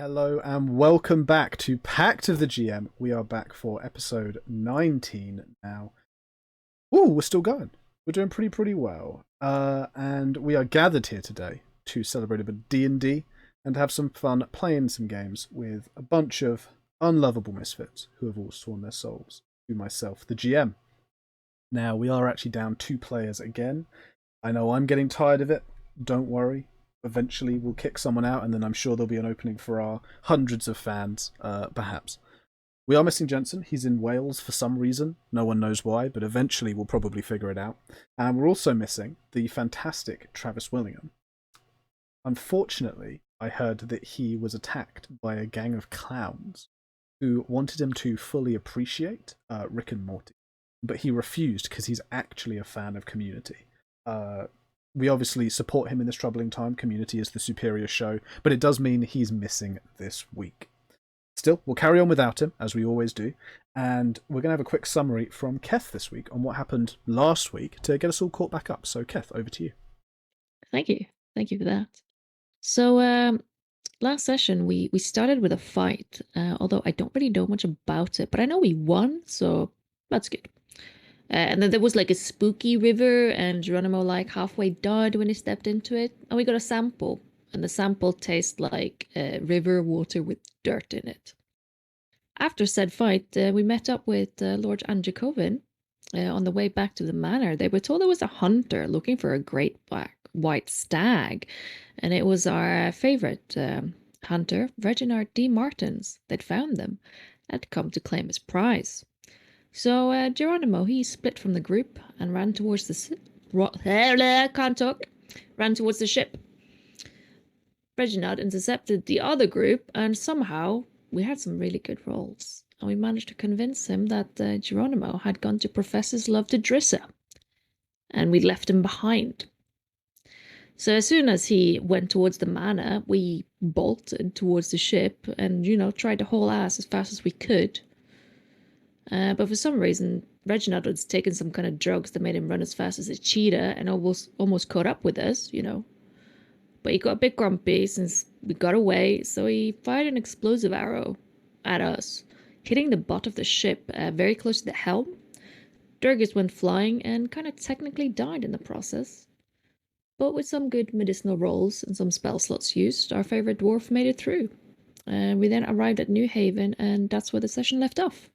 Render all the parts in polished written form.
Hello and welcome back to Pact of the GM. We are back for episode 19 now. Ooh, we're still going. We're doing pretty well. And we are gathered here today to celebrate a bit of D&D and have some fun playing some games with a bunch of unlovable misfits who have all sworn their souls to myself, the GM. Now, we are actually down 2 players again. I know I'm getting tired of it. Don't worry. Eventually we'll kick someone out, and then I'm sure there'll be an opening for our hundreds of fans, perhaps. We are missing Jensen. He's in Wales for some reason. No one knows why, but eventually we'll probably figure it out. And we're also missing the fantastic Travis Willingham. Unfortunately, I heard that he was attacked by a gang of clowns who wanted him to fully appreciate Rick and Morty, but he refused because he's actually a fan of Community. We obviously support him in this troubling time. Community is the superior show, but it does mean he's missing this week. Still, we'll carry on without him, as we always do, and we're going to have a quick summary from Keth this week on what happened last week to get us all caught back up. So, Keth, over to you. Thank you. Thank you for that. So, last session, we started with a fight, although I don't really know much about it, but I know we won, so that's good. And then there was like a spooky river, and Geronimo like halfway died when he stepped into it. And we got a sample, and the sample tastes like river water with dirt in it. After said fight, we met up with Lord Anjakovin on the way back to the manor. They were told there was a hunter looking for a great black white stag, and it was our favorite hunter, Reginald D. Martins, that found them and come to claim his prize. So Geronimo, he split from the group and ran towards the can't talk. Ran towards the ship. Reginald intercepted the other group, and somehow we had some really good rolls, and we managed to convince him that Geronimo had gone to profess his love to Drissa, and we left him behind. So as soon as he went towards the manor, we bolted towards the ship and, tried to haul ass as fast as we could. But for some reason, Reginald had taken some kind of drugs that made him run as fast as a cheetah and almost caught up with us, But he got a bit grumpy since we got away, so he fired an explosive arrow at us, hitting the butt of the ship very close to the helm. Durgus went flying and kind of technically died in the process. But with some good medicinal rolls and some spell slots used, our favorite dwarf made it through. We then arrived at New Haven, and that's where the session left off.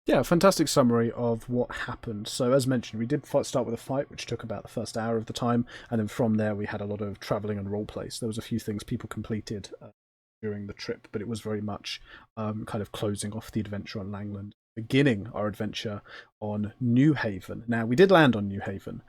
Yeah, fantastic summary of what happened. So, as mentioned, we did start with a fight, which took about the first hour of the time, and then from there we had a lot of travelling and roleplay. So there was a few things people completed during the trip, but it was very much kind of closing off the adventure on Langland, beginning our adventure on New Haven. Now, we did land on New Haven.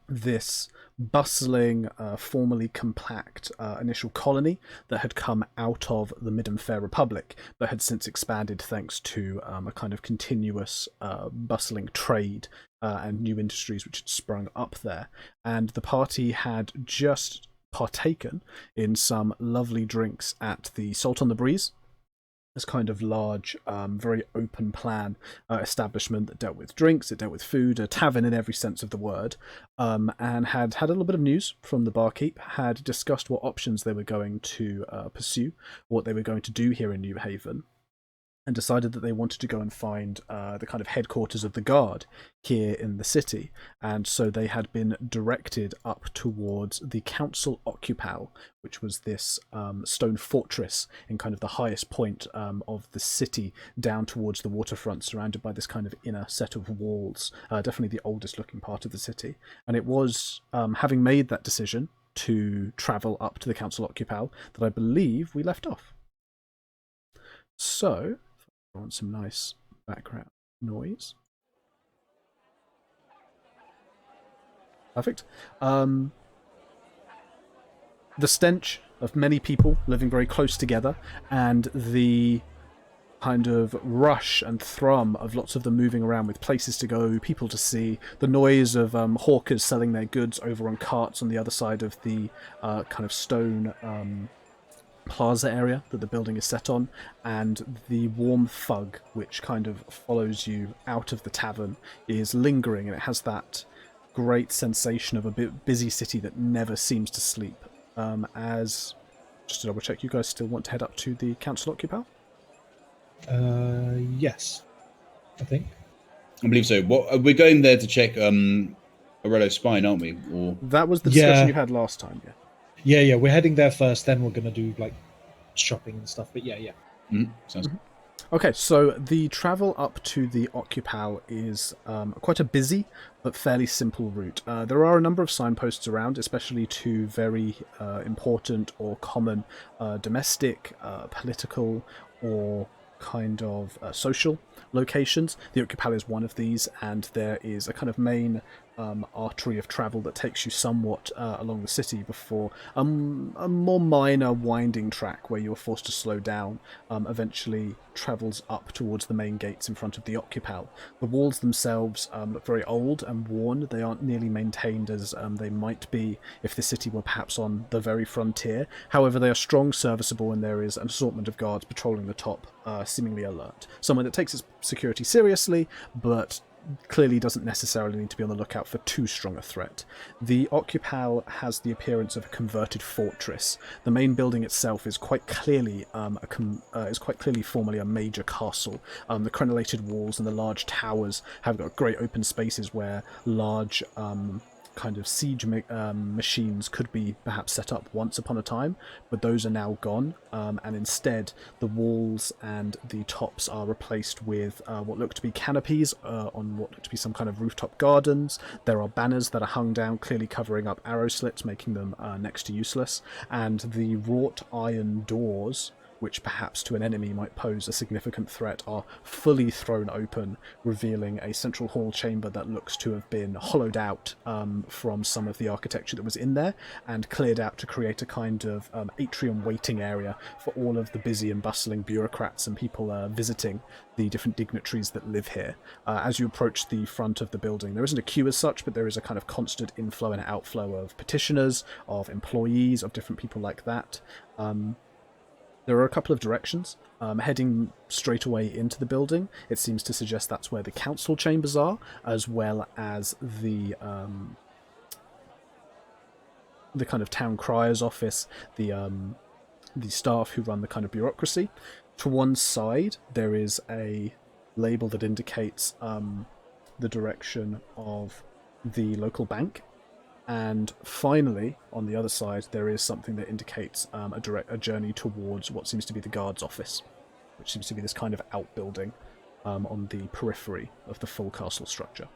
This bustling, formerly compact initial colony that had come out of the Mid and Fair Republic, but had since expanded thanks to a kind of continuous bustling trade and new industries which had sprung up there. And the party had just partaken in some lovely drinks at the Salt on the Breeze, this kind of large, very open plan establishment that dealt with drinks, it dealt with food, a tavern in every sense of the word, and had a little bit of news from the barkeep, had discussed what options they were going to pursue, what they were going to do here in New Haven, and decided that they wanted to go and find the kind of headquarters of the guard here in the city. And so they had been directed up towards the Council Occupal, which was this stone fortress in kind of the highest point of the city, down towards the waterfront, surrounded by this kind of inner set of walls, definitely the oldest looking part of the city. And it was having made that decision to travel up to the Council Occupal that I believe we left off. So, I want some nice background noise. Perfect. The stench of many people living very close together, and the kind of rush and thrum of lots of them moving around with places to go, people to see, the noise of hawkers selling their goods over on carts on the other side of the kind of stone plaza area that the building is set on, and the warm fog which kind of follows you out of the tavern is lingering, and it has that great sensation of a bit busy city that never seems to sleep, as Just to double check, you guys still want to head up to the council occupal? Yes, I think. I believe so. What we're going there to check Orello's spine, aren't we? Or That was the discussion you had last time, yeah. Yeah. We're heading there first. Then we're gonna do like shopping and stuff. But yeah. sounds. Okay, so the travel up to the Occupal is quite a busy but fairly simple route. There are a number of signposts around, especially to very important or common domestic, political, or kind of social locations. The Occupal is one of these, and there is a kind of main artery of travel that takes you somewhat along the city before a more minor winding track where you're forced to slow down eventually travels up towards the main gates in front of the Occupal. The walls themselves look very old and worn. They aren't nearly maintained as they might be if the city were perhaps on the very frontier. However, they are strong, serviceable, and there is an assortment of guards patrolling the top, seemingly alert. Someone that takes its security seriously, but clearly doesn't necessarily need to be on the lookout for too strong a threat. The Occupal has the appearance of a converted fortress. The main building itself is quite clearly formerly a major castle. The crenellated walls and the large towers have got great open spaces where large kind of siege machines could be perhaps set up once upon a time, but those are now gone, and instead the walls and the tops are replaced with what look to be canopies on what look to be some kind of rooftop gardens. There are banners that are hung down, clearly covering up arrow slits, making them next to useless, and the wrought iron doors, which perhaps to an enemy might pose a significant threat, are fully thrown open, revealing a central hall chamber that looks to have been hollowed out from some of the architecture that was in there and cleared out to create a kind of atrium waiting area for all of the busy and bustling bureaucrats and people visiting the different dignitaries that live here. As you approach the front of the building, there isn't a queue as such, but there is a kind of constant inflow and outflow of petitioners, of employees, of different people like that. There are a couple of directions. Heading straight away into the building, it seems to suggest that's where the council chambers are, as well as the kind of town crier's office, the staff who run the kind of bureaucracy. To one side, there is a label that indicates the direction of the local bank. And finally, on the other side, there is something that indicates a journey towards what seems to be the guard's office, which seems to be this kind of outbuilding on the periphery of the full castle structure.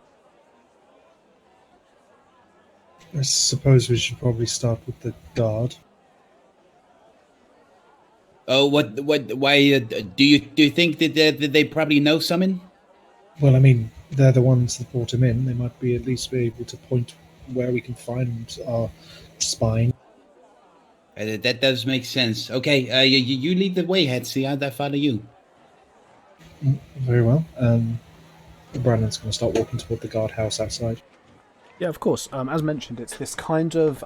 I suppose we should probably start with the guard. Oh, why do you think that they probably know someone? Well, I mean, they're the ones that brought him in. They might be at least be able to point where we can find our spine. That does make sense. Okay, you lead the way, Hetzi. I'll follow you. Very well. Brandon's going to start walking toward the guardhouse outside. Yeah, of course. As mentioned, it's this kind of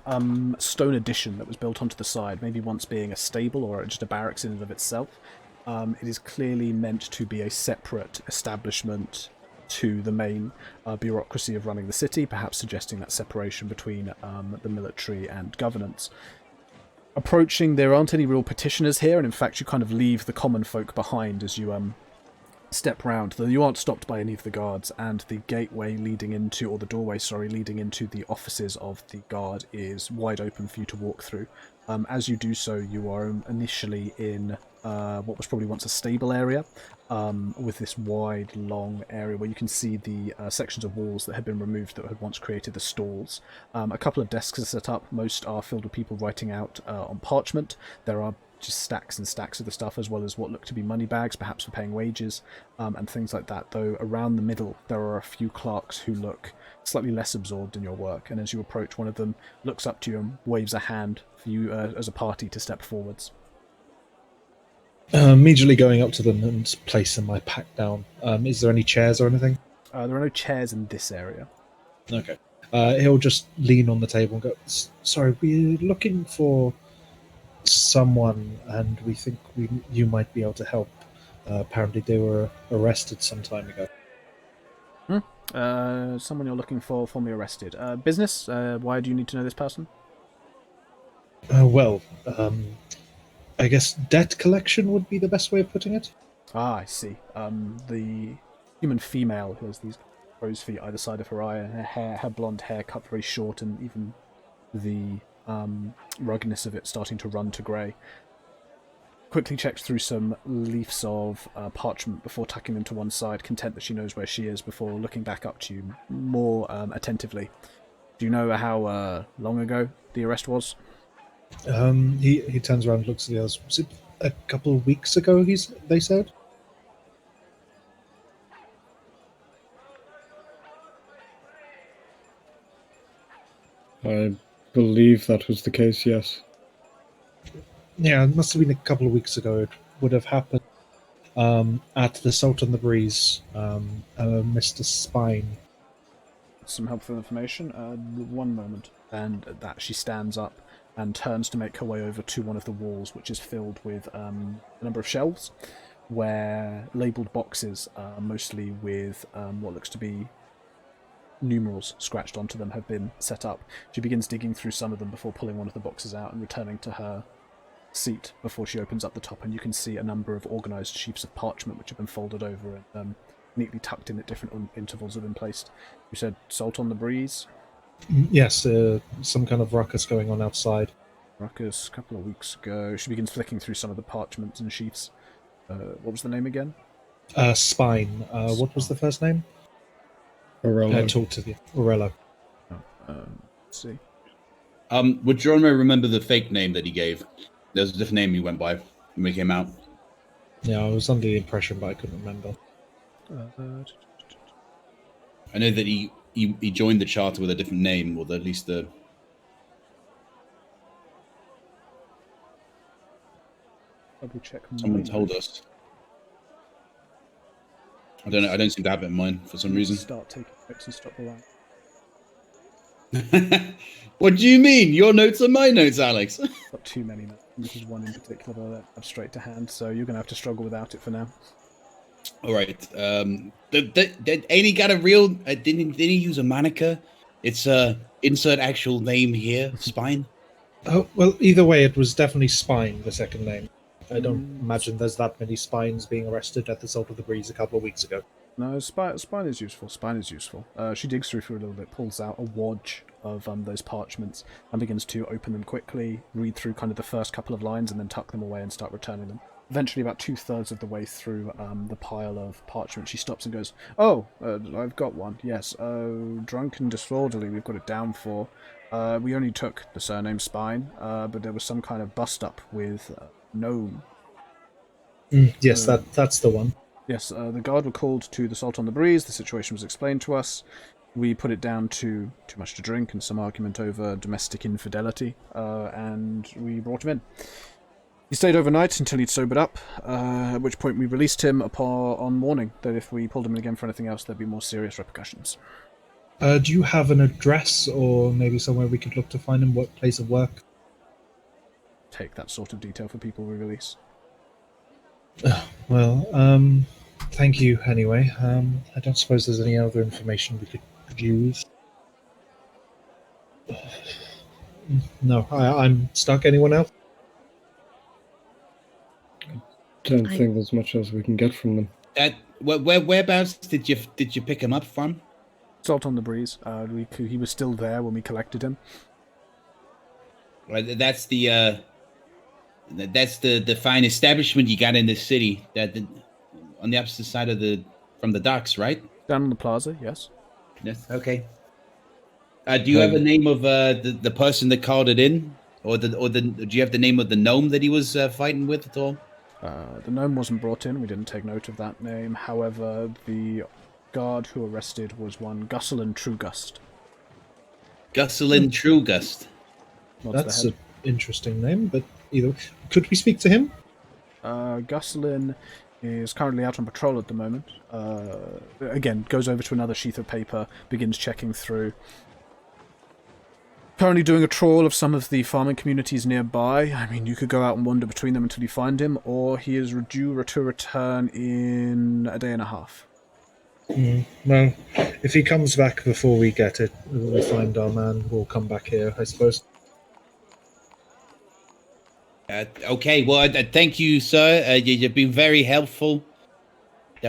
stone addition that was built onto the side, maybe once being a stable or just a barracks in and of itself. It is clearly meant to be a separate establishment to the main bureaucracy of running the city, perhaps suggesting that separation between the military and governance. Approaching, there aren't any real petitioners here, and in fact you kind of leave the common folk behind as you step round, though you aren't stopped by any of the guards, and the gateway leading into, or the doorway, sorry, leading into the offices of the guard is wide open for you to walk through. As you do so, you are initially in what was probably once a stable area, with this wide, long area where you can see the sections of walls that had been removed that had once created the stalls. A couple of desks are set up. Most are filled with people writing out on parchment. There are just stacks and stacks of the stuff, as well as what look to be money bags, perhaps for paying wages, and things like that. Though around the middle, there are a few clerks who look slightly less absorbed in your work, and as you approach, one of them looks up to you and waves a hand for you as a party to step forwards. Immediately going up to them and placing my pack down. Is there any chairs or anything? There are no chairs in this area. Okay. He'll just lean on the table and go, sorry, we're looking for someone, and we think you might be able to help. Apparently they were arrested some time ago. Someone you're looking for me arrested. Business? Why do you need to know this person? I guess debt collection would be the best way of putting it. Ah, I see. The human female who has these crow's feet either side of her eye, and her blonde hair cut very short, and even the ruggedness of it starting to run to grey. Quickly checks through some leaves of parchment before tucking them to one side, content that she knows where she is, before looking back up to you more attentively. Do you know how long ago the arrest was? He turns around and looks at the others. Was it a couple of weeks ago, they said? I believe that was the case, yes. Yeah, it must have been a couple of weeks ago. It would have happened at the Salt on the Breeze, Mr. Spine. Some helpful information. One moment. And at that, she stands up and turns to make her way over to one of the walls, which is filled with a number of shelves, where labelled boxes, mostly with what looks to be numerals scratched onto them, have been set up. She begins digging through some of them before pulling one of the boxes out and returning to her seat before she opens up the top, and you can see a number of organised sheets of parchment which have been folded over and neatly tucked in at different intervals have been placed. You said Salt on the Breeze? Yes, some kind of ruckus going on outside. Ruckus, a couple of weeks ago. She begins flicking through some of the parchments and sheets. What was the name again? Spine. What was the first name? Orello. Talk to the Orello. Let's see. Would Geronimo remember the fake name that he gave? There was a different name he went by when we came out. Yeah, I was under the impression, but I couldn't remember. I know that he joined the charter with a different name, or at least the... Double check. Someone told us. I don't know. I don't seem to have it in mind for some reason. Start taking notes and stop the line. What do you mean? Your notes are my notes, Alex. Got too many notes. This is one in particular that I have straight to hand, so you're going to have to struggle without it for now. All right. Ain't he got a real? Didn't he use a moniker? It's insert actual name here. Spine. Oh, well, either way, it was definitely Spine, the second name. I don't imagine there's that many Spines being arrested at the Salt of the Breeze a couple of weeks ago. No, spine is useful. Spine is useful. She digs through for a little bit, pulls out a wadge of those parchments, and begins to open them quickly, read through kind of the first couple of lines, and then tuck them away and start returning them. Eventually, about 2/3 of the way through the pile of parchment, she stops and goes, "Oh, I've got one. Yes. Drunk and disorderly. We've got it down for. We only took the surname Spine, but there was some kind of bust up with gnome." Yes, that's the one. Yes, the guard were called to the Salt on the Breeze. The situation was explained to us. We put it down to too much to drink and some argument over domestic infidelity, and we brought him in. He stayed overnight until he'd sobered up, at which point we released him on warning that if we pulled him in again for anything else, there'd be more serious repercussions. Do you have an address or maybe somewhere we could look to find him, what place of work? Take that sort of detail for people we release. Well, thank you anyway. I don't suppose there's any other information we could use. No, I'm stuck. Anyone else? Don't think there's much else we can get from them. Whereabouts did you pick him up from? Salt on the Breeze. He was still there when we collected him. Right, that's the fine establishment you got in this city. On the opposite side from the docks, right? Down on the plaza, yes. Yes. Okay. Do you have a name of the person that called it in, or do you have the name of the gnome that he was fighting with at all? The gnome wasn't brought in. We didn't take note of that name. However, the guard who arrested was one Gusselin Trugust. Gusselin Trugust. That's an interesting name, but either. Could we speak to him? Gusselin is currently out on patrol at the moment. Again, goes over to another sheath of paper, begins checking through. Currently doing a trawl of some of the farming communities nearby. I mean, you could go out and wander between them until you find him, or he is due to return in a day and a half. Well, if he comes back before we get it, we find our man, we'll come back here, I suppose. Okay, well, thank you, sir. You've been very helpful.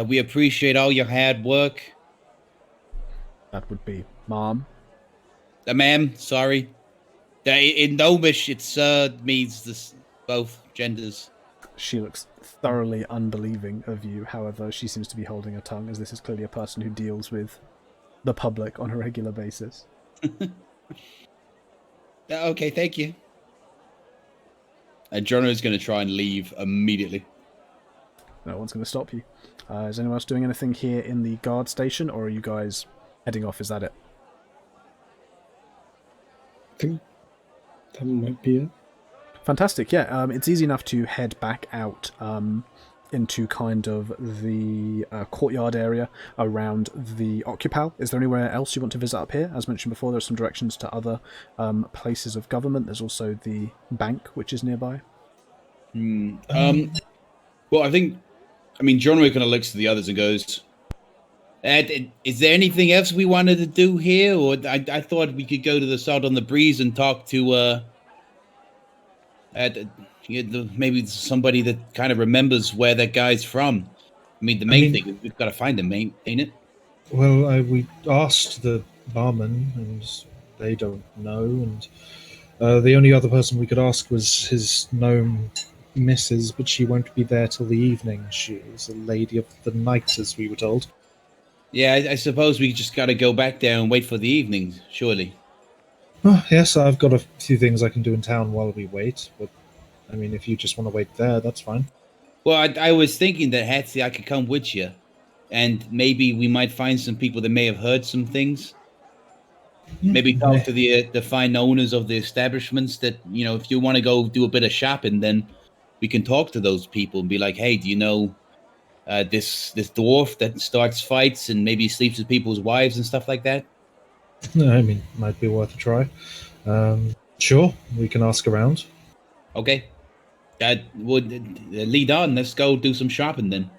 We appreciate all your hard work. That would be Mom. Ma'am, sorry. In Gnomish, it means this both genders. She looks thoroughly unbelieving of you. However, she seems to be holding her tongue, as this is clearly a person who deals with the public on a regular basis. Okay, thank you. And Jono is going to try and leave immediately. No one's going to stop you. Is anyone else doing anything here in the guard station, or are you guys heading off? Is that it? I think that might be it. Fantastic, yeah. It's easy enough to head back out into kind of the courtyard area around the Occupal. Is there anywhere else you want to visit up here? As mentioned before, there's some directions to other places of government. There's also the bank, which is nearby. Well, I mean, John kind of looks to the others and goes, is there anything else we wanted to do here? Or I thought we could go to the Salt on the Breeze and talk to maybe somebody that kind of remembers where that guy's from. I mean, the main thing is we've got to find him, ain't it? Well, we asked the barman, and they don't know. And the only other person we could ask was his gnome missus, but she won't be there till the evening. She is a lady of the night, as we were told. Yeah, I suppose we just got to go back there and wait for the evening, surely. Yes, I've got a few things I can do in town while we wait, but I mean, if you just want to wait there, that's fine. Well, I was thinking that Hatsy, I could come with you, and maybe we might find some people that may have heard some things. Maybe talk to the fine owners of the establishments that, if you want to go do a bit of shopping, then we can talk to those people and be like, hey, do you know this dwarf that starts fights and maybe sleeps with people's wives and stuff like that? I mean, might be worth a try. Sure, we can ask around. Okay. That would lead on. Let's go do some shopping then.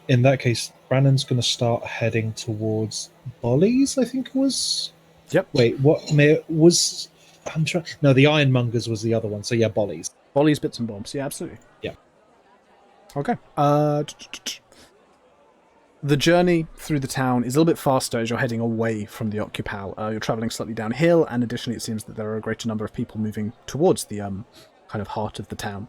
In that case, Brandon's going to start heading towards Bolly's, I think it was. Yep. Wait, what was... No, the Ironmongers was the other one. So yeah, Bolly's. Bolly's Bits and Bombs. Yeah, absolutely. Yeah. Okay. The journey through the town is a little bit faster as you're heading away from the Occupal. You're travelling slightly downhill, and additionally it seems that there are a greater number of people moving towards the kind of heart of the town.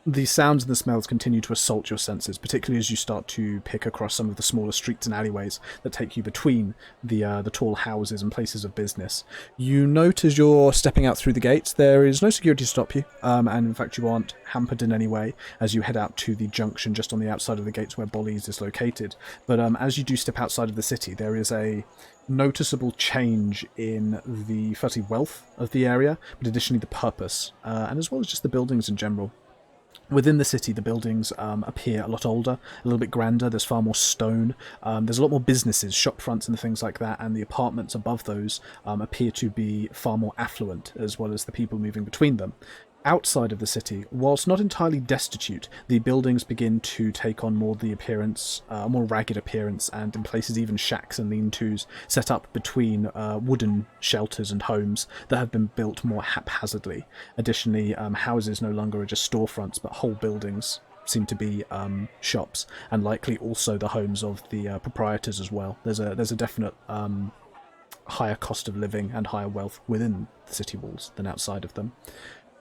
The sounds and the smells continue to assault your senses, particularly as you start to pick across some of the smaller streets and alleyways that take you between the tall houses and places of business. You note as you're stepping out through the gates, there is no security to stop you, and in fact you aren't hampered in any way as you head out to the junction just on the outside of the gates where Bolly's is located. But as you do step outside of the city, there is a noticeable change in the firstly wealth of the area, but additionally the purpose, and as well as just the buildings in general. Within the city, the buildings appear a lot older, a little bit grander. There's far more stone. There's a lot more businesses, shop fronts and things like that, and the apartments above those appear to be far more affluent, as well as the people moving between them. Outside of the city, whilst not entirely destitute, the buildings begin to take on more the appearance, a more ragged appearance, and in places even shacks and lean-tos set up between wooden shelters and homes that have been built more haphazardly. Additionally, houses no longer are just storefronts, but whole buildings seem to be shops, and likely also the homes of the proprietors as well. There's a definite higher cost of living and higher wealth within the city walls than outside of them.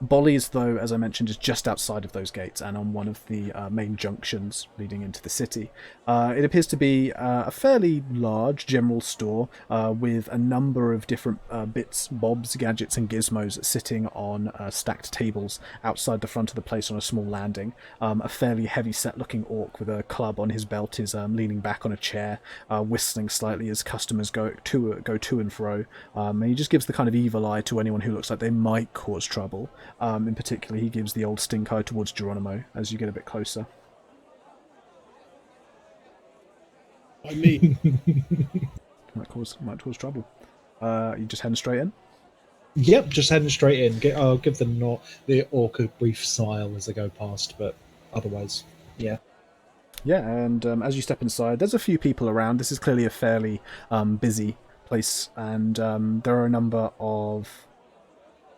Bolly's, though, as I mentioned, is just outside of those gates and on one of the main junctions leading into the city. It appears to be a fairly large general store with a number of different bits, bobs, gadgets and gizmos sitting on stacked tables outside the front of the place on a small landing. A fairly heavy-set looking orc with a club on his belt is leaning back on a chair, whistling slightly as customers go to and fro. And he just gives the kind of evil eye to anyone who looks like they might cause trouble. In particular, he gives the old stink eye towards Geronimo as you get a bit closer. By me. might cause trouble. You just heading straight in? Yep, just heading straight in. I'll give the orc a brief smile as they go past, but otherwise, yeah. Yeah, and as you step inside, there's a few people around. This is clearly a fairly busy place, and there are a number of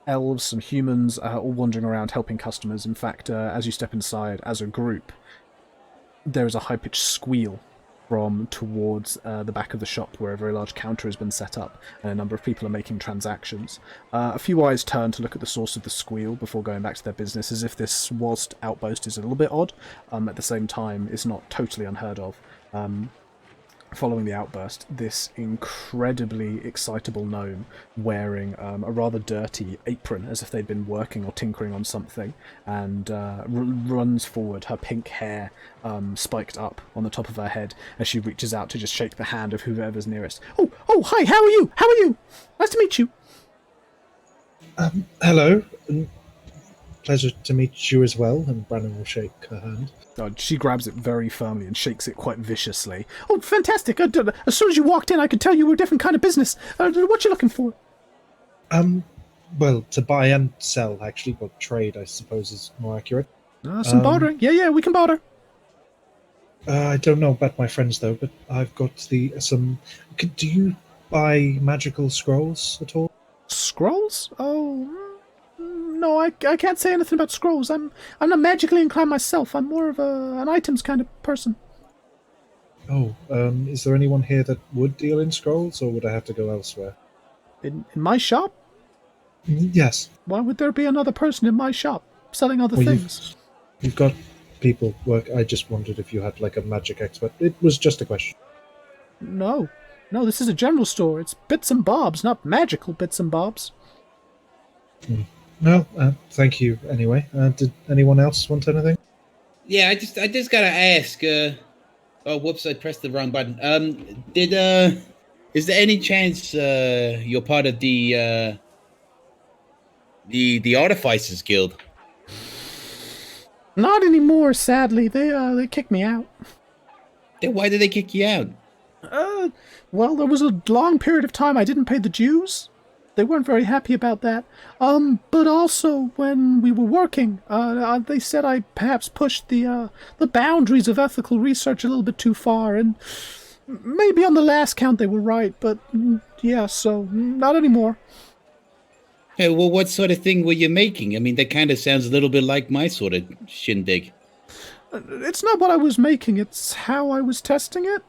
elves, some humans, all wandering around helping customers. In fact, as you step inside as a group, there is a high-pitched squeal from towards the back of the shop where a very large counter has been set up and a number of people are making transactions. A few eyes turn to look at the source of the squeal before going back to their business, as if this whilst outpost is a little bit odd, at the same time it's not totally unheard of. Following the outburst, this incredibly excitable gnome, wearing a rather dirty apron as if they'd been working or tinkering on something, and runs forward, her pink hair spiked up on the top of her head as she reaches out to just shake the hand of whoever's nearest. Oh, hi, how are you? How are you? Nice to meet you. Hello. Pleasure to meet you as well. And Brandon will shake her hand. She grabs it very firmly and shakes it quite viciously. Oh, fantastic! As soon as you walked in, I could tell you were a different kind of business. What you looking for? Well, to buy and sell, actually. Well, trade, I suppose, is more accurate. Some bartering. Yeah, we can barter. I don't know about my friends, though, but I've got some... Do you buy magical scrolls at all? Scrolls? Oh... No, I can't say anything about scrolls. I'm not magically inclined myself. I'm more of an items kind of person. Oh, is there anyone here that would deal in scrolls, or would I have to go elsewhere? In my shop? Yes. Why would there be another person in my shop selling other things? You've got people work. I just wondered if you had like a magic expert. It was just a question. No, this is a general store. It's bits and bobs, not magical bits and bobs. No, thank you anyway. Did anyone else want anything? Yeah, I just gotta ask. Oh, whoops! I pressed the wrong button. Is there any chance you're part of the Artificers Guild? Not anymore, sadly. They kicked me out. Then why did they kick you out? Well, there was a long period of time I didn't pay the dues. They weren't very happy about that. But also when we were working, they said I perhaps pushed the boundaries of ethical research a little bit too far, and maybe on the last count they were right, but yeah, so not anymore. Hey, well, what sort of thing were you making? I mean, that kind of sounds a little bit like my sort of shindig. It's not what I was making, it's how I was testing it.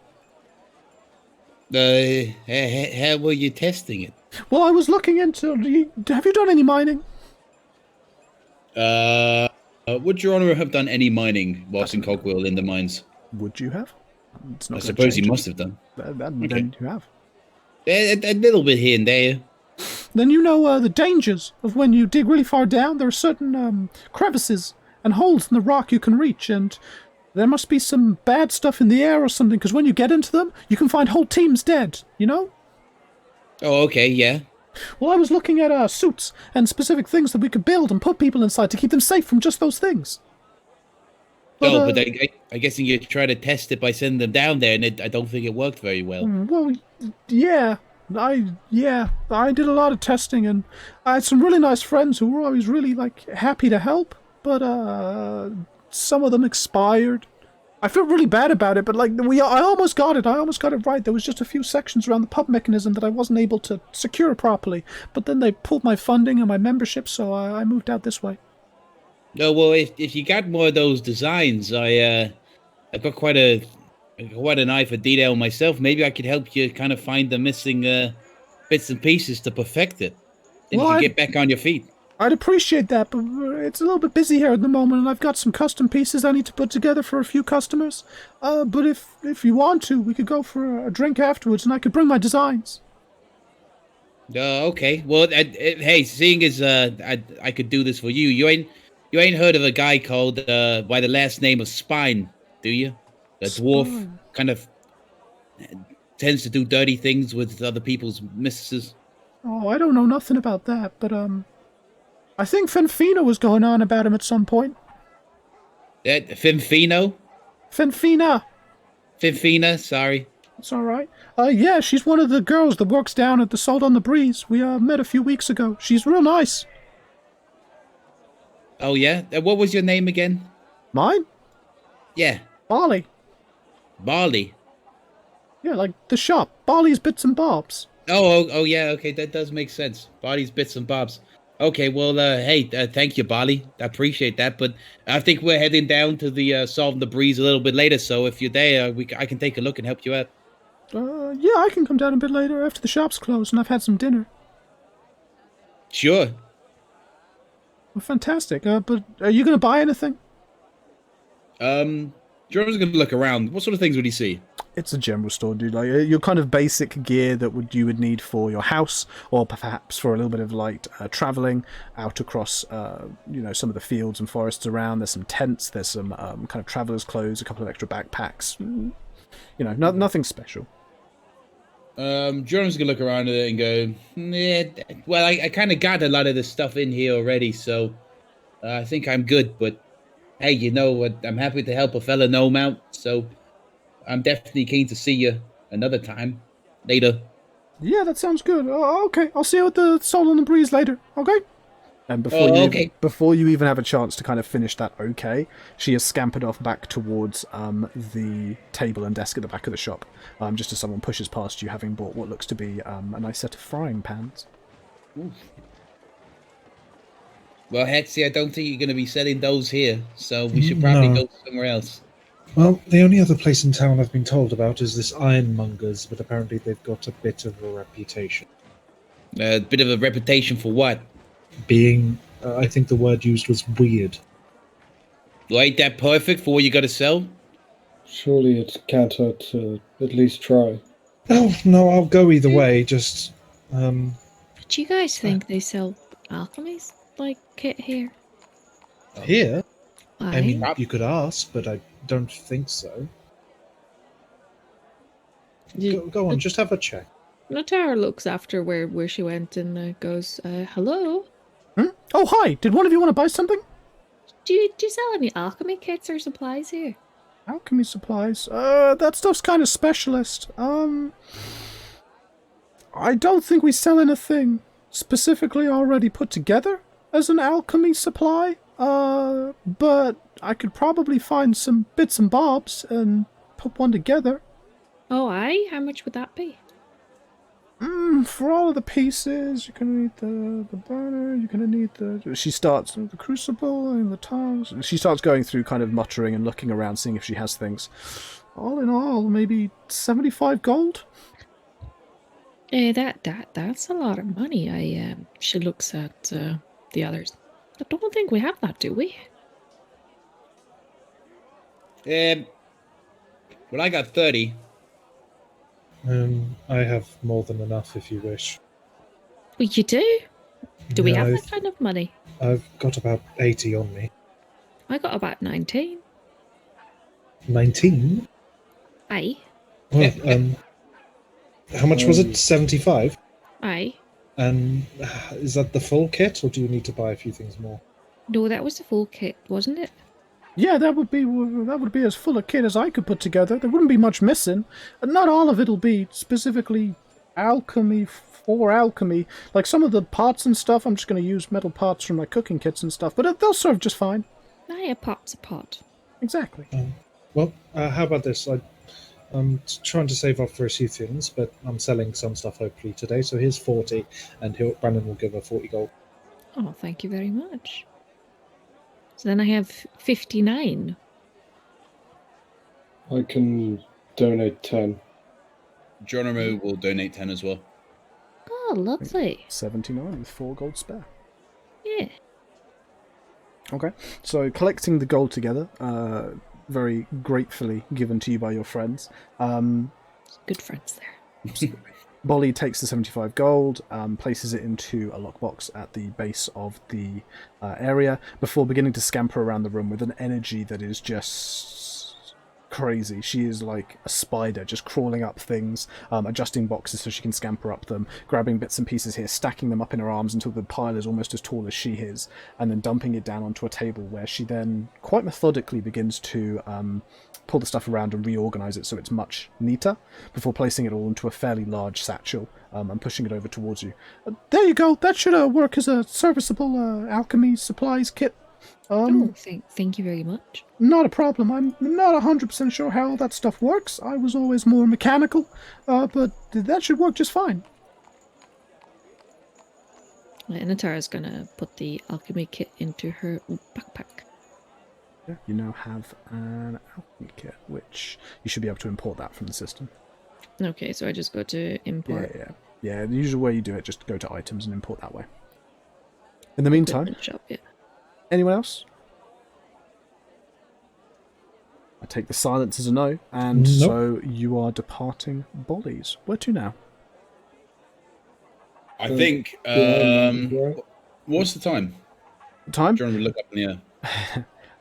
How were you testing it? Well, I was looking into... Have you done any mining? Would Your Honor have done any mining whilst in Cogwheel in the mines? Would you have? It's not I suppose you must have done. Then you have. A little bit here and there. Then you know the dangers of when you dig really far down. There are certain crevices and holes in the rock you can reach, and there must be some bad stuff in the air or something, because when you get into them, you can find whole teams dead, you know? Oh, okay, yeah. Well, I was looking at suits and specific things that we could build and put people inside to keep them safe from just those things. But I guess you try to test it by sending them down there, and I don't think it worked very well. Well, yeah. I did a lot of testing, and I had some really nice friends who were always really, happy to help, but some of them expired. I feel really bad about it, but I almost got it. I almost got it right. There was just a few sections around the pub mechanism that I wasn't able to secure properly. But then they pulled my funding and my membership, so I moved out this way. No, well, if you got more of those designs, I've got quite an eye for detail myself. Maybe I could help you kind of find the missing bits and pieces to perfect it, and you can get back on your feet. I'd appreciate that, but it's a little bit busy here at the moment, and I've got some custom pieces I need to put together for a few customers. But if you want to, we could go for a drink afterwards, and I could bring my designs. Okay. Well, hey, seeing as I could do this for you, you ain't heard of a guy called by the last name of Spine, do you? The dwarf kind of tends to do dirty things with other people's mistresses. Oh, I don't know nothing about that, but I think Finfina was going on about him at some point. Finfino? Finfina, sorry. It's all right. Yeah, she's one of the girls that works down at the Salt on the Breeze. We met a few weeks ago. She's real nice. Oh, yeah? What was your name again? Mine? Yeah. Barley. Barley? Yeah, like the shop. Barley's Bits and Bobs. Oh, yeah, okay, that does make sense. Barley's Bits and Bobs. Okay, well, hey, thank you, Bali. I appreciate that, but I think we're heading down to the Solving the Breeze a little bit later. So if you're there, I can take a look and help you out. Yeah, I can come down a bit later after the shop's closed and I've had some dinner. Sure. Well, fantastic. But are you going to buy anything? Jeremy's gonna look around. What sort of things would he see? It's a general store, dude. Like your kind of basic gear that you would need for your house, or perhaps for a little bit of light traveling out across, some of the fields and forests around. There's some tents. There's some kind of traveler's clothes, a couple of extra backpacks. Nothing special. Jeremy's gonna look around at it and go, yeah, well, I kind of got a lot of this stuff in here already, so I think I'm good. But hey, you know what? I'm happy to help a fella gnome out, so I'm definitely keen to see you another time. Later. Yeah, that sounds good. Okay, I'll see you at the Soul on the Breeze later. Okay. And before you even have a chance to kind of finish that, she has scampered off back towards the table and desk at the back of the shop, just as someone pushes past you, having bought what looks to be a nice set of frying pans. Oof. Well, Hexy, I don't think you're going to be selling those here, so we should probably go somewhere else. Well, the only other place in town I've been told about is this Ironmonger's, but apparently they've got a bit of a reputation. A bit of a reputation for what? Being, I think the word used was weird. Well, ain't that perfect for what you got to sell? Surely it can't hurt to at least try. Oh, no, I'll go either way, just, Do you guys think they sell alchemies like kit here? Here? Aye. I mean, you could ask, but I don't think so. Go on, just have a check. Natara looks after where she went and goes, hello? Oh, hi! Did one of you want to buy something? Do you sell any alchemy kits or supplies here? Alchemy supplies? That stuff's kind of specialist. I don't think we sell anything specifically already put together as an alchemy supply. But I could probably find some bits and bobs and put one together. Oh, aye? How much would that be? For all of the pieces, you're gonna need the burner, you're gonna need she starts the crucible and the tongs. She starts going through, kind of muttering and looking around, seeing if she has things. All in all, maybe 75 gold? That's a lot of money. She looks at the others. I don't think we have that, do we? Well, I got 30. I have more than enough if you wish. Well, you do? Do we have that kind of money? I've got about 80 on me. I got about 19. 19? Aye. Well, how much was it? 75? Aye. And is that the full kit, or do you need to buy a few things more? No, that was the full kit, wasn't it? Yeah, that would be as full a kit as I could put together. There wouldn't be much missing. Not all of it'll be specifically alchemy for alchemy. Like some of the parts and stuff, I'm just going to use metal parts from my cooking kits and stuff, but they'll serve just fine. Aye, a pot's a pot. Exactly. How about this? I'm trying to save up for a few things, but I'm selling some stuff hopefully today. So here's 40, and Brandon will give her 40 gold. Oh, thank you very much. So then I have 59. I can donate 10. Geronimo will donate 10 as well. Oh, lovely. 79 with 4 gold spare. Yeah. Okay, so collecting the gold together, very gratefully given to you by your friends. Good friends there. Bolly takes the 75 gold, places it into a lockbox at the base of the area before beginning to scamper around the room with an energy that is just crazy. She is like a spider, just crawling up things, adjusting boxes so she can scamper up them, grabbing bits and pieces here, stacking them up in her arms until the pile is almost as tall as she is, and then dumping it down onto a table where she then quite methodically begins to pull the stuff around and reorganize it so it's much neater before placing it all into a fairly large satchel and pushing it over towards you. There you go. That should work as a serviceable alchemy supplies kit. Thank you very much. Not a problem. I'm not 100% sure how all that stuff works. I was always more mechanical, but that should work just fine. Inatara's gonna put the alchemy kit into her backpack. Yeah, you now have an alchemy kit, which you should be able to import that from the system. Okay, so I just go to import. Yeah. The usual way you do it, just go to items and import that way. In the meantime, Equipment shop, yeah. anyone else? I take the silence as a no, and Nope. so you are departing Bollies. Where to now? I think. Right. What's the time? Time? Do you want to look up in the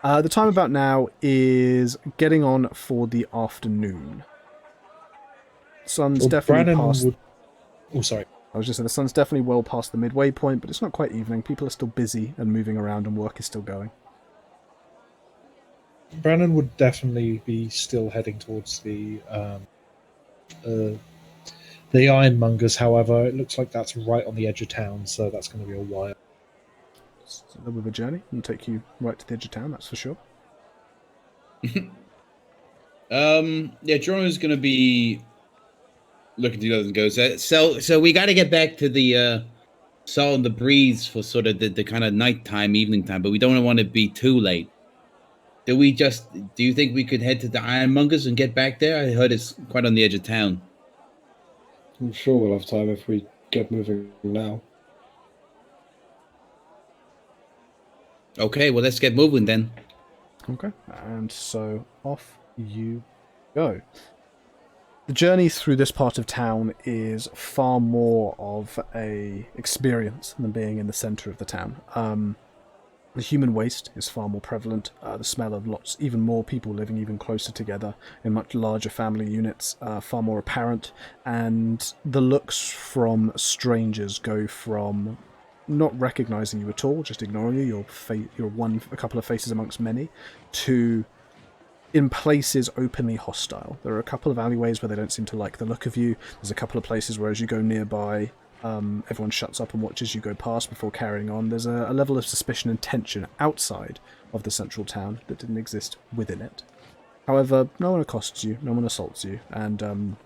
air? The time about now is getting on for the afternoon. Sun's Well, definitely Brannon past. would. Oh, sorry. I was just saying the sun's definitely well past the midway point, but it's not quite evening. People are still busy and moving around, and work is still going. Brannon would definitely be still heading towards the Ironmongers. However, it looks like that's right on the edge of town, so that's going to be a while. It's a little bit of a journey. It'll take you right to the edge of town, that's for sure. Yeah, Geronimo's gonna be looking to the others and goes. So we got to get back to the Salt and the Breeze for sort of the kind of nighttime, evening time, but we don't want to be too late. Do you think we could head to the Ironmongers and get back there? I heard it's quite on the edge of town. I'm sure we'll have time if we get moving now. Okay, well, let's get moving then. Okay, and so off you go. The journey through this part of town is far more of a experience than being in the centre of the town. The human waste is far more prevalent. The smell of even more people living even closer together in much larger family units, far more apparent. And the looks from strangers go from not recognising you at all, just ignoring you, you're a couple of faces amongst many, to in places openly hostile. There are a couple of alleyways where they don't seem to like the look of you. There's a couple of places where as you go nearby, everyone shuts up and watches you go past before carrying on. There's a level of suspicion and tension outside of the central town that didn't exist within it. However, no one accosts you, no one assaults you, and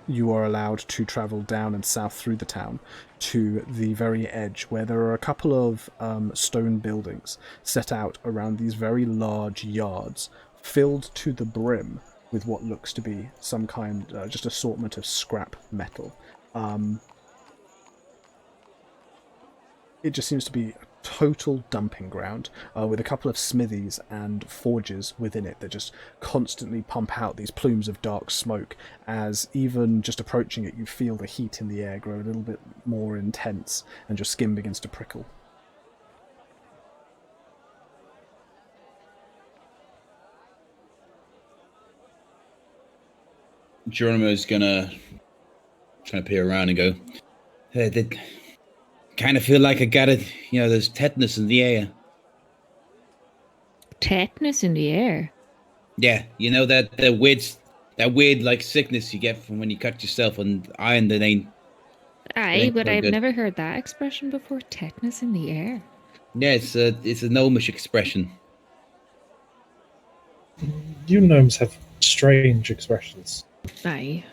you are allowed to travel down and south through the town to the very edge where there are a couple of stone buildings set out around these very large yards filled to the brim with what looks to be some kind, just assortment of scrap metal. It just seems to be a total dumping ground, with a couple of smithies and forges within it that just constantly pump out these plumes of dark smoke, as even just approaching it you feel the heat in the air grow a little bit more intense and your skin begins to prickle. Geronimo's gonna try to peer around and go, kind of feel like I got it, there's tetanus in the air. Tetanus in the air? Yeah, that weird like sickness you get from when you cut yourself on iron that ain't... Aye, but so I've good. never heard that expression before. Tetanus in the air. Yeah, it's a gnomish expression. You gnomes have strange expressions. Aye.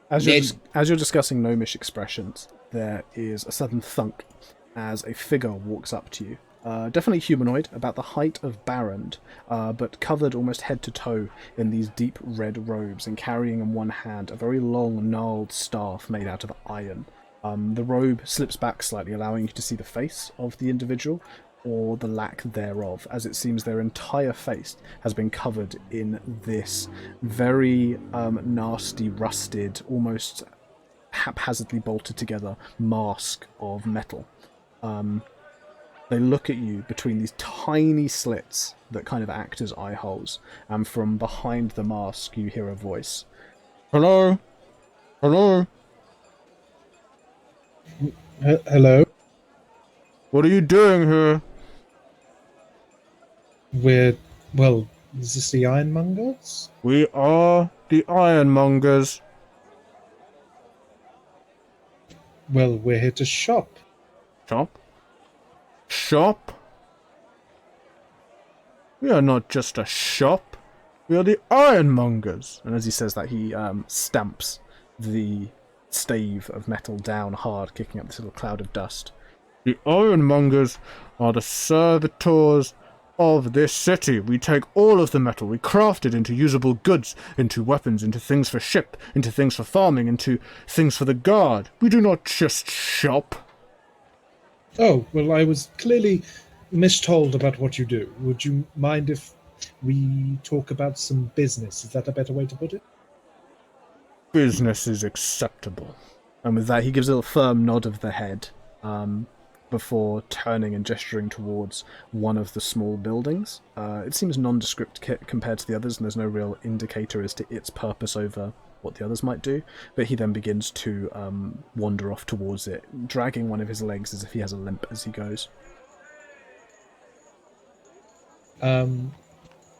As you're discussing gnomish expressions, there is a sudden thunk as a figure walks up to you. Definitely humanoid, about the height of Barrand, but covered almost head to toe in these deep red robes and carrying in one hand a very long, gnarled staff made out of iron. The robe slips back slightly, allowing you to see the face of the individual, or the lack thereof, as it seems their entire face has been covered in this very nasty, rusted, almost haphazardly bolted together mask of metal. They look at you between these tiny slits that kind of act as eye holes, and from behind the mask you hear a voice. Hello? Hello? Hello? What are you doing here? Is this the Ironmongers? We are the Ironmongers. Well, we're here to shop. Shop? Shop? We are not just a shop. We are the Ironmongers. And as he says that, he stamps the stave of metal down hard, kicking up this little cloud of dust. The ironmongers are the servitors of this city. We take all of the metal, we craft it into usable goods, into weapons, into things for ship, into things for farming, into things for the guard. We do not just shop. Oh, well, I was clearly mistold about what you do. Would you mind if we talk about some business? Is that a better way to put it? Business is acceptable. And with that, he gives a firm nod of the head, before turning and gesturing towards one of the small buildings. It seems nondescript compared to the others, and there's no real indicator as to its purpose over what the others might do, but he then begins to wander off towards it, dragging one of his legs as if he has a limp as he goes.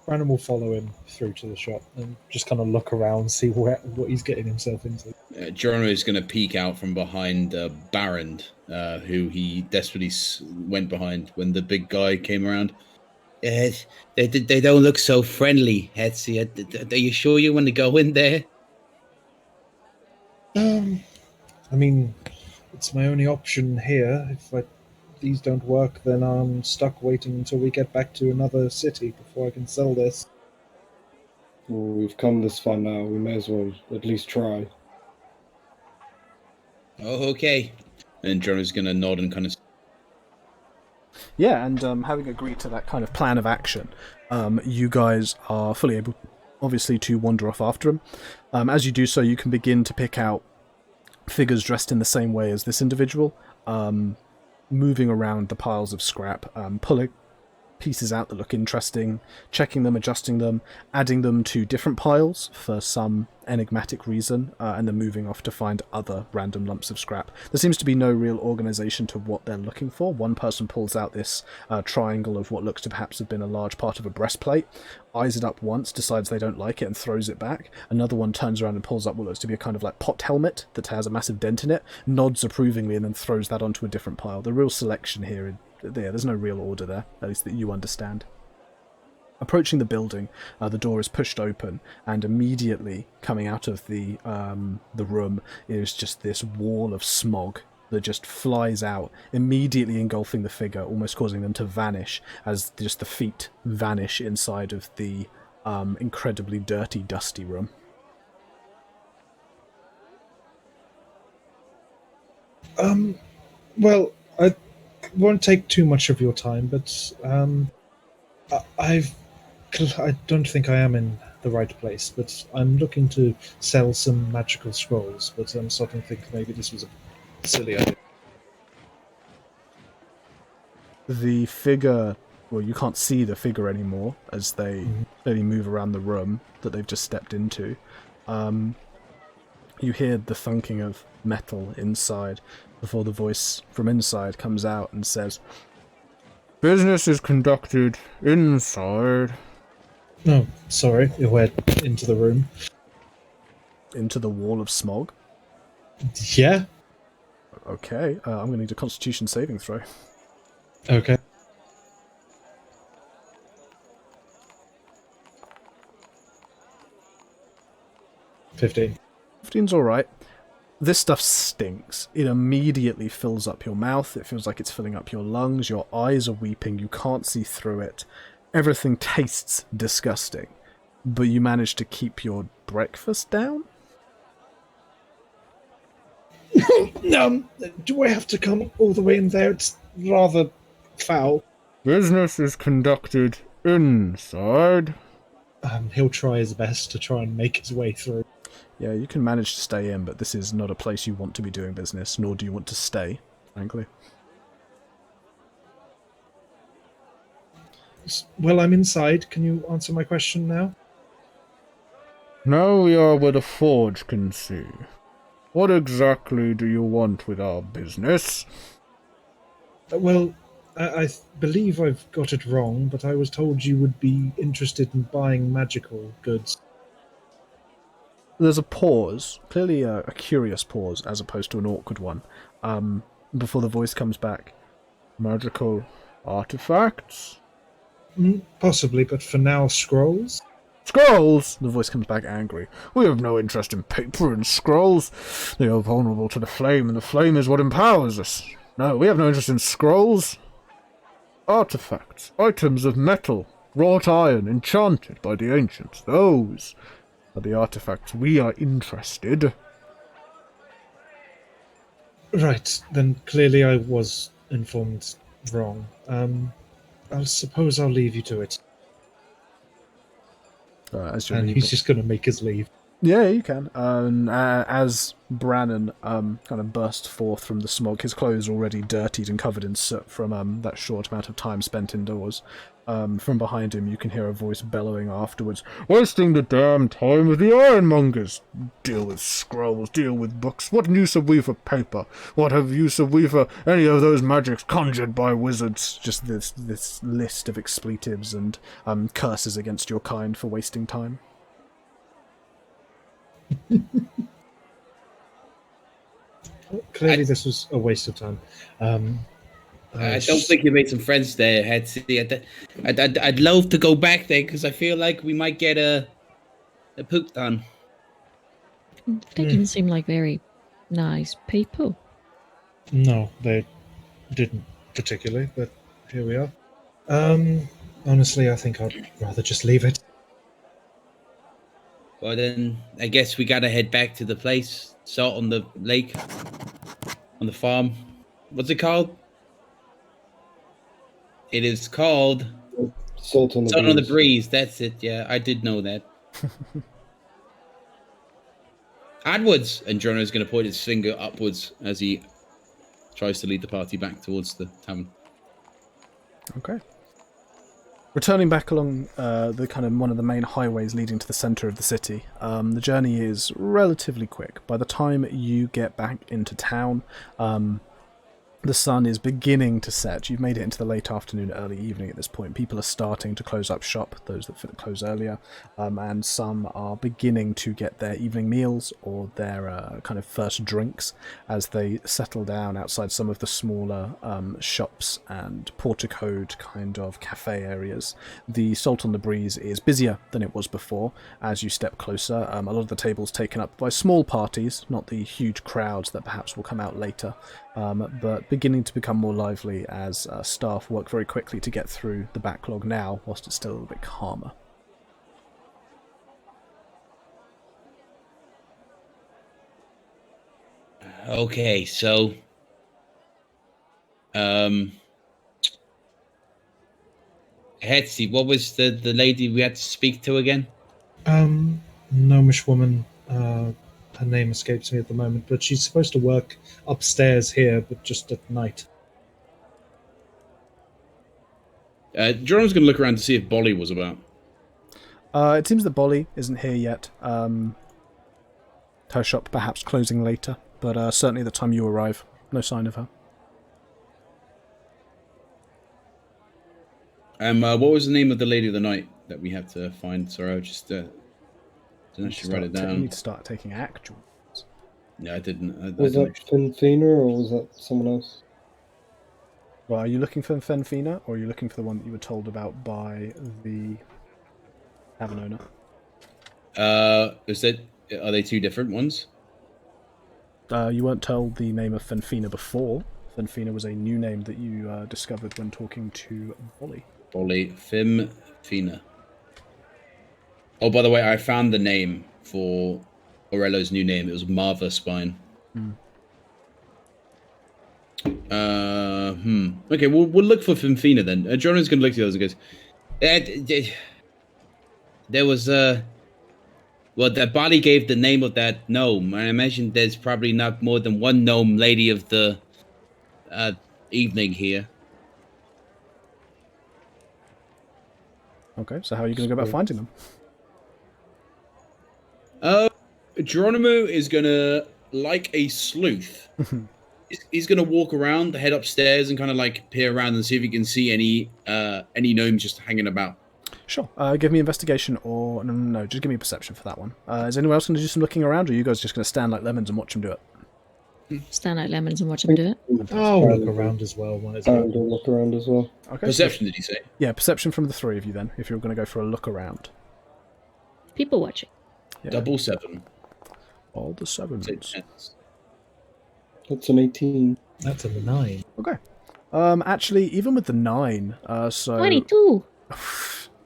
Brandon will follow him through to the shop and just kind of look around, see what he's getting himself into. Geronimo is going to peek out from behind Baron, who he desperately went behind when the big guy came around. They don't look so friendly, Hetzi. Are you sure you want to go in there? I mean, it's my only option here. If these don't work, then I'm stuck waiting until we get back to another city before I can sell this. Well, we've come this far now. We may as well at least try. Oh, okay. And Geronimo's going to nod and kind of... Yeah, and having agreed to that kind of plan of action, you guys are fully able, obviously, to wander off after him. As you do so, you can begin to pick out figures dressed in the same way as this individual, moving around the piles of scrap, pulling pieces out that look interesting, checking them, adjusting them, adding them to different piles for some enigmatic reason, and then moving off to find other random lumps of scrap. There seems to be no real organization to what they're looking for. One person pulls out this triangle of what looks to perhaps have been a large part of a breastplate, eyes it up once, decides they don't like it and throws it back. Another one turns around and pulls up what looks to be a kind of like pot helmet that has a massive dent in it, nods approvingly, and then throws that onto a different pile. The real selection here, there's no real order there, at least that you understand. Approaching the building, the door is pushed open, and immediately coming out of the room is just this wall of smog that just flies out, immediately engulfing the figure, almost causing them to vanish as just the feet vanish inside of the incredibly dirty, dusty room. Well, I won't take too much of your time, but I don't think I am in the right place, but I'm looking to sell some magical scrolls, but I'm starting to think maybe this was a silly idea. The figure, well, you can't see the figure anymore as they slowly move around the room that they've just stepped into. You hear the thunking of metal inside before the voice from inside comes out and says, "Business is conducted inside." Oh, sorry, you went into the room. Into the wall of smog? Yeah. Okay, I'm going to need a Constitution saving throw. Okay. $15. 15's alright. This stuff stinks. It immediately fills up your mouth. It feels like it's filling up your lungs. Your eyes are weeping. You can't see through it. Everything tastes disgusting. But you manage to keep your breakfast down? Do I have to come all the way in there? It's rather foul. Business is conducted inside. He'll try his best to try and make his way through. Yeah, you can manage to stay in, but this is not a place you want to be doing business, nor do you want to stay, frankly. Well, I'm inside. Can you answer my question now? Now we are where the forge can see. What exactly do you want with our business? Well, I believe I've got it wrong, but I was told you would be interested in buying magical goods. There's a pause, clearly a curious pause, as opposed to an awkward one, before the voice comes back. Magical artifacts? Possibly, but for now, scrolls? Scrolls! The voice comes back angry. We have no interest in paper and scrolls. They are vulnerable to the flame, and the flame is what empowers us. No, we have no interest in scrolls. Artifacts, items of metal, wrought iron, enchanted by the ancients. Those are the artifacts we are interested. Right, then clearly I was informed wrong. I suppose I'll leave you to it. As you're And leaving. he's just going to make us leave. Yeah, you can. As Brannon kind of bursts forth from the smog, his clothes already dirtied and covered in soot from that short amount of time spent indoors. From behind him, you can hear a voice bellowing afterwards, "Wasting the damn time with the ironmongers! Deal with scrolls, deal with books. What use have we for paper? What have use have we for any of those magics conjured by wizards?" Just this list of expletives and curses against your kind for wasting time. Clearly, this was a waste of time. I don't think you made some friends there, Hetzi. I'd love to go back there because I feel like we might get a poop done. They didn't seem like very nice people. No, they didn't particularly, but here we are. Honestly, I think I'd rather just leave it. Well, then I guess we gotta head back to the place. Salt on the lake, on the farm. What's it called? It is called Salt on the Salt on the Breeze. Breeze. That's it. Yeah, I did know that. Onwards, and Jono's going to point his finger upwards as he tries to lead the party back towards the tavern. Okay. Returning back along the kind of one of the main highways leading to the centre of the city, the journey is relatively quick. By the time you get back into town, the sun is beginning to set. You've made it into the late afternoon, early evening at this point. People are starting to close up shop, those that close earlier, and some are beginning to get their evening meals or their kind of first drinks as they settle down outside some of the smaller shops and porticoed kind of cafe areas. The Salt on the Breeze is busier than it was before as you step closer. A lot of the tables taken up by small parties, not the huge crowds that perhaps will come out later. But beginning to become more lively as staff work very quickly to get through the backlog now, whilst it's still a little bit calmer. Okay, so Hetzi, what was the lady we had to speak to again? Gnomish woman. Her name escapes me at the moment, but she's supposed to work upstairs here, but just at night. Jerome's going to look around to see if Bolly was about. It seems that Bolly isn't here yet. Her shop perhaps closing later, but certainly at the time you arrive, no sign of her. What was the name of the lady of the night that we had to find? Sorry, I just didn't actually write it down. You need to start taking actual. No, I didn't. Was that Finfina or was that someone else? Well, are you looking for Fenfina, or are you looking for the one that you were told about by the tavern owner? Are they two different ones? You weren't told the name of Fenfina before. Fenfina was a new name that you discovered when talking to Bolly. Bolly Fimfina. Oh, by the way, I found the name for Orello's new name. It was Marva Spine. Okay, we'll look for Fimfina then. Jonah's going to look at the others and goes, there was well, that Bali gave the name of that gnome. I imagine there's probably not more than one gnome lady of the evening here. Okay, so how are you going to go about finding them? Geronimo is gonna, like a sleuth, he's gonna walk around, head upstairs, and kind of like peer around and see if he can see any gnomes just hanging about. Sure. Give me investigation, or no, just give me perception for that one. Is anyone else going to do some looking around, or are you guys just going to stand like lemons and watch them do it? Stand like lemons and watch them do it. I'll look around as well. I'll look around as well. Okay. Perception, did you say? Yeah, perception from the three of you then, if you're going to go for a look around. People watching. Yeah. Double 7. All the sevens. That's an 18. That's a 9. Okay. Actually, even with the 9, so 22.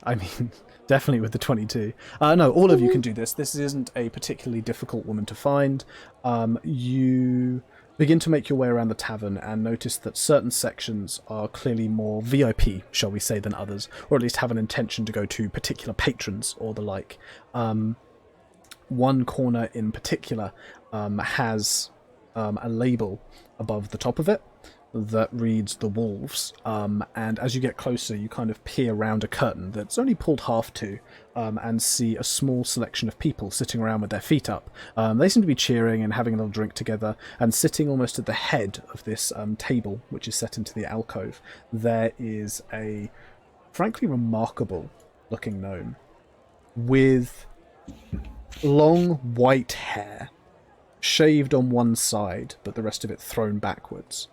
I mean, definitely with the 22. No, all of you can do this. This isn't a particularly difficult woman to find. You begin to make your way around the tavern and notice that certain sections are clearly more VIP, shall we say, than others, or at least have an intention to go to particular patrons or the like. One corner in particular has a label above the top of it that reads The Wolves, and as you get closer you kind of peer around a curtain that's only pulled half to, and see a small selection of people sitting around with their feet up. They seem to be cheering and having a little drink together, and sitting almost at the head of this table, which is set into the alcove, there is a frankly remarkable looking gnome with long white hair, shaved on one side but the rest of it thrown backwards.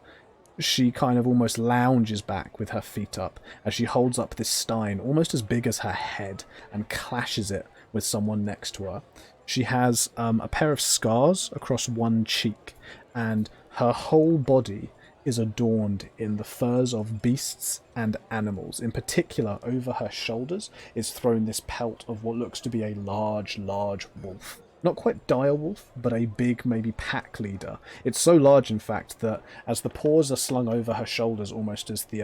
She kind of almost lounges back with her feet up as she holds up this stein almost as big as her head and clashes it with someone next to her. She has a pair of scars across one cheek, and her whole body is adorned in the furs of beasts and animals. In particular, over her shoulders is thrown this pelt of what looks to be a large wolf. Not quite dire wolf, but a big, maybe pack leader. It's so large, in fact, that as the paws are slung over her shoulders almost as the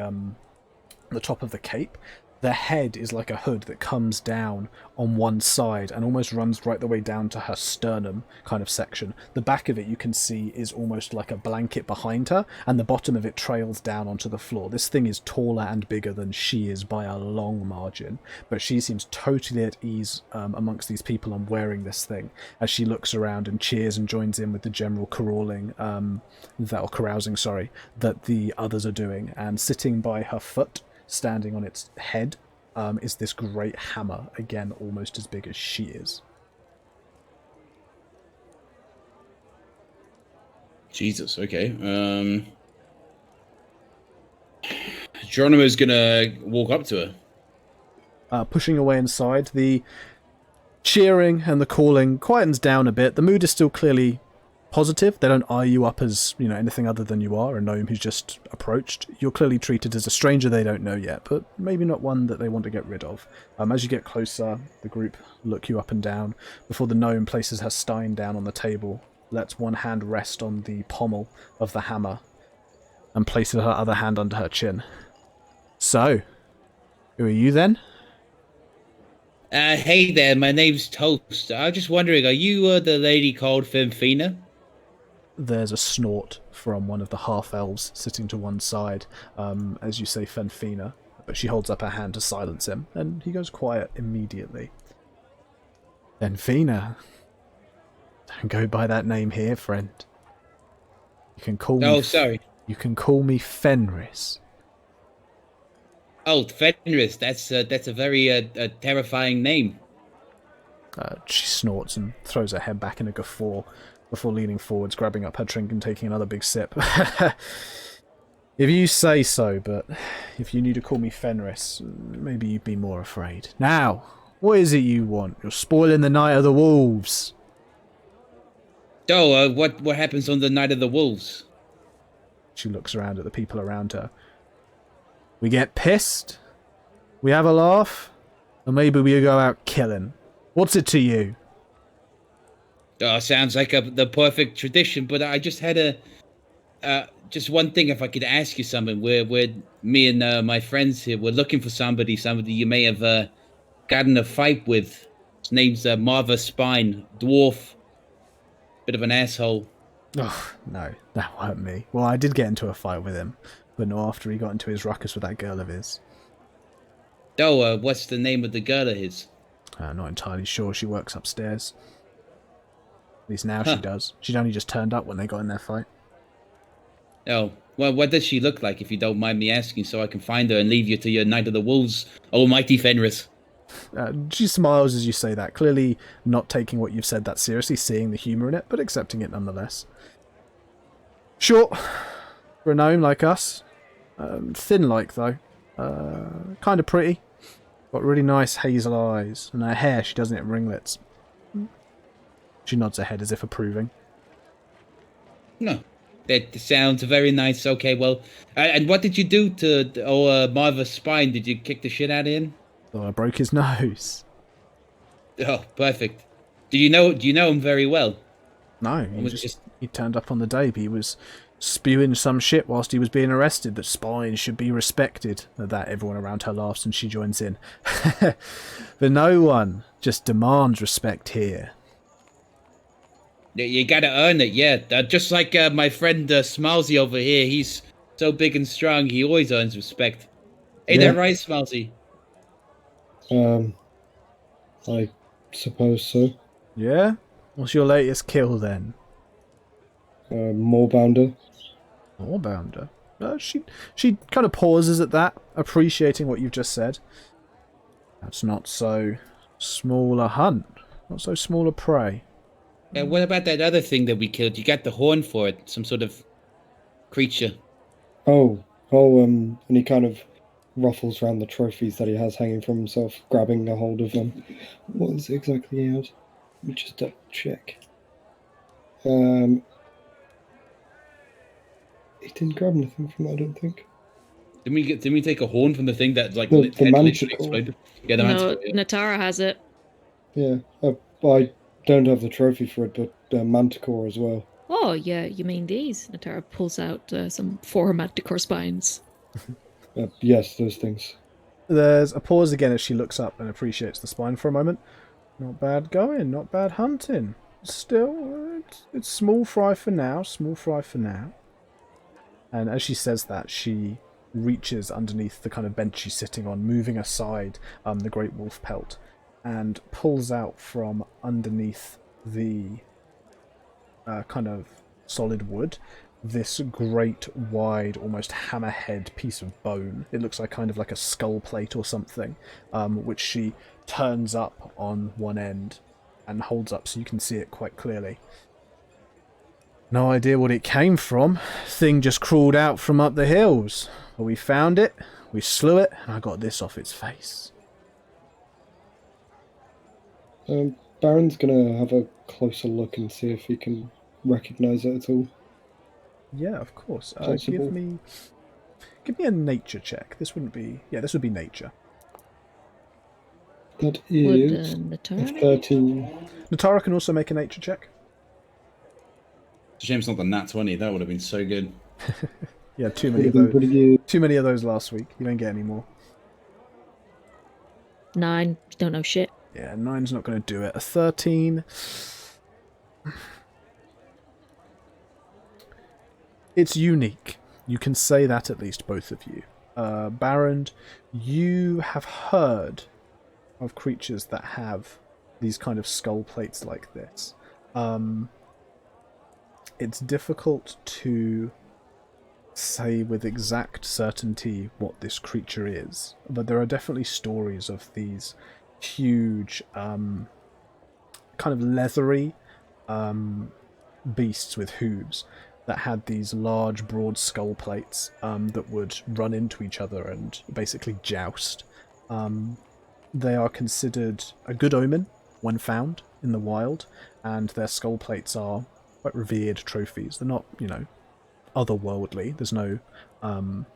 top of the cape, the head is like a hood that comes down on one side and almost runs right the way down to her sternum kind of section. The back of it, you can see, is almost like a blanket behind her, and the bottom of it trails down onto the floor. This thing is taller and bigger than she is by a long margin, but she seems totally at ease amongst these people and wearing this thing as she looks around and cheers and joins in with the general carousing, that the others are doing. And sitting by her foot, standing on its head, is this great hammer, again almost as big as she is. Jesus, okay. Geronimo's gonna walk up to her. Pushing away inside, the cheering and the calling quietens down a bit. The mood is still clearly positive. They don't eye you up as, anything other than you are, a gnome who's just approached. You're clearly treated as a stranger they don't know yet, but maybe not one that they want to get rid of. As you get closer, the group look you up and down before the gnome places her stein down on the table, lets one hand rest on the pommel of the hammer, and places her other hand under her chin. So, who are you then? Hey there, my name's Toast. I was just wondering, are you the lady called Femfina? There's a snort from one of the half-elves sitting to one side, as you say Fenfina, but she holds up her hand to silence him, and he goes quiet immediately. Fenfina, don't go by that name here, friend. You can call me... Oh, sorry. You can call me Fenris. Oh, Fenris, that's a very terrifying name. She snorts and throws her head back in a guffaw before leaning forwards, grabbing up her drink and taking another big sip. If you say so, but if you knew to call me Fenris, maybe you'd be more afraid. Now, what is it you want? You're spoiling the night of the wolves. Oh, what happens on the night of the wolves? She looks around at the people around her. We get pissed, we have a laugh, and maybe we go out killing. What's it to you? Oh, sounds like the perfect tradition, but I just had just one thing, if I could ask you something. We're me and my friends here, we're looking for somebody you may have gotten a fight with. His name's Marva Spine, dwarf, bit of an asshole. Oh, no, that weren't me. Well, I did get into a fight with him, but not after he got into his ruckus with that girl of his. Oh, what's the name of the girl of his? Not entirely sure. She works upstairs. At least now she does. She'd only just turned up when they got in their fight. Oh, well, what does she look like, if you don't mind me asking, so I can find her and leave you to your Night of the Wolves, almighty Fenris? She smiles as you say that, clearly not taking what you've said that seriously, seeing the humour in it, but accepting it nonetheless. Short, for a gnome like us. Thin-like, though. Kind of pretty. Got really nice hazel eyes, and her hair, she does it in ringlets. She nods her head as if approving. No, That sounds very nice. Okay, well, and what did you do to Marva's spine? Did you kick the shit out of him? So I broke his nose. Oh, perfect. Do you know him very well? No, Or was it just he turned up on the day, but he was spewing some shit whilst he was being arrested that spines should be respected. At that, everyone around her laughs and she joins in. But no one just demands respect here. you gotta earn it? Yeah, just like my friend Smalsy over here. He's so big and strong. He always earns respect. Ain't Yeah. that right, Smalsy? I suppose so. Yeah? What's your latest kill then? Moorbounder. Moorbounder. She kind of pauses at that, appreciating what you've just said. That's not so small a hunt. Not so small a prey. What about that other thing that we killed? You got the horn for it. Some sort of creature. And he kind of ruffles around the trophies that he has hanging from himself, grabbing a hold of them. What is it exactly he had? Let me just double check. He didn't grab anything from that, I don't think. Didn't we take a horn from the thing that like The literally manticore. exploded? Yeah, the No, manticore. Yeah. Natara has it. Yeah, I don't have the trophy for it, but Manticore as well. Oh, yeah, you mean these? Natara pulls out some 4 manticore spines. Yes, those things. There's a pause again as she looks up and appreciates the spine for a moment. Not bad going, not bad hunting. Still, it's small fry for now, small fry for now. And as she says that, she reaches underneath the kind of bench she's sitting on, moving aside the great wolf pelt, and pulls out from underneath the kind of solid wood this great, wide, almost hammerhead piece of bone. It looks like kind of like a skull plate or something, which she turns up on one end and holds up so you can see it quite clearly. No idea what it came from. Thing just crawled out from up the hills. But we found it, we slew it, and I got this off its face. Baron's gonna have a closer look and see if he can recognise it at all. Yeah, of course. Possible. Give me a nature check. This would be nature. That Would is Natara? 13. Natara can also make a nature check. It's a shame it's not the nat 20. That would have been so good. Yeah, too Would many have of been those. pretty good. Too many of those last week. You don't get any more. 9. Don't know shit. Yeah, 9's not going to do it. A 13. It's unique. You can say that at least, both of you. Baron, you have heard of creatures that have these kind of skull plates like this. It's difficult to say with exact certainty what this creature is, but there are definitely stories of these huge, kind of leathery beasts with hooves that had these large, broad skull plates that would run into each other and basically joust. They are considered a good omen when found in the wild, and their skull plates are quite revered trophies. They're not, otherworldly. There's no kind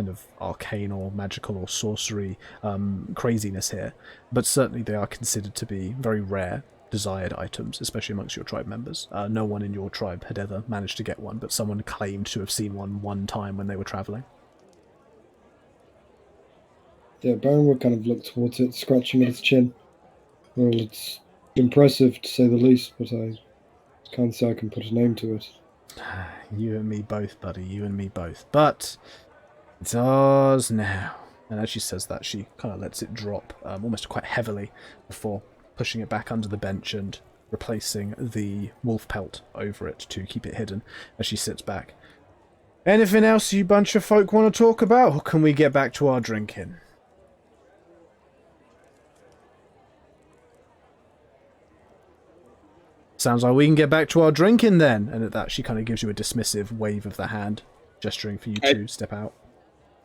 of arcane or magical or sorcery craziness here, but certainly they are considered to be very rare, desired items, especially amongst your tribe members. No one in your tribe had ever managed to get one, but someone claimed to have seen one time when they were travelling. Yeah, Baron would kind of look towards it, scratching at his chin. Well, it's impressive to say the least, but I can't say I can put a name to it. You and me both, buddy, you and me both. But it's ours now. And as she says that, she kind of lets it drop almost quite heavily before pushing it back under the bench and replacing the wolf pelt over it to keep it hidden as she sits back. Anything else you bunch of folk want to talk about, or can we get back to our drinking? Sounds like we can get back to our drinking then. And at that, she kind of gives you a dismissive wave of the hand, gesturing for you to step out.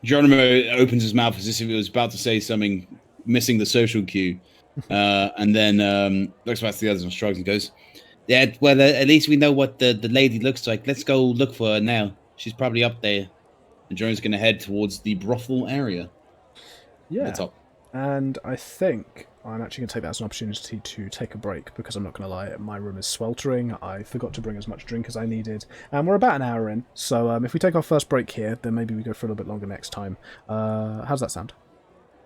Geronimo opens his mouth as if he was about to say something, missing the social cue, and then looks back to the others and shrugs and goes, Yeah, well, at least we know what the lady looks like. Let's go look for her now. She's probably up there. And Jerome's going to head towards the brothel area. Yeah. The top. And I think I'm actually going to take that as an opportunity to take a break, because I'm not going to lie, my room is sweltering. I forgot to bring as much drink as I needed. And we're about an hour in, so if we take our first break here, then maybe we go for a little bit longer next time. How's that sound?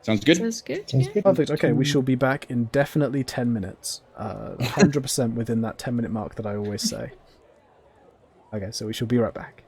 Sounds good. Sounds good. Sounds Yeah. good. Perfect. Okay, we shall be back in definitely 10 minutes. 100% within that 10-minute mark that I always say. Okay, so we shall be right back.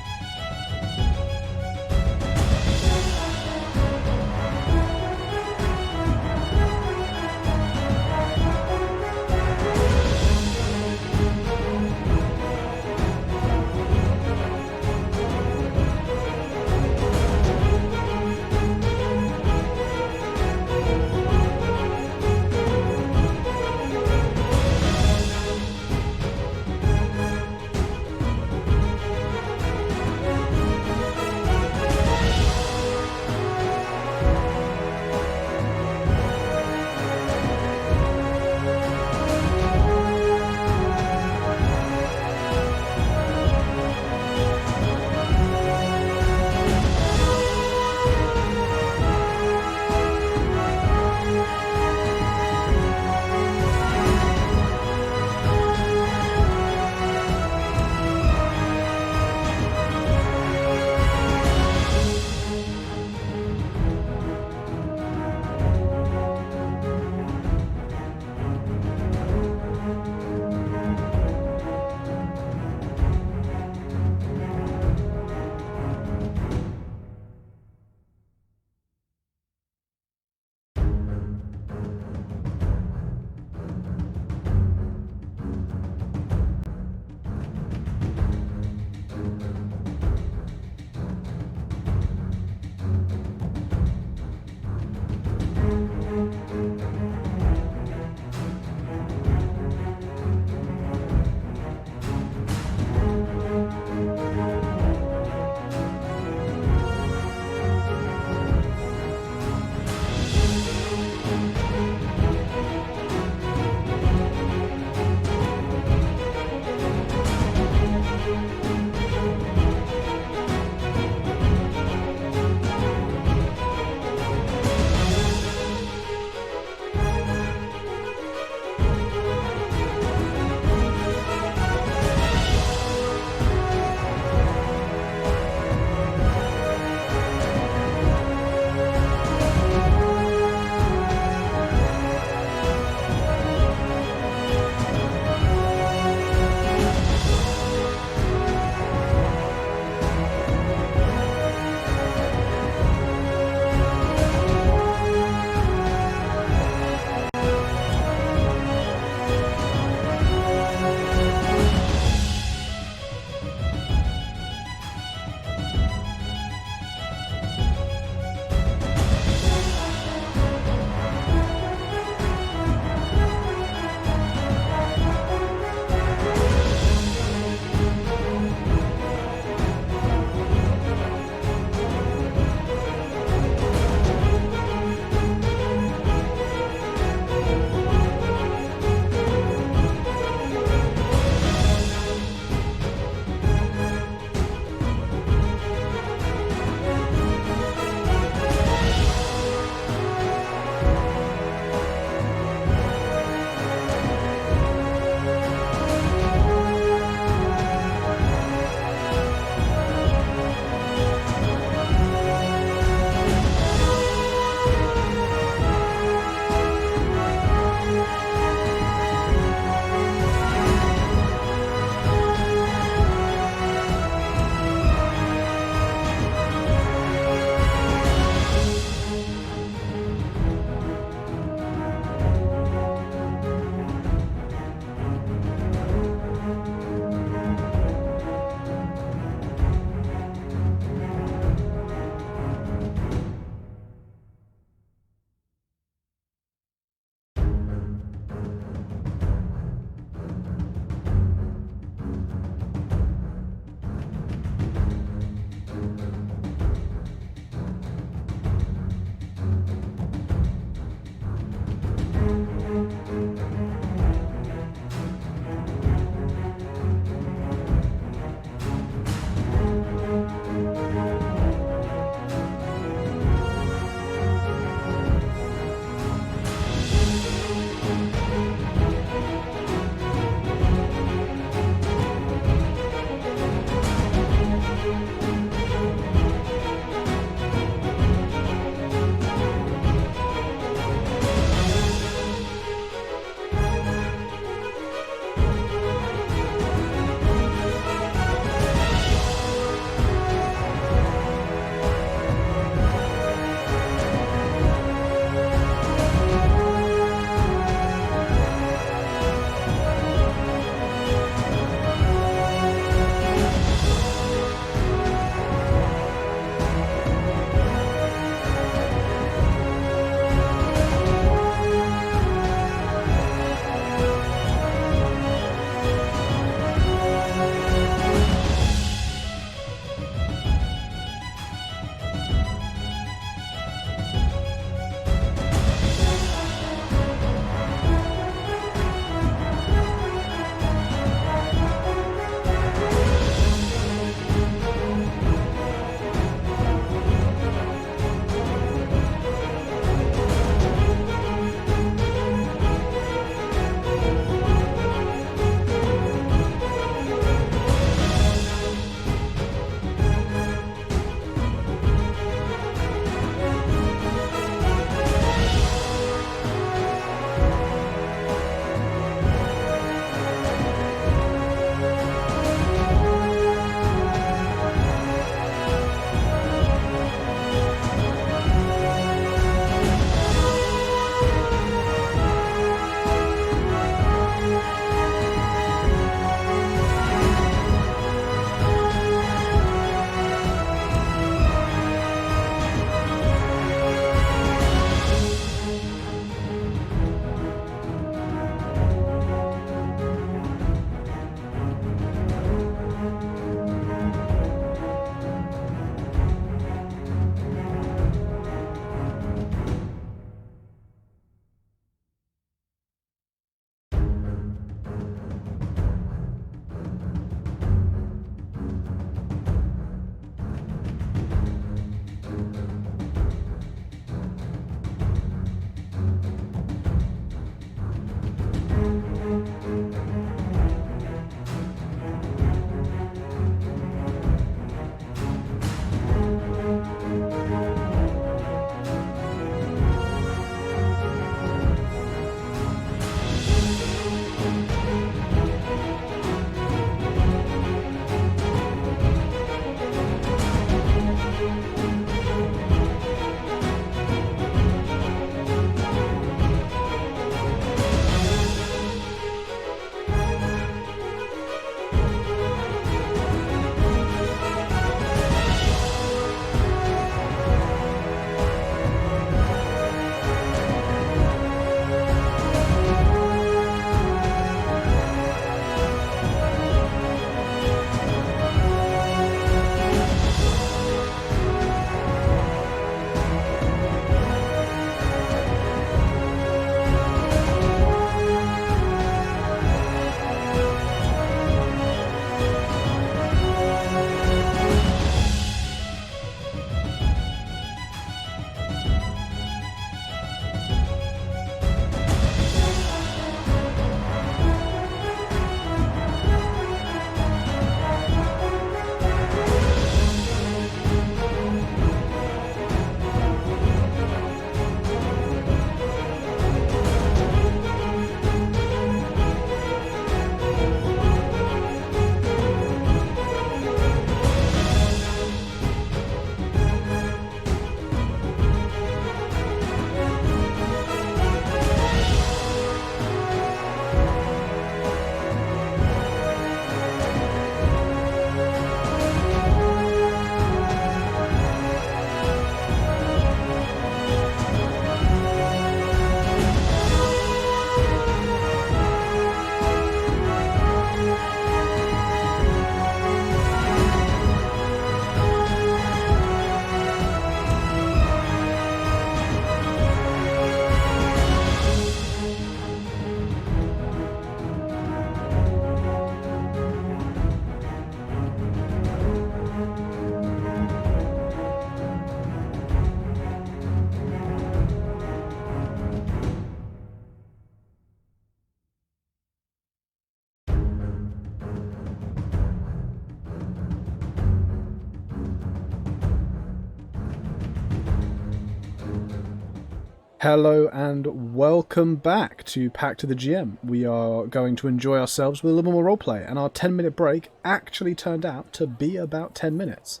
Hello and welcome back to Pact to the GM. We are going to enjoy ourselves with a little more roleplay, and our 10-minute break actually turned out to be about 10 minutes.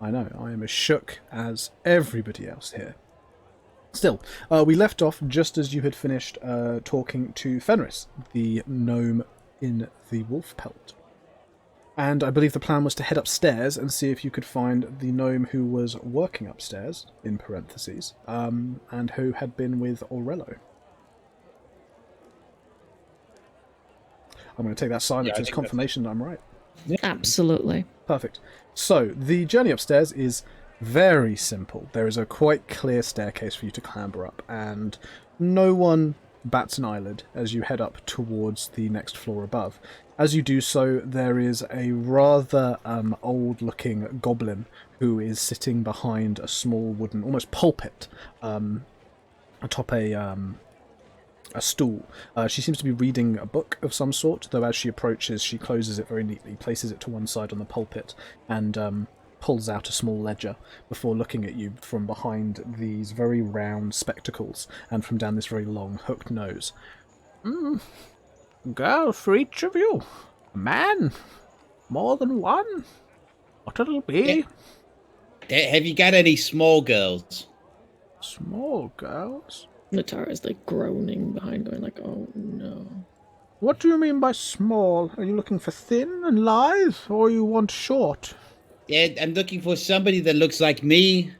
I know, I am as shook as everybody else here. Still, we left off just as you had finished talking to Fenris, the gnome in the wolf pelt. And I believe the plan was to head upstairs and see if you could find the gnome who was working upstairs, in parentheses, and who had been with Orello. I'm going to take that silence as confirmation that I'm right. Yeah. Absolutely. Perfect. So, the journey upstairs is very simple. There is a quite clear staircase for you to clamber up, and no one bats an eyelid as you head up towards the next floor above. As you do so, there is a rather old-looking goblin who is sitting behind a small wooden, almost pulpit, atop a stool. She seems to be reading a book of some sort, though as she approaches, she closes it very neatly, places it to one side on the pulpit, and pulls out a small ledger before looking at you from behind these very round spectacles and from down this very long hooked nose. Girl for each of you. A man. More than one. What it'll be. Have you got any small girls? Small girls? Natara's like groaning behind, going like, oh no. What do you mean by small? Are you looking for thin and lithe, or you want short? Yeah, I'm looking for somebody that looks like me,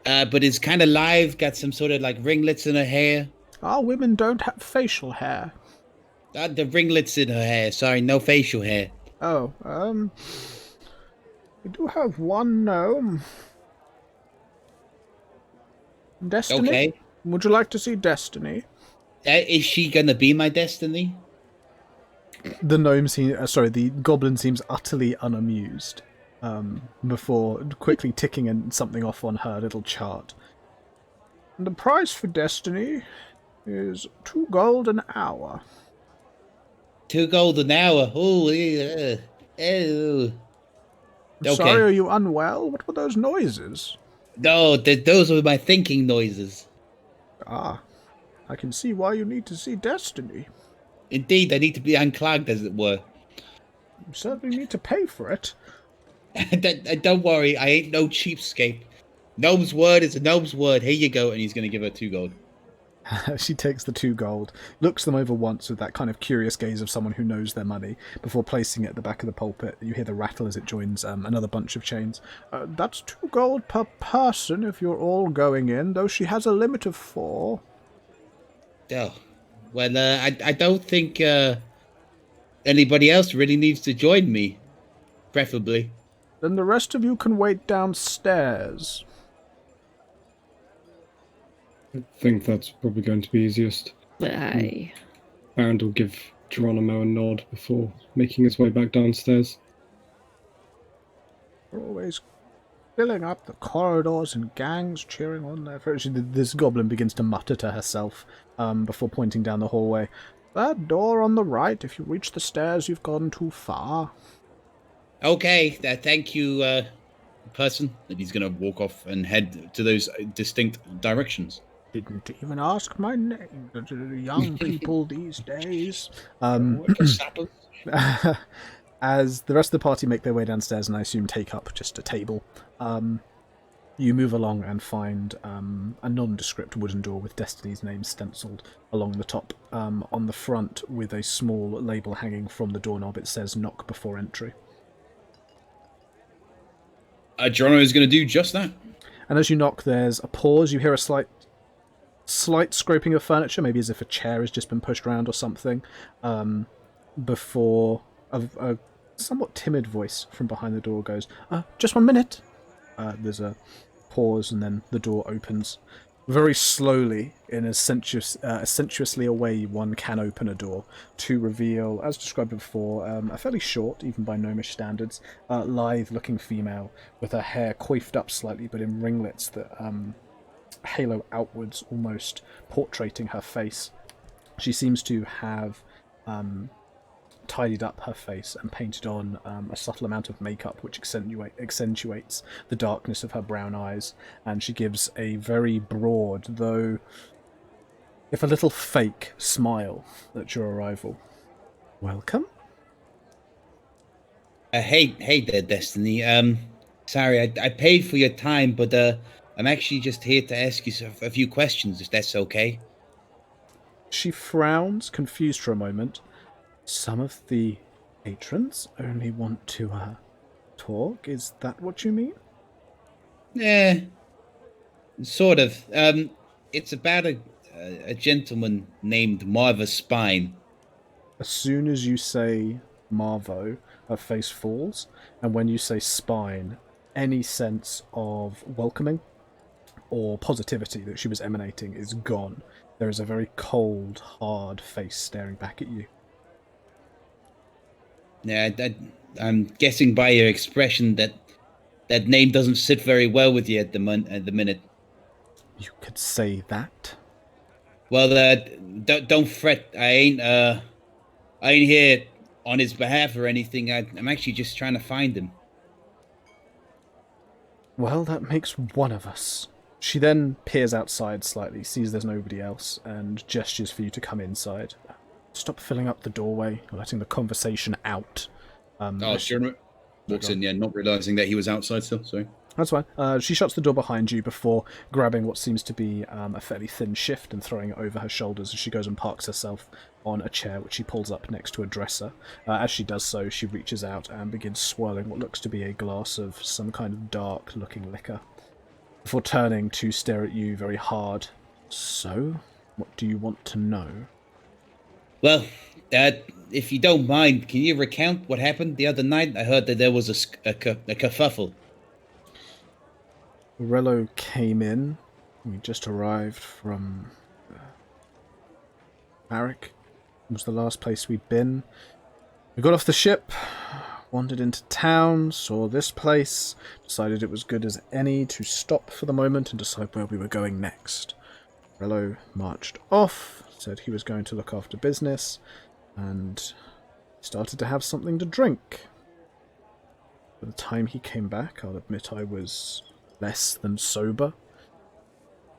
but is kind of live, got some sort of like ringlets in her hair. Our women don't have facial hair. The ringlets in her hair, sorry, no facial hair. Oh, we do have one gnome. Destiny? Okay. Would you like to see Destiny? Is she gonna be my destiny? The gnome the goblin seems utterly unamused, before quickly ticking something off on her little chart. And the price for Destiny is 2 gold an hour. 2 gold an hour. Oh, yeah. Oh. Okay. Sorry, are you unwell? What were those noises? No, those were my thinking noises. Ah, I can see why you need to see Destiny. Indeed, I need to be unclogged, as it were. You certainly need to pay for it. Don't worry, I ain't no cheapskate. Gnome's word is a gnome's word. Here you go, and he's gonna give her 2 gold. She takes the 2 gold, looks them over once with that kind of curious gaze of someone who knows their money, before placing it at the back of the pulpit. You hear the rattle as it joins another bunch of chains. That's 2 gold per person if you're all going in, though she has a limit of 4. Oh, well, I don't think anybody else really needs to join me, preferably. Then the rest of you can wait downstairs. I think that's probably going to be easiest. Aye. Baron will give Geronimo a nod before making his way back downstairs. We're always filling up the corridors and gangs cheering on their friends. This goblin begins to mutter to herself before pointing down the hallway. That door on the right, if you reach the stairs, you've gone too far. Okay, thank you, person. And he's gonna walk off and head to those distinct directions. Didn't even ask my name. The young people these days. As the rest of the party make their way downstairs and I assume take up just a table, you move along and find a nondescript wooden door with Destiny's name stenciled along the top. On the front, with a small label hanging from the doorknob, it says "Knock before entry." Geronimo is going to do just that. And as you knock, there's a pause. You hear a slight scraping of furniture, maybe as if a chair has just been pushed around or something, before a somewhat timid voice from behind the door goes, "Just 1 minute." There's a pause, and then the door opens. Very slowly, in as sensuously a way one can open a door, to reveal, as described before, a fairly short, even by gnomish standards, lithe-looking female, with her hair coiffed up slightly, but in ringlets that halo outwards, almost portraiting her face. She seems to have tidied up her face and painted on a subtle amount of makeup which accentuates the darkness of her brown eyes, and she gives a very broad, though if a little fake smile at your arrival. Welcome. Hey there, Destiny. Sorry, I paid for your time, but I'm actually just here to ask you a few questions, if that's okay. She frowns, confused for a moment. Some of the patrons only want to talk. Is that what you mean? Yeah, sort of. It's about a gentleman named Marva Spine. As soon as you say Marvo, her face falls, and when you say spine, any sense of welcoming or positivity that she was emanating is gone. There is a very cold, hard face staring back at you. Yeah, I'm guessing by your expression that that name doesn't sit very well with you at the minute. You could say that. Well, don't fret. I ain't here on his behalf or anything. I'm actually just trying to find him. Well, that makes one of us. She then peers outside slightly, sees there's nobody else, and gestures for you to come inside. Stop filling up the doorway, letting the conversation out. Jeremy walks in, not realizing that he was outside still. Sorry. That's fine. She shuts the door behind you before grabbing what seems to be a fairly thin shift and throwing it over her shoulders as she goes and parks herself on a chair, which she pulls up next to a dresser. As she does so, she reaches out and begins swirling what looks to be a glass of some kind of dark-looking liquor, before turning to stare at you very hard. So, what do you want to know? Well, if you don't mind, can you recount what happened the other night? I heard that there was a kerfuffle. Orello came in. We just arrived from Pact. It was the last place we'd been. We got off the ship, wandered into town, saw this place, decided it was good as any to stop for the moment and decide where we were going next. Orello marched off, said he was going to look after business, and started to have something to drink. By the time he came back, I'll admit I was less than sober,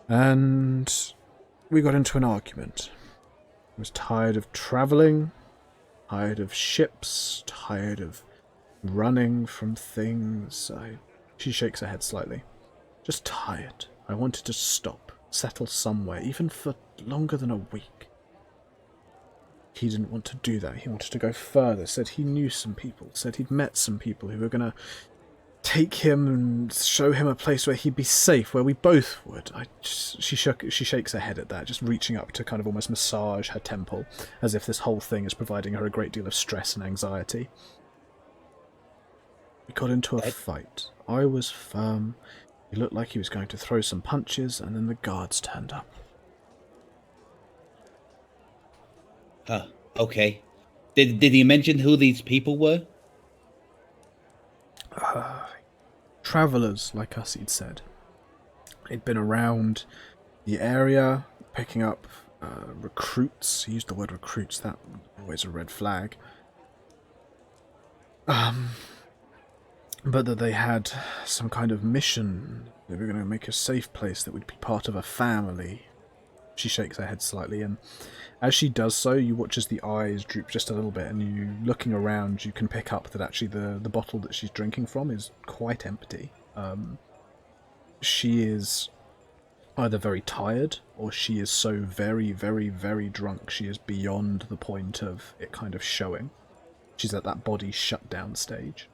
and we got into an argument. I was tired of travelling, tired of ships, tired of running from things. She shakes her head slightly. Just tired. I wanted to stop, settle somewhere, even for longer than a week. He didn't want to do that. He wanted to go further, said he knew some people, said he'd met some people who were going to take him and show him a place where he'd be safe, where we both would. She shakes her head at that, just reaching up to kind of almost massage her temple, as if this whole thing is providing her a great deal of stress and anxiety. We got into a fight. I was firm. He looked like he was going to throw some punches, and then the guards turned up. Huh, okay. Did he mention who these people were? Travellers like us, he'd said. He'd been around the area, picking up recruits. He used the word recruits, that always a red flag. But that they had some kind of mission. They were going to make a safe place that would be part of a family. She shakes her head slightly, and as she does so, you watch as the eyes droop just a little bit, and you, looking around, you can pick up that actually the bottle that she's drinking from is quite empty. She is either very tired, or she is so very, very, very drunk she is beyond the point of it kind of showing. She's at that body shutdown stage.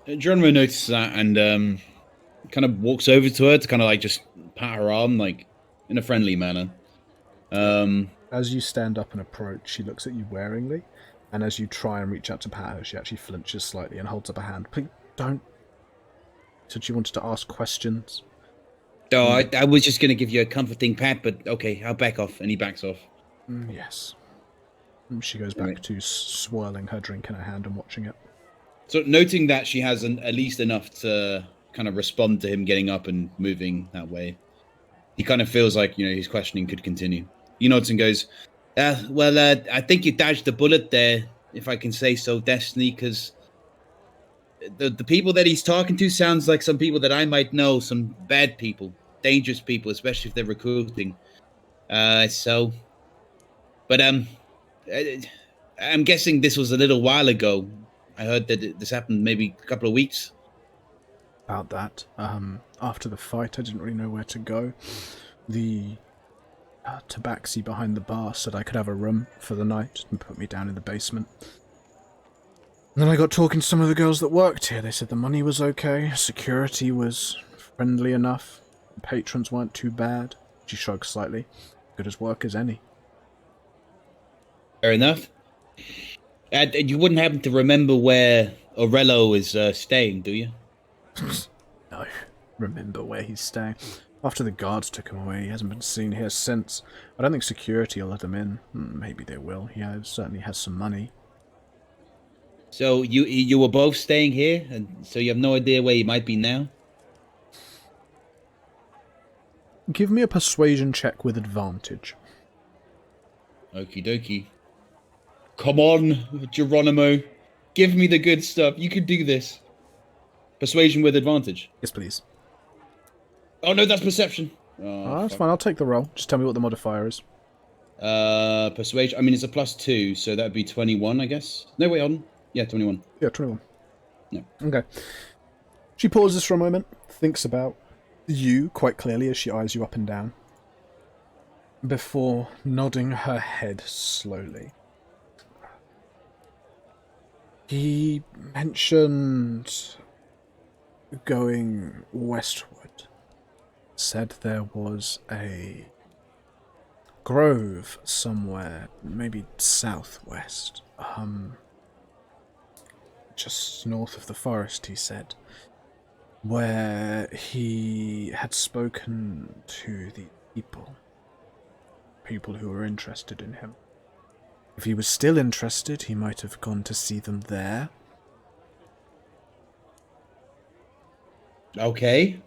Geronimo notices that and kind of walks over to her to kind of like just pat her arm, like in a friendly manner. As you stand up and approach, she looks at you waringly, and as you try and reach out to pat her, she actually flinches slightly and holds up a hand. Please don't. Said she wanted to ask questions. Oh, I was just going to give you a comforting pat, but okay, I'll back off. And he backs off. Yes. She goes back to swirling her drink in her hand and watching it. So noting that she has at least enough to kind of respond to him getting up and moving that way, he kind of feels like, his questioning could continue. He nods and goes, I think you dodged the bullet there, if I can say so, Destiny, because the people that he's talking to sounds like some people that I might know, some bad people. dangerous people, especially if they're recruiting. But I'm guessing this was a little while ago. I heard that this happened maybe a couple of weeks. About that. After the fight, I didn't really know where to go. The tabaxi behind the bar said I could have a room for the night and put me down in the basement. And then I got talking to some of the girls that worked here. They said the money was okay, security was friendly enough, patrons weren't too bad. She shrugged slightly. Good as work as any. Fair enough. You wouldn't happen to remember where Orello is staying, do you? No. Remember where he's staying. After the guards took him away, he hasn't been seen here since. I don't think security will let him in. Maybe they will. He certainly has some money. So you were both staying here, and so you have no idea where you might be now? Give me a persuasion check with advantage. Okie dokie. Come on, Geronimo. Give me the good stuff. You could do this. Persuasion with advantage. Yes, please. Oh, no, that's perception. Oh, That's fine. I'll take the roll. Just tell me what the modifier is. Persuasion. I mean, it's a +2, so that'd be 21, I guess. No, wait, hold on. Yeah, 21. Yeah, 21. Yeah. Okay. She pauses for a moment, thinks about you quite clearly as she eyes you up and down, before nodding her head slowly. He mentioned going westward. Said there was a grove somewhere, maybe southwest. Just north of the forest, he said, where he had spoken to the people who were interested in him. If he was still interested, he might have gone to see them there. Okay.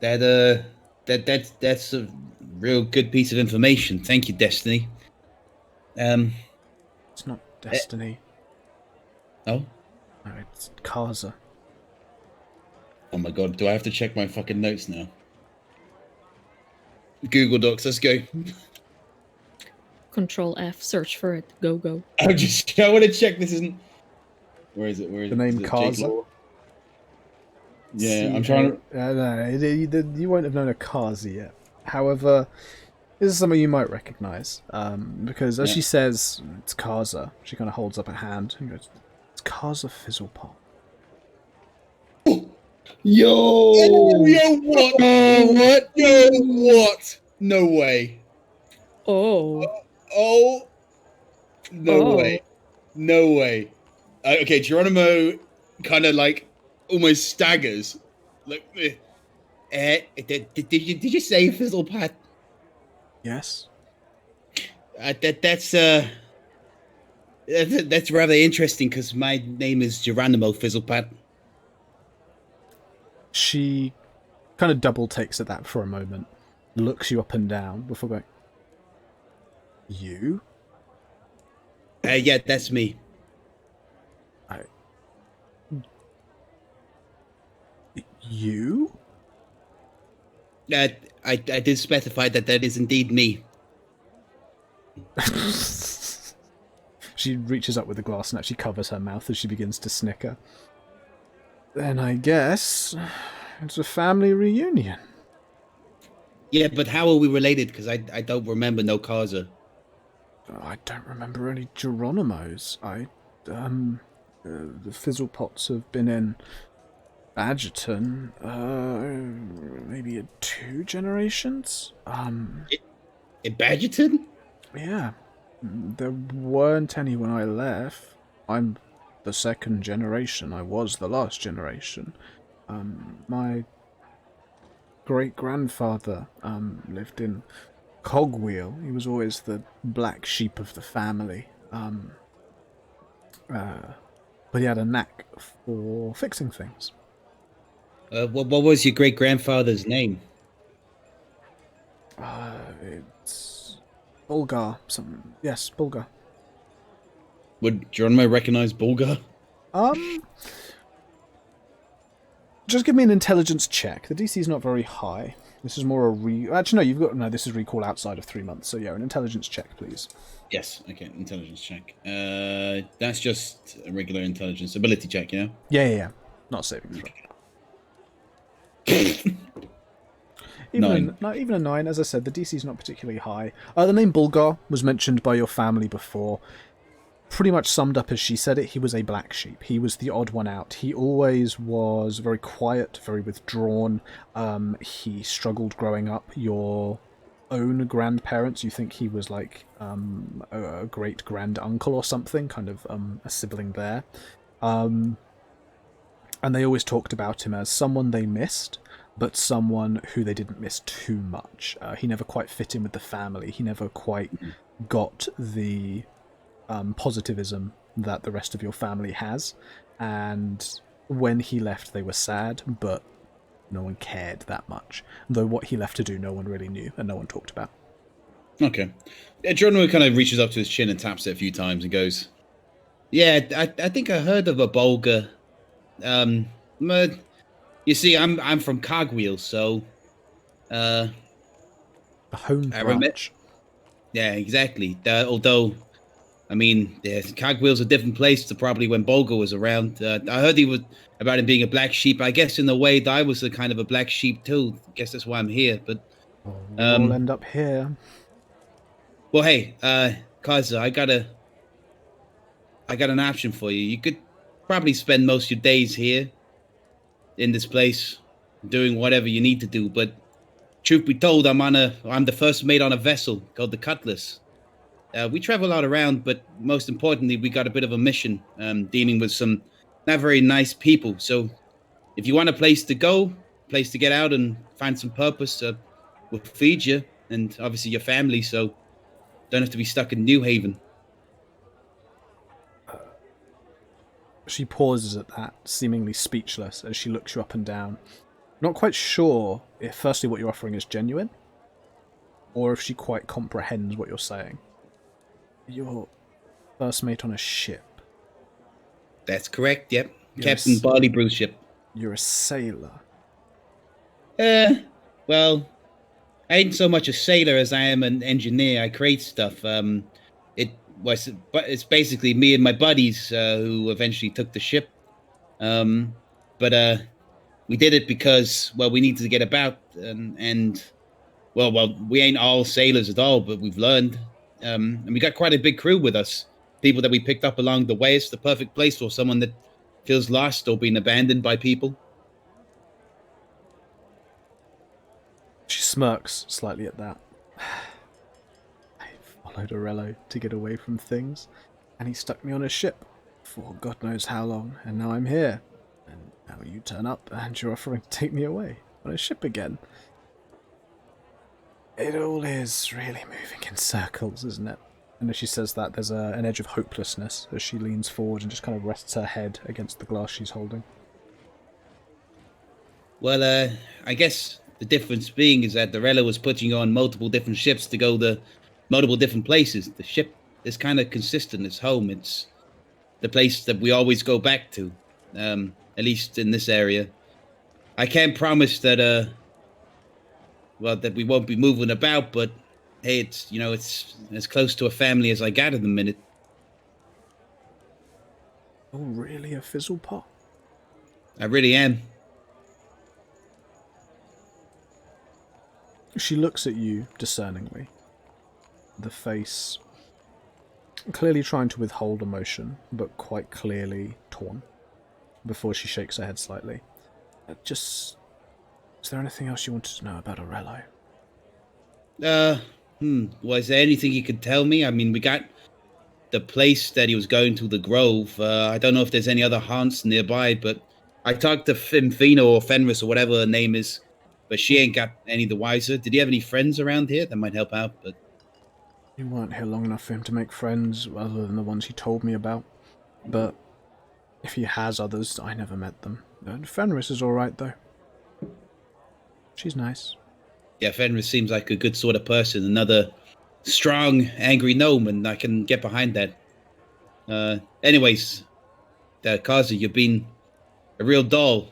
That's a real good piece of information. Thank you, Destiny. It's not Destiny. Oh? No, it's Kaza. Oh my god, do I have to check my fucking notes now? Google Docs, let's go. Control F, search for it. Go. I want to check this isn't... Where is it? The name Kaza? Yeah, I'm trying to... No, you won't have known a Kaza yet. However, this is something you might recognise. Because as she says, it's Kaza, she kind of holds up a hand and goes, it's Kaza Fizzlepot. Yo! Yo, what? What? Yo, what? No way. Oh. No way. No way. Okay, Geronimo kind of like almost staggers. Like, did you say Fizzlepat? Yes. That's rather interesting because my name is Geronimo Fizzlepat. She kind of double takes at that for a moment, looks you up and down before going, you? Yeah, that's me. You? I did specify that is indeed me. She reaches up with the glass and actually covers her mouth as she begins to snicker. Then I guess it's a family reunion. Yeah, but how are we related? Because I don't remember no Kaza. I don't remember any Geronimos. The Fizzlepots have been in Badgerton, maybe 2 generations? In Badgerton? Yeah. There weren't any when I left. I'm the 2nd generation. I was the last generation. My great-grandfather lived in Cogwheel. He was always the black sheep of the family. But he had a knack for fixing things. What was your great-grandfather's name? It's Bulgar. Yes, Bulgar. Would Geronimo recognize Bulgar? Just give me an intelligence check. The DC is not very high. This is more a Actually, no, you've got... No, this is recall outside of 3 months. So, yeah, an intelligence check, please. Yes. Okay. Intelligence check. That's just a regular intelligence ability check, you know? Yeah. Not saving throw. Nine. Even a 9, as I said, the DC is not particularly high. The name Bulgar was mentioned by your family before. Pretty much summed up as she said it, he was a black sheep. He was the odd one out. He always was very quiet, very withdrawn. He struggled growing up. Your own grandparents, you think he was like a great grand uncle or something, kind of a sibling there. And they always talked about him as someone they missed, but someone who they didn't miss too much. He never quite fit in with the family. He never quite got the positivism that the rest of your family has. And when he left, they were sad, but no one cared that much. Though what he left to do, no one really knew, and no one talked about. Okay. Geronimo kind of reaches up to his chin and taps it a few times and goes, "Yeah, I think I heard of a Bulgar. You see, I'm from Cogwheel, so The home branch. Yeah, exactly. Although, I mean, Cogwheel's a different place to probably when Bulgar was around. I heard about him being a black sheep. I guess in a way, that I was a kind of a black sheep too. I guess that's why I'm here. But We'll end up here. well, hey, Kaza, I got an option for you. You could probably spend most of your days here in this place doing whatever you need to do, but truth be told, I'm the first mate on a vessel called the Cutlass. We travel out around, but most importantly, we got a bit of a mission dealing with some not very nice people. So if you want a place to go, place to get out and find some purpose, we'll feed you and obviously your family, so don't have to be stuck in New Haven. She pauses at that, seemingly speechless, as she looks you up and down. Not quite sure if, firstly, what you're offering is genuine, or if she quite comprehends what you're saying. You're first mate on a ship. That's correct, yep. Yes. Captain Barley Brew's ship. You're a sailor. Well, I ain't so much a sailor as I am an engineer. I create stuff. It's basically me and my buddies who eventually took the ship. But we did it because, well, we needed to get about, and we ain't all sailors at all, but we've learned. And we got quite a big crew with us. People that we picked up along the way. It's the perfect place for someone that feels lost or being abandoned by people. She smirks slightly at that. I followed Orello to get away from things, and he stuck me on a ship for God knows how long, and now I'm here. And now you turn up, and you're offering to take me away on a ship again. It all is really moving in circles, isn't it? And as she says that, there's an edge of hopelessness as she leans forward and just kind of rests her head against the glass she's holding. Well, I guess the difference being is that Orello was putting you on multiple different ships to go to multiple different places. The ship is kind of consistent. It's home. It's the place that we always go back to, at least in this area. I can't promise that, that we won't be moving about, but hey, it's as close to a family as I got in the minute. Oh, really? A fizzle pot? I really am. She looks at you discerningly. The face clearly trying to withhold emotion, but quite clearly torn, before she shakes her head slightly. Is there anything else you wanted to know about Orello? Was there anything you could tell me? I mean, we got the place that he was going to, the Grove. I don't know if there's any other haunts nearby, but I talked to Fimfino or Fenris or whatever her name is, but she ain't got any the wiser. Did he have any friends around here that might help out? But You weren't here long enough for him to make friends, other than the ones he told me about. But if he has others, I never met them. Fenris is alright, though. She's nice. yeah, Fenris seems like a good sort of person. Another strong, angry gnome, and I can get behind that. Anyways, Kazi, you've been a real doll.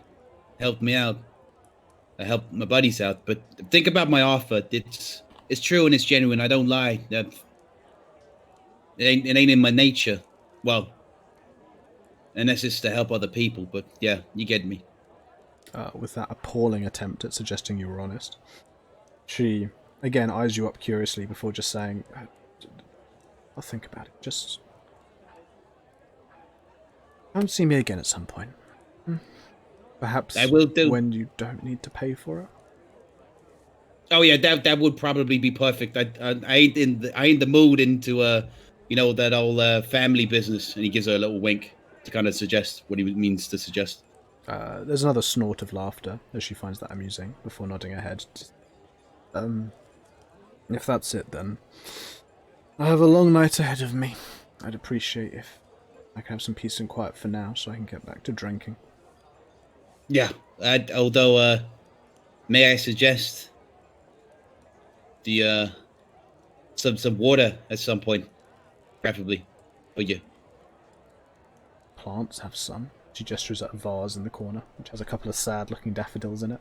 helped me out. I helped my buddies out. But think about my offer. It's true and it's genuine. I don't lie. It ain't in my nature. Well, unless it's to help other people. But yeah, you get me. With that appalling attempt at suggesting you were honest, she again eyes you up curiously before just saying, "I'll think about it. Just come see me again at some point. Perhaps I will do. when you don't need to pay for it." Oh yeah, that would probably be perfect. I ain't in the mood into that old family business. And he gives her a little wink to kind of suggest what he means to suggest. There's another snort of laughter as she finds that amusing before nodding her head. If that's it, then I have a long night ahead of me. I'd appreciate if I could have some peace and quiet for now, so I can get back to drinking. Yeah. Although, may I suggest the some water at some point, preferably for you. Plants have some. She gestures at a vase in the corner, which has a couple of sad-looking daffodils in it.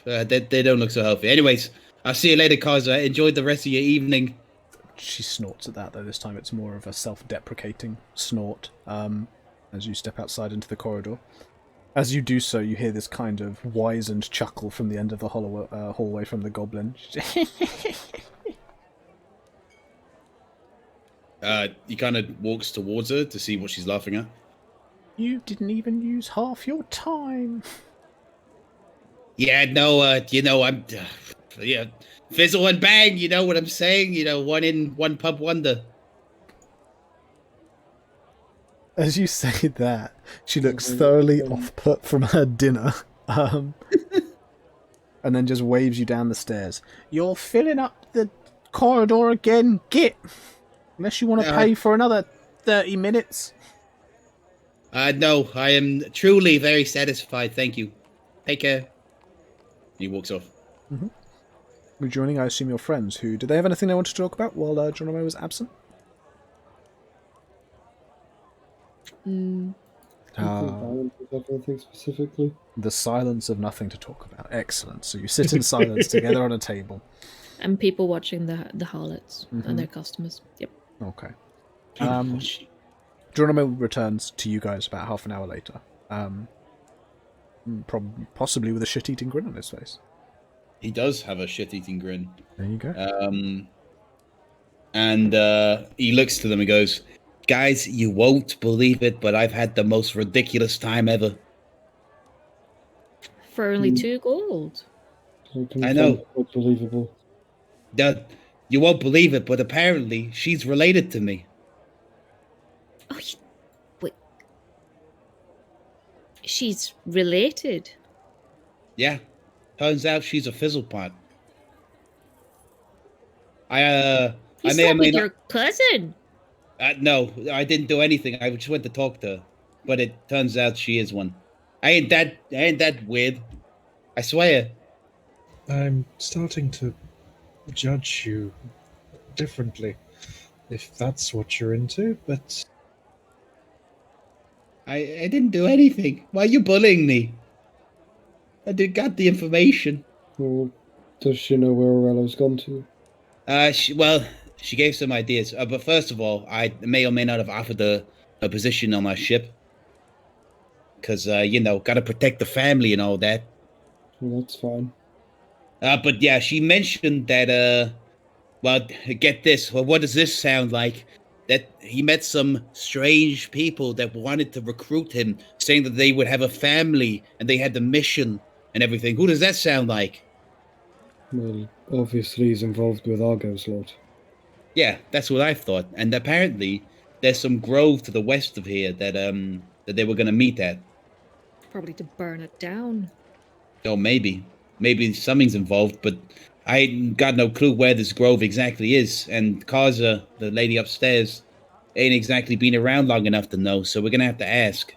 They don't look so healthy. Anyways, I'll see you later, Kaza. Enjoy the rest of your evening. She snorts at that, though this time it's more of a self-deprecating snort, as you step outside into the corridor. As you do so, you hear this kind of wizened chuckle from the end of the hallway from the goblin. He kind of walks towards her to see what she's laughing at. You didn't even use half your time. Yeah, no, I'm... yeah, fizzle and bang, you know what I'm saying? One pub wonder. As you say that, she looks thoroughly off-put from her dinner, and then just waves you down the stairs. You're filling up the corridor again, git! Unless you want to pay for another 30 minutes. No, I am truly very satisfied, thank you. Take care. He walks off. Mm-hmm. Rejoining, I assume, your friends, who... Did they have anything they wanted to talk about while Geronimo was absent? Anything specifically? The silence of nothing to talk about. Excellent. So you sit in silence together on a table. And people watching the harlots and their customers. Yep. Okay. Geronimo returns to you guys about half an hour later. Possibly with a shit-eating grin on his face. He does have a shit-eating grin. There you go. And he looks to them and goes, "Guys, you won't believe it, but I've had the most ridiculous time ever." For only 2 gold. I know. Unbelievable. You won't believe it, but apparently she's related to me. Oh, wait. She's related? Yeah. Turns out she's a fizzlepot. I may or may with not... your cousin? No, I didn't do anything. I just went to talk to her. But it turns out she is one. I ain't that weird. I swear. I'm starting to judge you differently, if that's what you're into, but... I didn't do anything. Why are you bullying me? I got the information. Well, does she know where Orello's gone to? She gave some ideas. But first of all, I may or may not have offered a position on my ship. Because, gotta protect the family and all that. Well, that's fine. But yeah, she mentioned that, get this. Well, what does this sound like? That he met some strange people that wanted to recruit him, saying that they would have a family and they had the mission and everything. Who does that sound like? Well, obviously he's involved with Argo's lot. Yeah, that's what I thought. And apparently, there's some grove to the west of here that they were gonna meet at. Probably to burn it down. Oh, maybe something's involved, but I ain't got no clue where this grove exactly is. And Kaza, the lady upstairs, ain't exactly been around long enough to know. So we're gonna have to ask.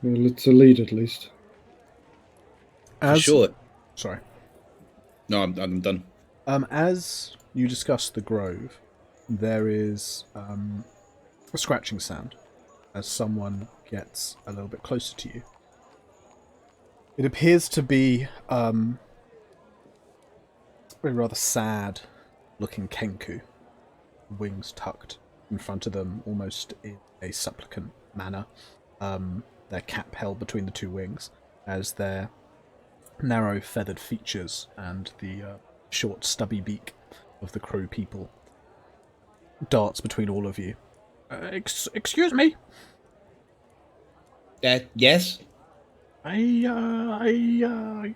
Well, it's a lead at least. For sure. Sorry. No, I'm done. As you discuss the grove, there is a scratching sound as someone gets a little bit closer to you. It appears to be a rather sad-looking Kenku, wings tucked in front of them, almost in a supplicant manner. Their cap held between the two wings, as their narrow feathered features and the short stubby beak of the crow people darts between all of you. Excuse me. Yes? I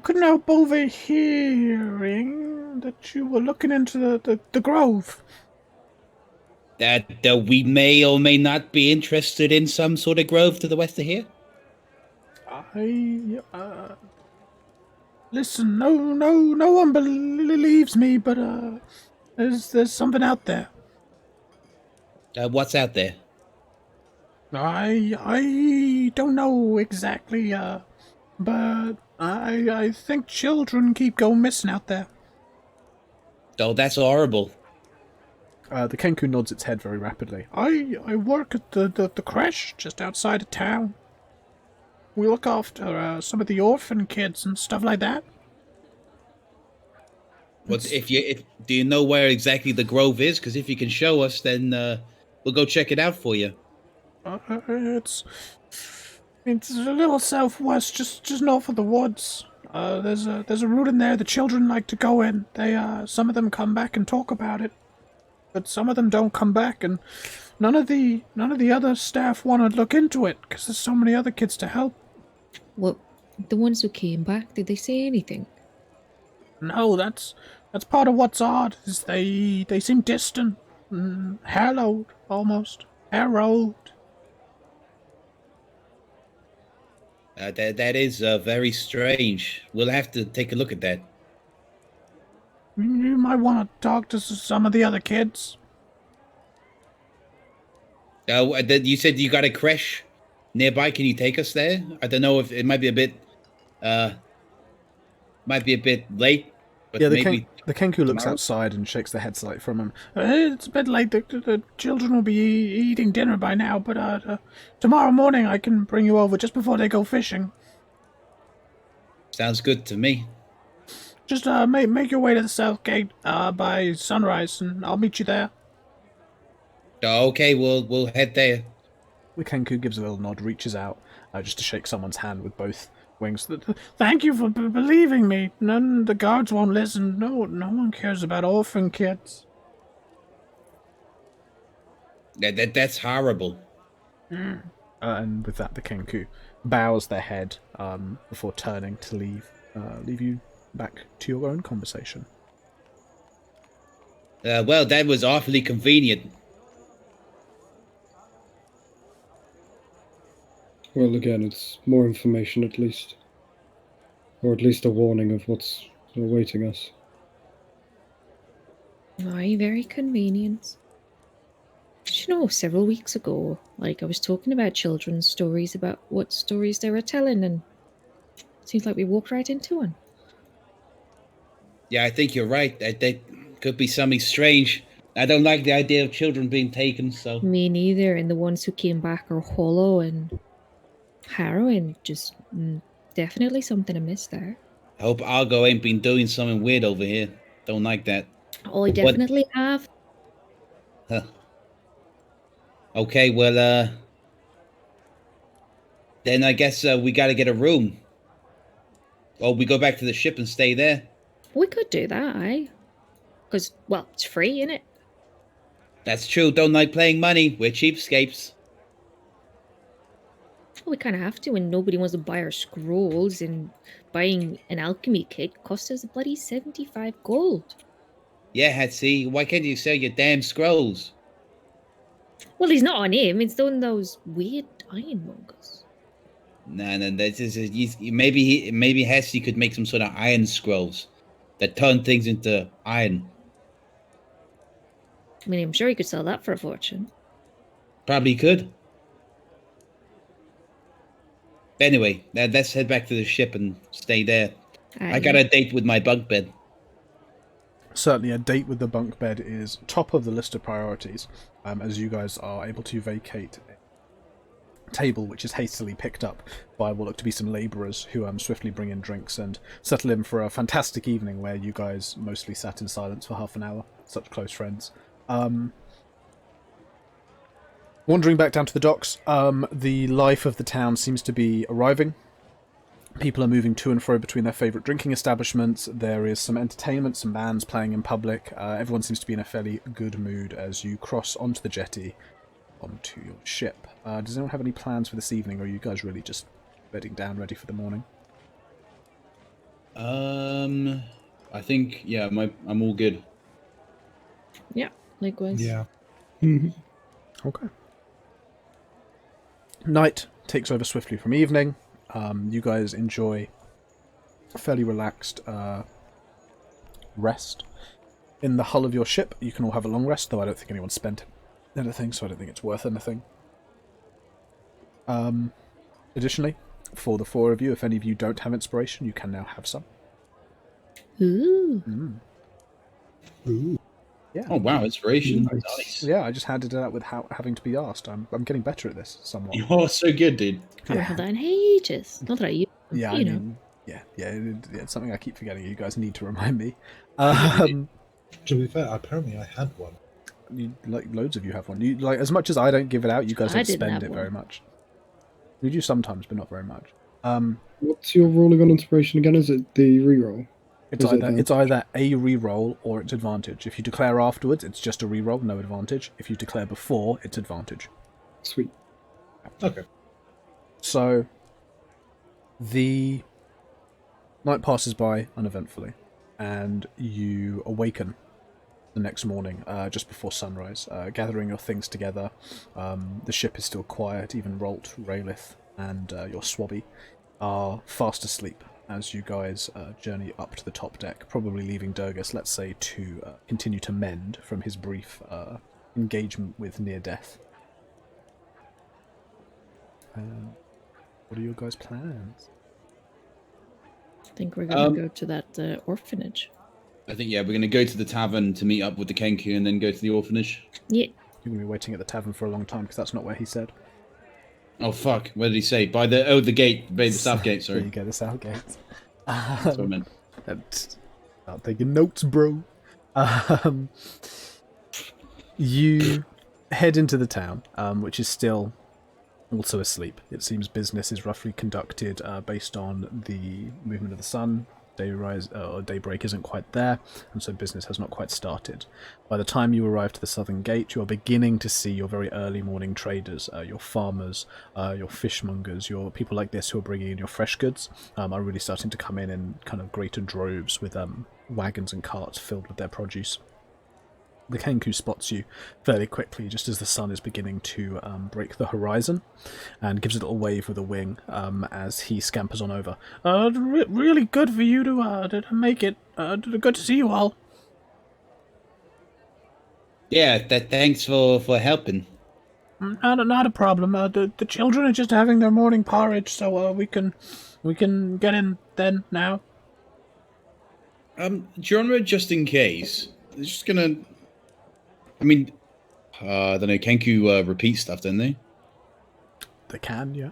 couldn't help overhearing that you were looking into the grove. That we may or may not be interested in some sort of grove to the west of here? Listen, no one believes me, but there's something out there. What's out there? I don't know exactly, but I think children keep going missing out there. Oh, that's horrible. The Kenku nods its head very rapidly. I work at the creche just outside of town. We look after some of the orphan kids and stuff like that. What do you know where exactly the grove is? Because if you can show us, then we'll go check it out for you. It's a little southwest, just north of the woods. There's a route in there the children like to go in. They some of them come back and talk about it, but some of them don't come back, and none of the other staff want to look into it because there's so many other kids to help. What, the ones who came back, did they say anything? No, that's part of what's odd. Is they seem distant, harrowed almost, harrowed. That is very strange. We'll have to take a look at that. You might want to talk to some of the other kids. You said you got a creche nearby. Can you take us there? I don't know if it might be a bit late, but Yeah, maybe the Kenku looks tomorrow? outside and shakes their head slightly from him. It's a bit late. The children will be eating dinner by now, but tomorrow morning I can bring you over just before they go fishing. Sounds good to me. Just make your way to the south gate by sunrise, and I'll meet you there. Okay, we'll head there. The Kenku gives a little nod, reaches out just to shake someone's hand with both wings. Thank you for believing me. The guards won't listen. No one cares about orphan kids. That's horrible. And with that, the Kenku bows their head before turning to leave you back to your own conversation. Well, that was awfully convenient. Well, again, it's more information at least. Or at least a warning of what's awaiting us. Aye, very convenient. Did you know, several weeks ago, I was talking about children's stories, about what stories they were telling, and it seems like we walked right into one. Yeah, I think you're right. That could be something strange. I don't like the idea of children being taken, so... Me neither, and the ones who came back are hollow and harrowing. Just definitely something amiss there. I hope Argo ain't been doing something weird over here. Don't like that. Oh, I definitely have. Huh. Okay, well, then I guess we gotta get a room. Or we go back to the ship and stay there. We could do that, aye. Because, well, it's free, innit? That's true. Don't like playing money. We're cheapskates. Well, we kind of have to, and nobody wants to buy our scrolls, and buying an alchemy kit cost us a bloody 75 gold. Yeah, Hatsy, why can't you sell your damn scrolls? Well, he's not on him, it's on those weird ironmongers. No, that's just, maybe Hatsy could make some sort of iron scrolls that turn things into iron. I mean, I'm sure he could sell that for a fortune. Probably could. Anyway, let's head back to the ship and stay there. I got a date with my bunk bed. certainly a date with the bunk bed is top of the list of priorities, as you guys are able to vacate a table which is hastily picked up by what look to be some labourers who swiftly bring in drinks and settle in for a fantastic evening where you guys mostly sat in silence for half an hour, such close friends. Wandering back down to the docks, the life of the town seems to be arriving. People are moving to and fro between their favourite drinking establishments. There is some entertainment, some bands playing in public. Everyone seems to be in a fairly good mood as you cross onto the jetty, onto your ship. Does anyone have any plans for this evening, or are you guys really just bedding down, ready for the morning? I think, yeah, I'm all good. Yeah, likewise. Yeah. Okay. Night takes over swiftly from evening. You guys enjoy a fairly relaxed rest in the hull of your ship. You can all have a long rest, though I don't think anyone spent anything, so I don't think it's worth anything. Additionally, for the four of you, if any of you don't have inspiration, you can now have some. Ooh. Ooh. Yeah. Oh, wow, inspiration. Nice. Nice. Yeah, I just handed it out without having to be asked. I'm getting better at this somewhat. You're so good, dude. Haven't had that in ages. Not that I use them, Yeah, but, I you know. mean, it's something I keep forgetting. You guys need to remind me. To be fair, apparently I had one. Loads of you have one. You like as much as I don't give it out. You guys I don't didn't spend have it one. very much. You do sometimes, but not very much. What's your rolling on inspiration again? Is it the reroll? It's Is it either a reroll or it's advantage. If you declare afterwards, it's just a reroll, no advantage. If you declare before, it's advantage. Sweet. Okay. So the night passes by uneventfully, and you awaken the next morning, just before sunrise, gathering your things together. The ship is still quiet. Even Rolt, Raelith, and your Swabby are fast asleep as you guys journey up to the top deck, probably leaving Durgus, let's say, to continue to mend from his brief engagement with near death. What are your guys' plans? I think we're gonna go to that orphanage. I think, yeah, we're going to go to the tavern to meet up with the Kenku and then go to the orphanage. Yeah. You're going to be waiting at the tavern for a long time, because that's not where he said. Oh, fuck. What did he say? By the gate. By the south gate, There you sorry. go, the south gate. That's what I meant. Start taking notes, bro. You head into the town, which is still also asleep. It seems business is roughly conducted based on the movement of the sun. Dayrise or daybreak isn't quite there, and so business has not quite started. By the time you arrive to the southern gate, you are beginning to see your very early morning traders, your farmers, your fishmongers, your people like this who are bringing in your fresh goods, are really starting to come in kind of greater droves with wagons and carts filled with their produce. The Kenku spots you fairly quickly just as the sun is beginning to break the horizon, and gives a little wave with a wing as he scampers on over. Really good for you to make it. Good to see you all. Yeah, thanks for helping. Not a problem. The children are just having their morning porridge, so we can get in then now. Geronimo, just in case, they're just gonna... I mean, I don't know, Kenku repeat stuff, don't they? They can, yeah.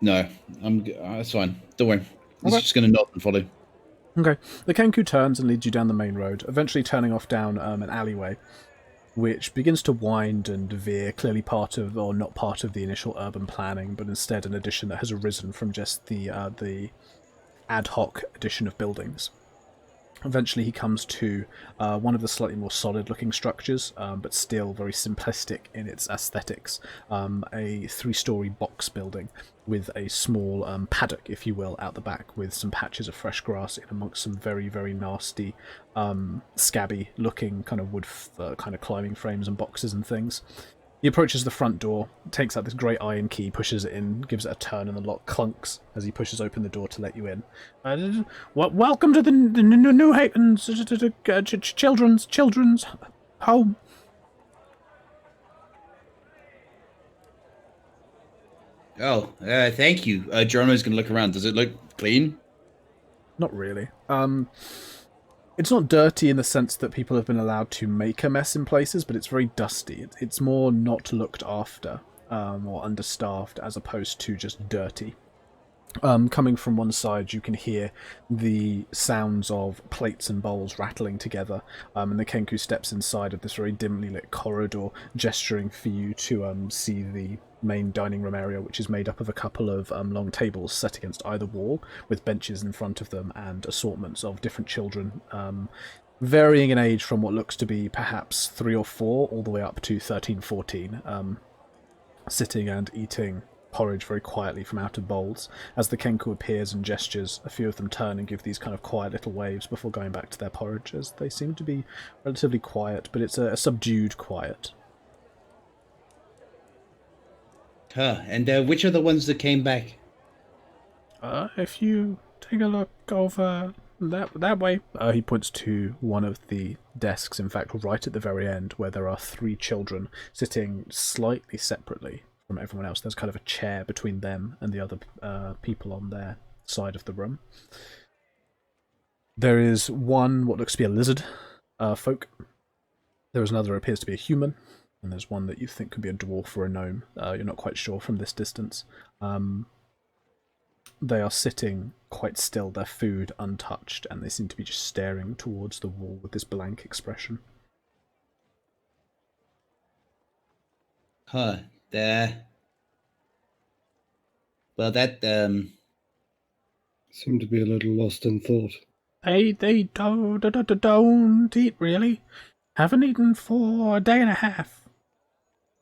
No, that's fine. Don't worry. He's Okay. just gonna nod and follow. Okay. The Kenku turns and leads you down the main road, eventually turning off down an alleyway, which begins to wind and veer, clearly part of, or not part of, the initial urban planning, but instead an addition that has arisen from just the ad hoc addition of buildings. Eventually he comes to one of the slightly more solid-looking structures, but still very simplistic in its aesthetics. A three-storey box building with a small paddock, if you will, out the back, with some patches of fresh grass in amongst some very, very nasty, scabby-looking kind of wood kind of climbing frames and boxes and things. He approaches the front door, takes out this great iron key, pushes it in, gives it a turn, and the lock clunks as he pushes open the door to let you in. Welcome to the New Haven's children's home. Oh, thank you. Geronimo's gonna look around. Does it look clean? Not really. It's not dirty in the sense that people have been allowed to make a mess in places, but it's very dusty. It's more not looked after or understaffed as opposed to just dirty. Coming from one side, you can hear the sounds of plates and bowls rattling together, and the Kenku steps inside of this very dimly lit corridor, gesturing for you to see the main dining room area, which is made up of a couple of long tables set against either wall, with benches in front of them and assortments of different children, varying in age from what looks to be perhaps 3 or 4 all the way up to 13, 14, sitting and eating porridge very quietly from out of bowls. As the Kenku appears and gestures, a few of them turn and give these kind of quiet little waves before going back to their porridge, as they seem to be relatively quiet, but it's a subdued quiet. And which are the ones that came back? If you take a look over that way, he points to one of the desks, in fact, right at the very end, where there are 3 children sitting slightly separately from everyone else. There's kind of a chair between them and the other people on their side of the room. There is one what looks to be a lizard folk. There is another that appears to be a human, and there's one that you think could be a dwarf or a gnome. You're not quite sure from this distance. They are sitting quite still, their food untouched, and they seem to be just staring towards the wall with this blank expression. Well, that Seem to be a little lost in thought. They don't eat, really. Haven't eaten for a day and a half.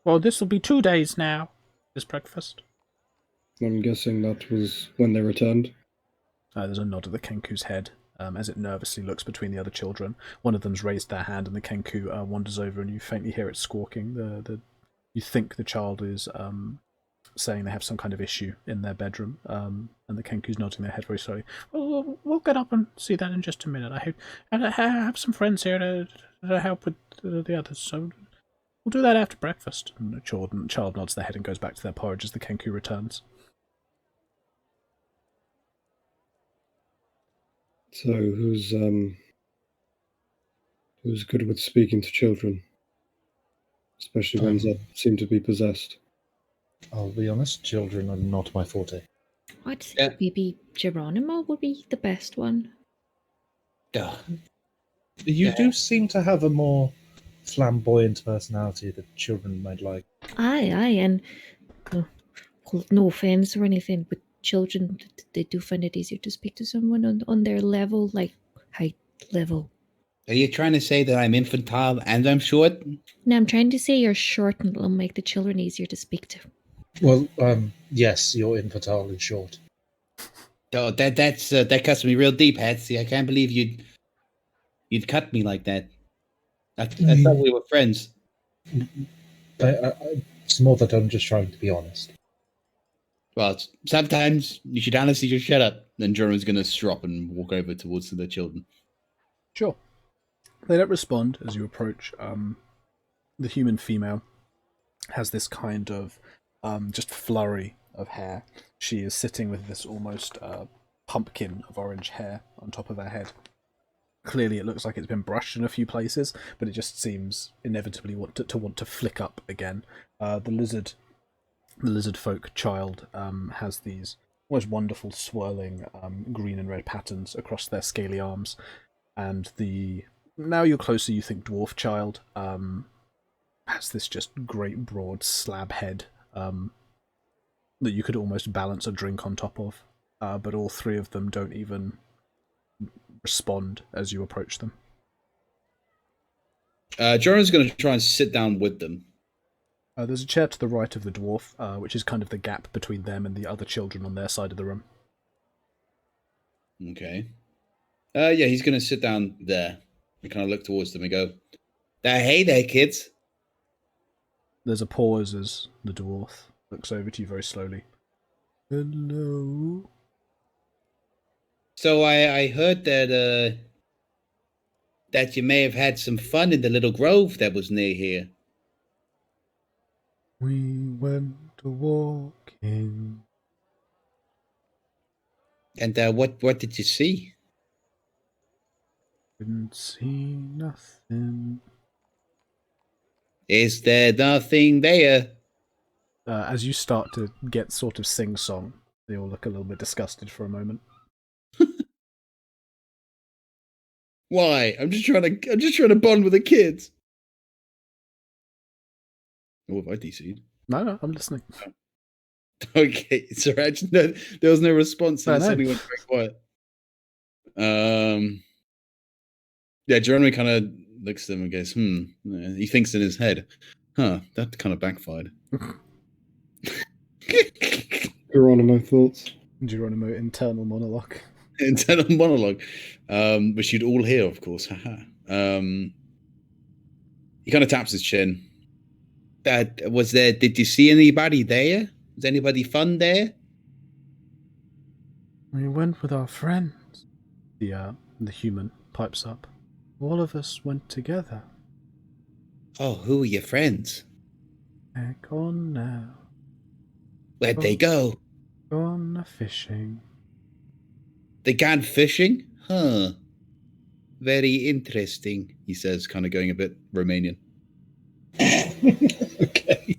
Well, this will be 2 days now, this breakfast. I'm guessing that was when they returned. There's a nod of the Kenku's head as it nervously looks between the other children. One of them's raised their hand, and the Kenku wanders over, and you faintly hear it squawking. You think the child is saying they have some kind of issue in their bedroom, and the Kenku's nodding their head very slowly. Well, we'll get up and see that in just a minute. I have some friends here to help with the others, so we'll do that after breakfast. And the child nods their head and goes back to their porridge as the Kenku returns. So who's good with speaking to children, especially ones that seem to be possessed? I'll be honest, children are not my forte. I'd say maybe Geronimo would be the best one. You do seem to have a more flamboyant personality that children might like. Aye, and well, no offense or anything, but children, they do find it easier to speak to someone on their level, like height level. Are you trying to say that I'm infantile and I'm short? No, I'm trying to say you're short and it'll make the children easier to speak to. Well, yes, you're infantile and short. Oh, that cuts me real deep, Hatsy. I can't believe you'd cut me like that. I thought we were friends. It's more that I'm just trying to be honest. Well, sometimes you should honestly just shut up. Then Jeremy's going to strop and walk over towards the children. Sure. They don't respond as you approach. The human female has this kind of just flurry of hair. She is sitting with this almost pumpkin of orange hair on top of her head. Clearly it looks like it's been brushed in a few places, but it just seems inevitably want to flick up again. The lizard folk child has these almost wonderful swirling green and red patterns across their scaly arms, and the now you're closer, you think dwarf child has this just great broad slab head that you could almost balance a drink on top of, but all 3 of them don't even respond as you approach them. Jeremy's going to try and sit down with them. There's a chair to the right of the dwarf, which is kind of the gap between them and the other children on their side of the room. Okay. Yeah, he's going to sit down there and kind of look towards them and go, hey there, kids. There's a pause as the dwarf looks over to you very slowly. Hello? So I heard that you may have had some fun in the little grove that was near here. We went walking. And what did you see? Didn't see nothing. Is there nothing there? As you start to get sort of sing-song, they all look a little bit disgusted for a moment. Why? I'm just trying to bond with the kids. What have I DC'd? No, I'm listening. Okay, sorry, no, there was no response, and I it know. suddenly went very quiet. Yeah, Jeremy kind of looks at them and goes, he thinks in his head, that kind of backfired. Geronimo thoughts. Geronimo internal monologue. Internal monologue, which you'd all hear, of course. He kind of taps his chin. Did you see anybody there? Was anybody fun there? We went with our friends. The human pipes up. All of us went together. Oh, who are your friends? They're gone now. Where'd they go? Gone fishing. They gone fishing? Huh. Very interesting, he says, kind of going a bit Romanian. Okay.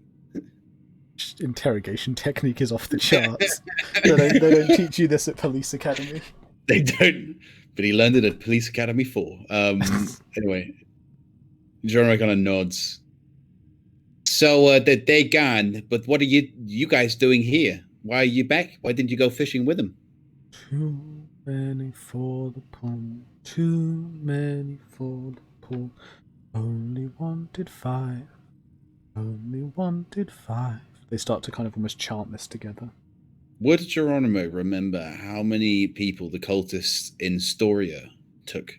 Interrogation technique is off the charts. they don't teach you this at police academy. They don't, but he learned it at Police Academy 4. Anyway, Jeremy kind of nods. So they're gone, but what are you guys doing here? Why are you back? Why didn't you go fishing with them? Too many for the pool. Too many for the pool. Only wanted 5. Only wanted 5. They start to kind of almost chant this together. Would Geronimo remember how many people the cultists in Storia took?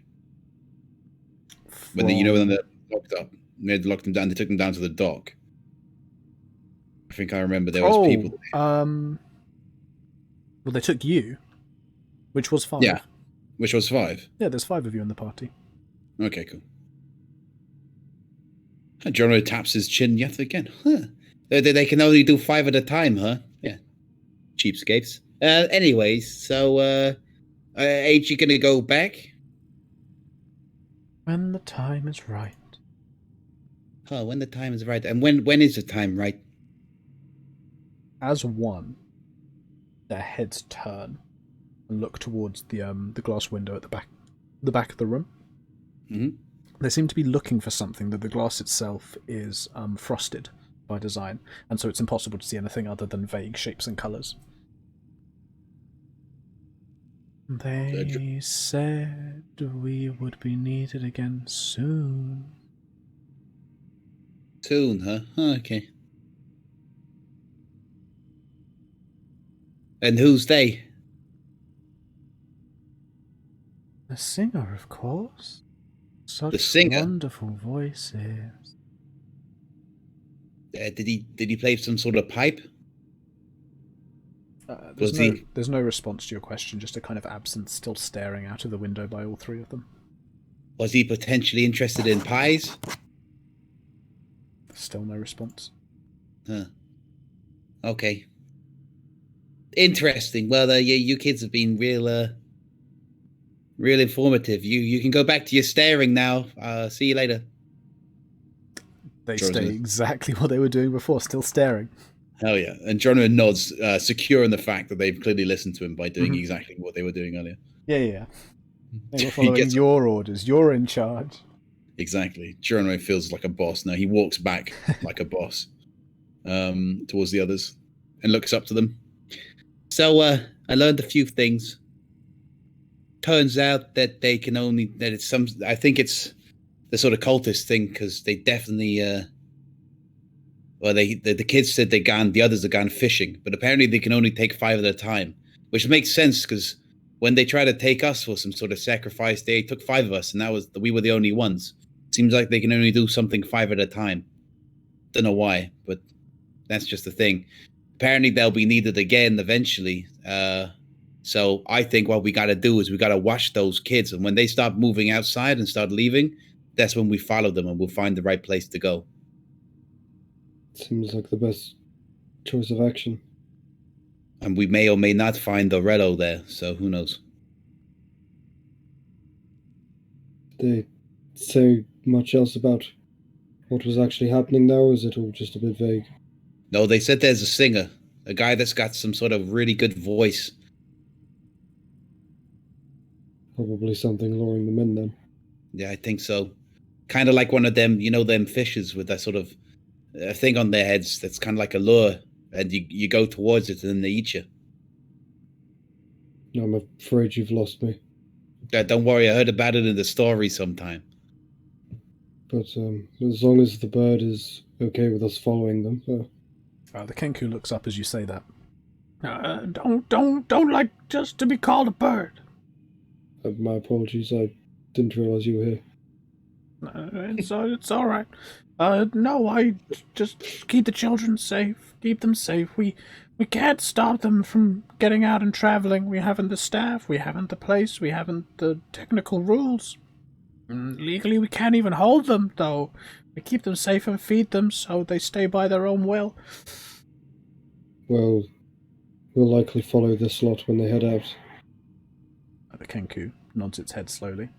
When they're locked up, they had locked them down. They took them down to the dock. I think I remember there was people. Well, they took you, which was 5. Yeah, which was 5. Yeah, there's 5 of you in the party. Okay, cool. Geronimo taps his chin yet again. Huh. They can only do 5 at a time, huh? Yeah. Cheapskates. Anyways, so ain't you gonna go back? When the time is right. Oh, when the time is right. And when is the time right? As one, their heads turn and look towards the glass window at the back of the room. Mm-hmm. They seem to be looking for something, that the glass itself is frosted by design, and so it's impossible to see anything other than vague shapes and colours. They said we would be needed again soon. Soon, huh? Oh, okay. And who's they? The singer, of course. Such The singer? wonderful voices. Did he play some sort of pipe? There's no response to your question, just a kind of absence still staring out of the window by all 3 of them. Was he potentially interested in pies? Still no response. Huh. Okay. Interesting. Well, you kids have been real informative. You can go back to your staring now. See you later. They stay exactly what they were doing before, still staring. Hell yeah. And Geronimo nods, secure in the fact that they've clearly listened to him by doing exactly what they were doing earlier. Yeah. They were following your orders. You're in charge. Exactly. Geronimo feels like a boss now. He walks back like a boss towards the others and looks up to them. So I learned a few things. Turns out that they can only I think it's the sort of cultist thing, because they definitely the kids said the others are gone fishing, but apparently they can only take 5 at a time, which makes sense, because when they tried to take us for some sort of sacrifice, they took 5 of us, and we were the only ones. Seems like they can only do something 5 at a time. Don't know why, but that's just the thing. Apparently they'll be needed again eventually. So I think what we got to do is we got to watch those kids, and when they start moving outside and start leaving, that's when we follow them and we'll find the right place to go. Seems like the best choice of action. And we may or may not find Orello there, so who knows? they say much else about what was actually happening there, or is it all just a bit vague? No, they said there's a singer, a guy that's got some sort of really good voice. Probably something luring them in then. Yeah, I think so. Kind of like one of them, them fishes with that sort of thing on their heads that's kind of like a lure, and you go towards it and then they eat you. I'm afraid you've lost me. Don't worry, I heard about it in the story sometime. But as long as the bird is okay with us following them. The Kenku looks up as you say that. Don't like just to be called a bird. My apologies, I didn't realize you were here. It's all right. No, I just keep the children safe. Keep them safe. We can't stop them from getting out and traveling. We haven't the staff. We haven't the place. We haven't the technical rules. Legally, we can't even hold them, though. We keep them safe and feed them so they stay by their own will. Well, we'll likely follow this lot when they head out. The Kenku nods its head slowly.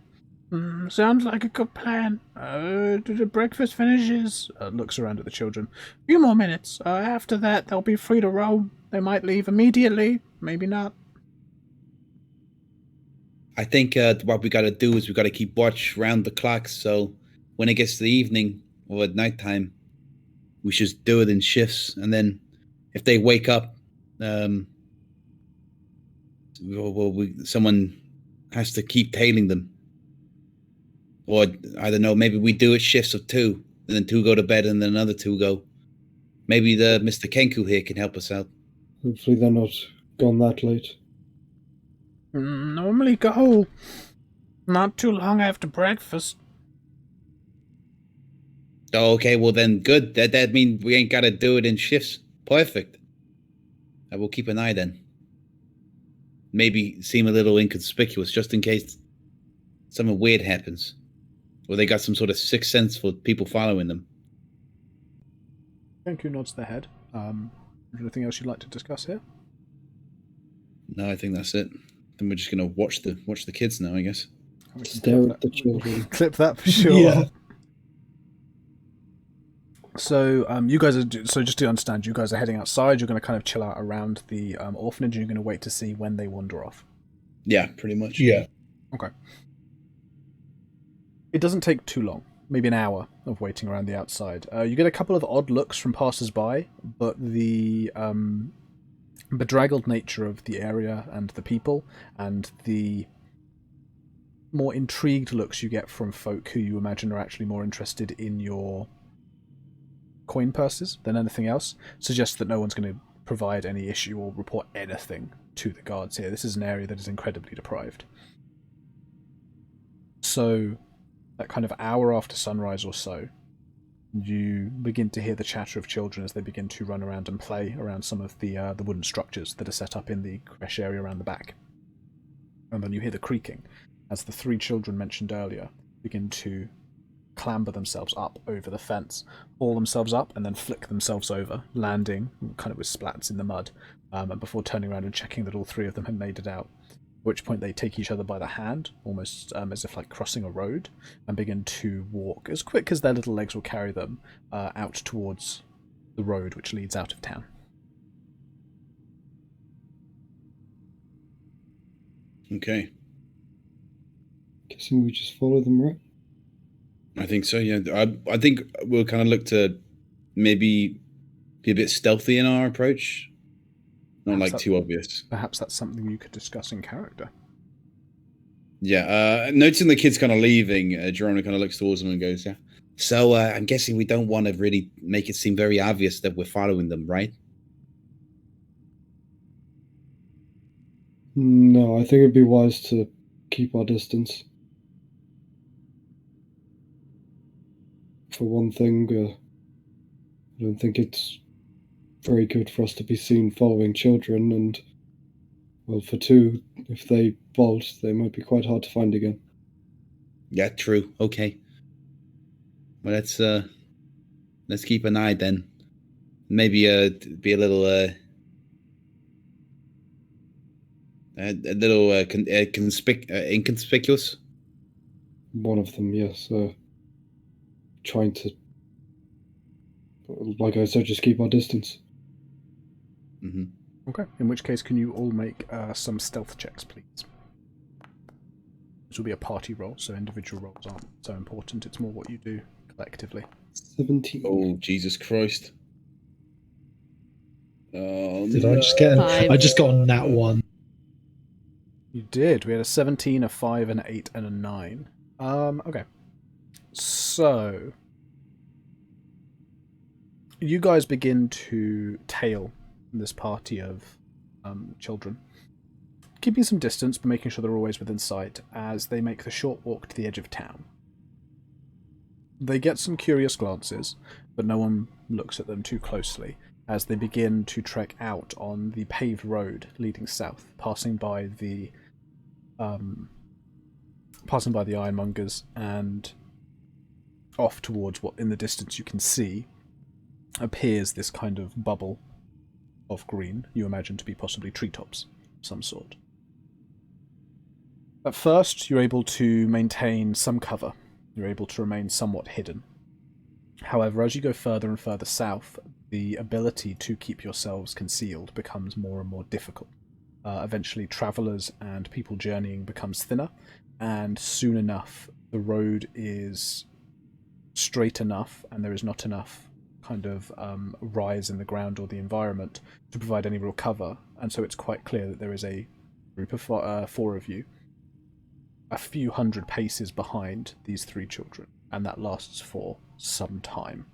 Sounds like a good plan. The breakfast finishes. Looks around at the children. A few more minutes. After that, they'll be free to roam. They might leave immediately. Maybe not. I think what we got to do is we got to keep watch round the clock. So when it gets to the evening or at nighttime, we should do it in shifts. And then if they wake up, someone has to keep tailing them. Or, I don't know, maybe we do it shifts of 2, and then 2 go to bed, and then another 2 go. Maybe the Mr. Kenku here can help us out. Hopefully they're not gone that late. Normally go not too long after breakfast. Oh, okay, well then, good. That means we ain't got to do it in shifts. Perfect. I will keep an eye then. Maybe seem a little inconspicuous, just in case something weird happens. Or they got some sort of sixth sense for people following them. Kenku nods their head. Anything else you'd like to discuss here? No, I think that's it. Then we're just gonna watch the kids now, I guess. Stare at the children. Clip that for sure. Yeah. So, you guys are. So, just to understand, you guys are heading outside. You're going to kind of chill out around the orphanage. And you're going to wait to see when they wander off. Yeah, pretty much. Yeah. Okay. It doesn't take too long. Maybe an hour of waiting around the outside. You get a couple of odd looks from passers-by, but the bedraggled nature of the area and the people, and the more intrigued looks you get from folk who you imagine are actually more interested in your coin purses than anything else, suggests that no one's going to provide any issue or report anything to the guards here. This is an area that is incredibly deprived. So, that kind of hour after sunrise or so, you begin to hear the chatter of children as they begin to run around and play around some of the wooden structures that are set up in the creche area around the back. And then you hear the creaking as the 3 children mentioned earlier begin to clamber themselves up over the fence, haul themselves up, and then flick themselves over, landing kind of with splats in the mud, and before turning around and checking that all 3 of them had made it out. At which point they take each other by the hand, almost as if like crossing a road, and begin to walk as quick as their little legs will carry them out towards the road which leads out of town. Okay. Guessing we just follow them, right? I think so, yeah. I think we'll kind of look to maybe be a bit stealthy in our approach. Not Perhaps like too obvious. Perhaps that's something you could discuss in character. Yeah, noticing the kids kind of leaving, Jerome kind of looks towards them and goes, yeah. So I'm guessing we don't want to really make it seem very obvious that we're following them, right? No, I think it'd be wise to keep our distance. For one thing, I don't think it's very good for us to be seen following children, and, well, for 2, if they bolt, they might be quite hard to find again. Yeah, true. Okay. Well, let's keep an eye then. Maybe be a little inconspicuous. One of them, yes. Trying to, like I said, just keep our distance. Hmm. Okay. In which case, can you all make some stealth checks, please? This will be a party roll, so individual rolls aren't so important. It's more what you do collectively. 17. Oh, Jesus Christ. Did I just get? Five. I just got on that one. You did. We had a 17, a 5, an 8, and a 9. Okay. So you guys begin to tail this party of children, keeping some distance but making sure they're always within sight as they make the short walk to the edge of town. They get some curious glances, but no one looks at them too closely as they begin to trek out on the paved road leading south, passing by the ironmongers, and off towards what in the distance you can see appears this kind of bubble of green you imagine to be possibly treetops of some sort. At first, you're able to maintain some cover. You're able to remain somewhat hidden. However, as you go further and further south, the ability to keep yourselves concealed becomes more and more difficult. Eventually, travellers and people journeying becomes thinner, and soon enough, the road is straight enough, and there is not enough kind of rise in the ground or the environment to provide any real cover, and so it's quite clear that there is a group of four of you a few hundred paces behind these three children, and that lasts for some time.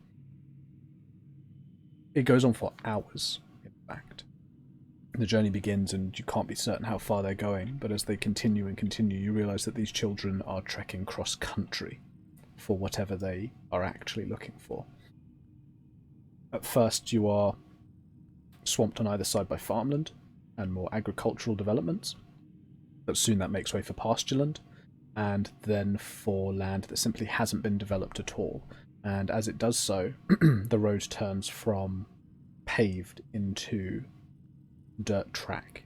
It goes on for hours, in fact. The journey begins and you can't be certain how far they're going, but as they continue and continue, you realise that these children are trekking cross-country for whatever they are actually looking for. At first you are swamped on either side by farmland and more agricultural developments, but soon that makes way for pastureland, and then for land that simply hasn't been developed at all. And as it does so, the road turns from paved into dirt track,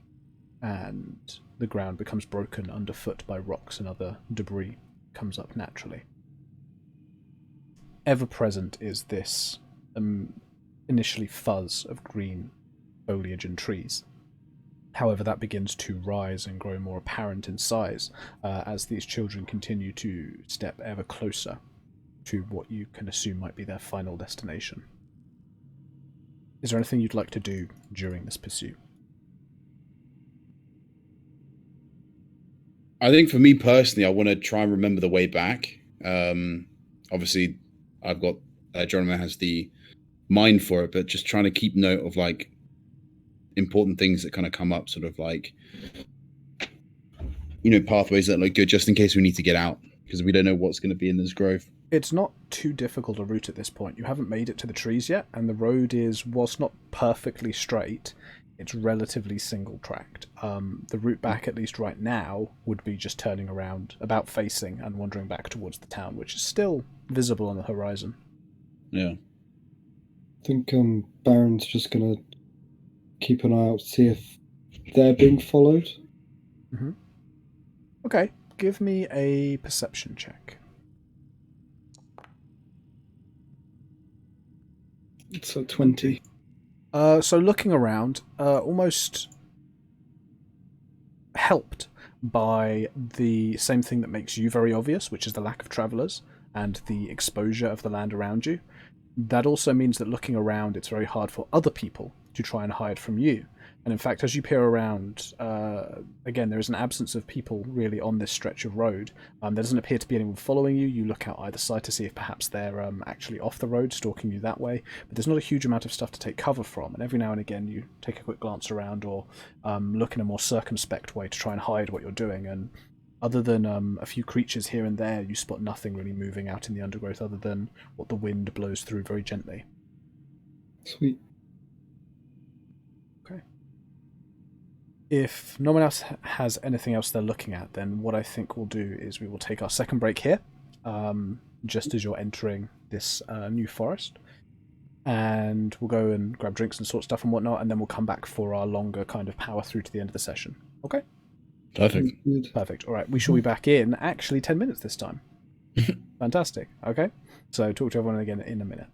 and the ground becomes broken underfoot by rocks and other debris comes up naturally. Ever present is this initially fuzz of green foliage and trees. However, that begins to rise and grow more apparent in size as these children continue to step ever closer to what you can assume might be their final destination. Is there anything you'd like to do during this pursuit? I think for me personally, I want to try and remember the way back. Obviously, I've got Geronimo has the mind for it, but just trying to keep note of like important things that kind of come up, sort of like, you know, pathways that look good just in case we need to get out, because we don't know what's going to be in this grove. It's not too difficult a route at this point. You haven't made it to the trees yet, and the road is, whilst not perfectly straight, it's relatively single-tracked. The route back, at least right now, would be just turning around, about facing, and wandering back towards the town, which is still visible on the horizon. Yeah. I think Baron's just going to keep an eye out to see if they're being followed. Mm-hmm. Okay, give me a perception check. It's a 20. So looking around, almost helped by the same thing that makes you very obvious, which is the lack of travellers and the exposure of the land around you. That also means that looking around, it's very hard for other people to try and hide from you. And in fact, as you peer around, again, there is an absence of people really on this stretch of road. There doesn't appear to be anyone following you. You look out either side to see if perhaps they're actually off the road, stalking you that way. But there's not a huge amount of stuff to take cover from. And every now and again, you take a quick glance around or look in a more circumspect way to try and hide what you're doing. And other than a few creatures here and there, you spot nothing really moving out in the undergrowth other than what the wind blows through very gently. Sweet. If no one else has anything else they're looking at, then what I think we'll do is we will take our second break here, just as you're entering this new forest, and we'll go and grab drinks and sort stuff and whatnot, and then we'll come back for our longer kind of power through to the end of the session. Okay? Perfect. Perfect. All right, we shall be back in actually 10 minutes this time. Fantastic. Okay. So talk to everyone again in a minute.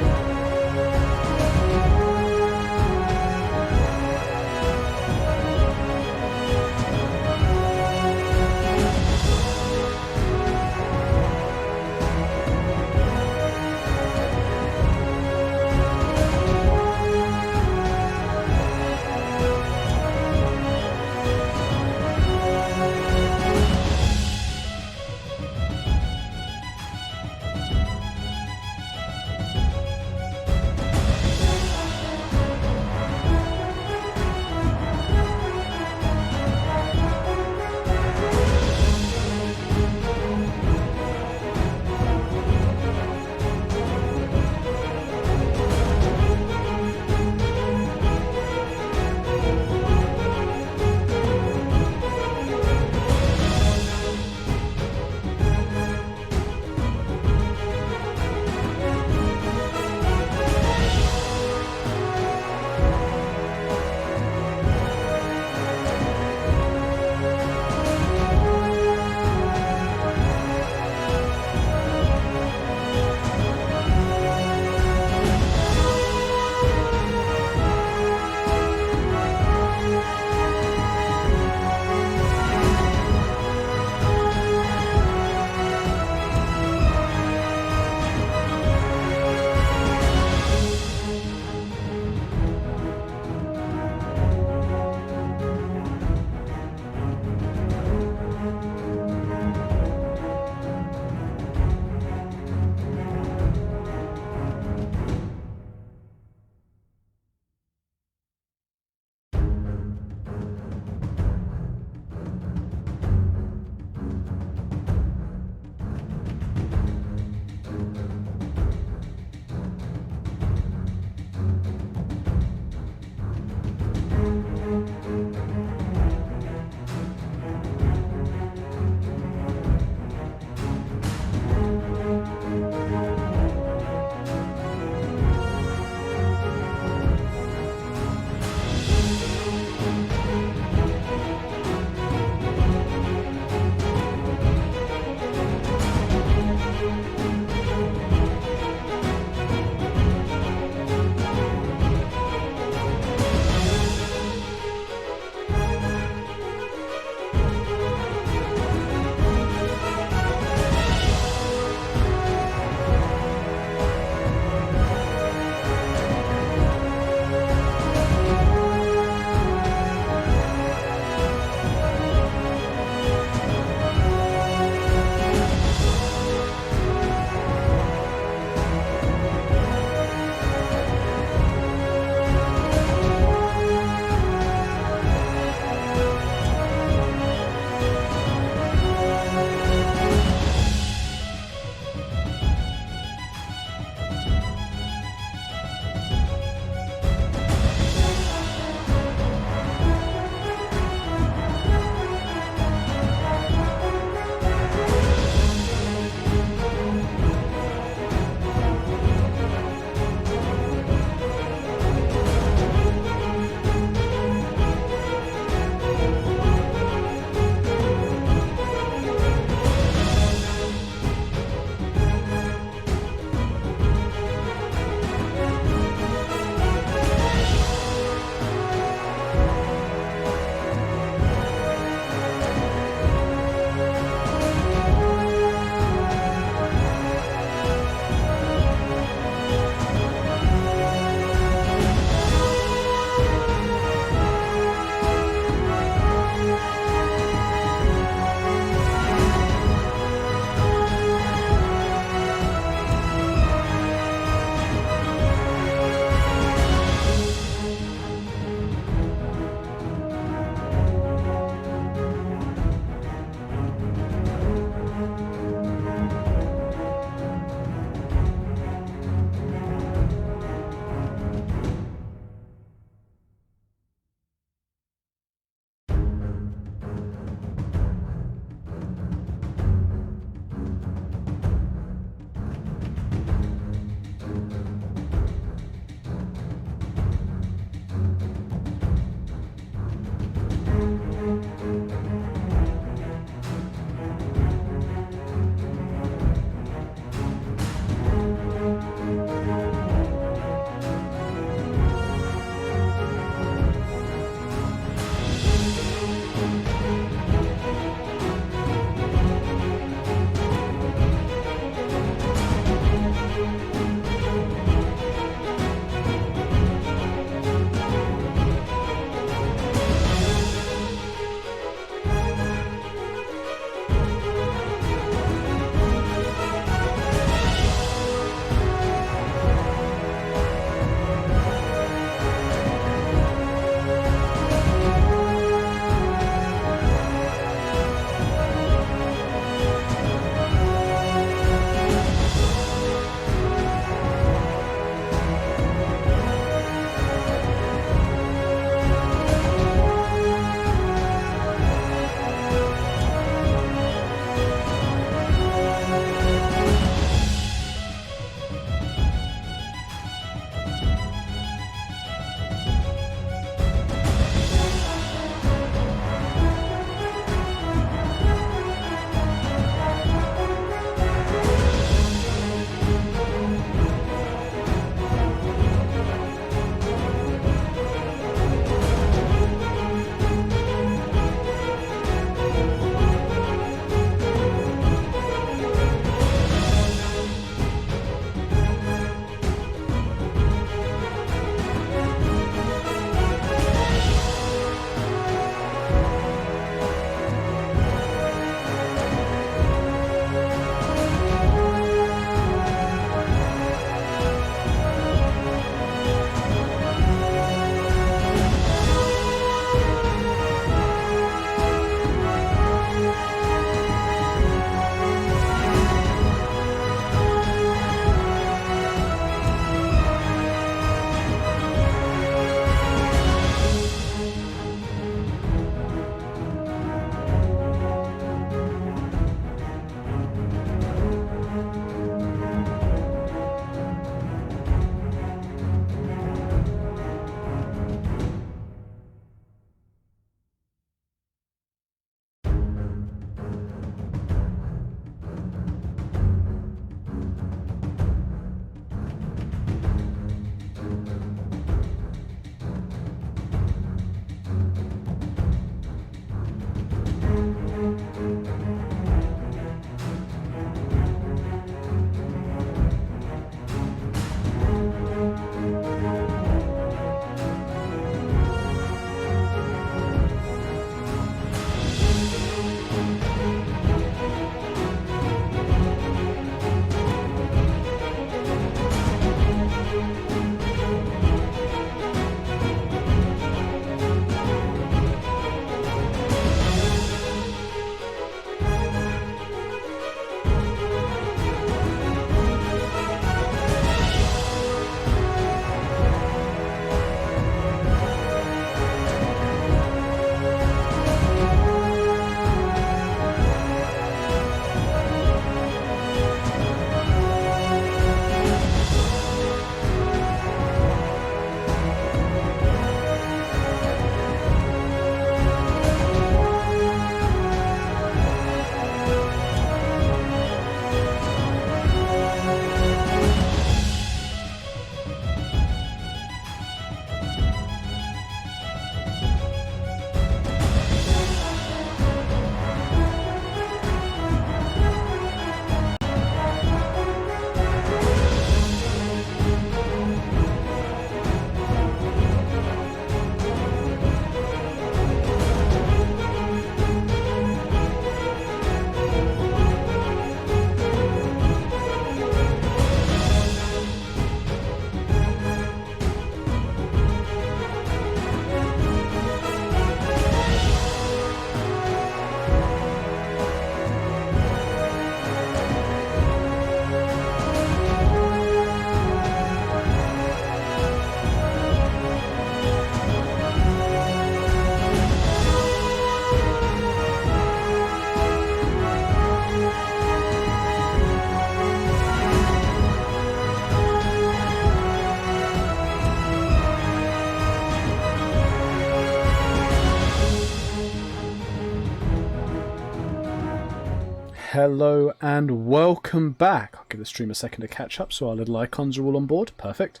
Hello and welcome back. I'll give the stream a second to catch up so our little icons are all on board. Perfect.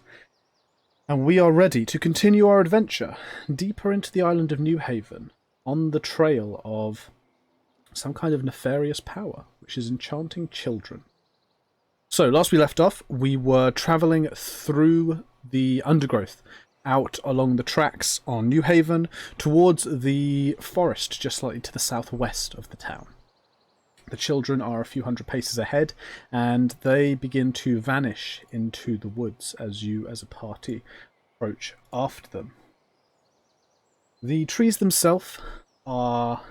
And we are ready to continue our adventure deeper into the island of New Haven on the trail of some kind of nefarious power which is enchanting children. So last we left off, we were travelling through the undergrowth out along the tracks on New Haven towards the forest just slightly to the southwest of the town. The children are a few hundred paces ahead, and they begin to vanish into the woods as you, as a party, approach after them. The trees themselves are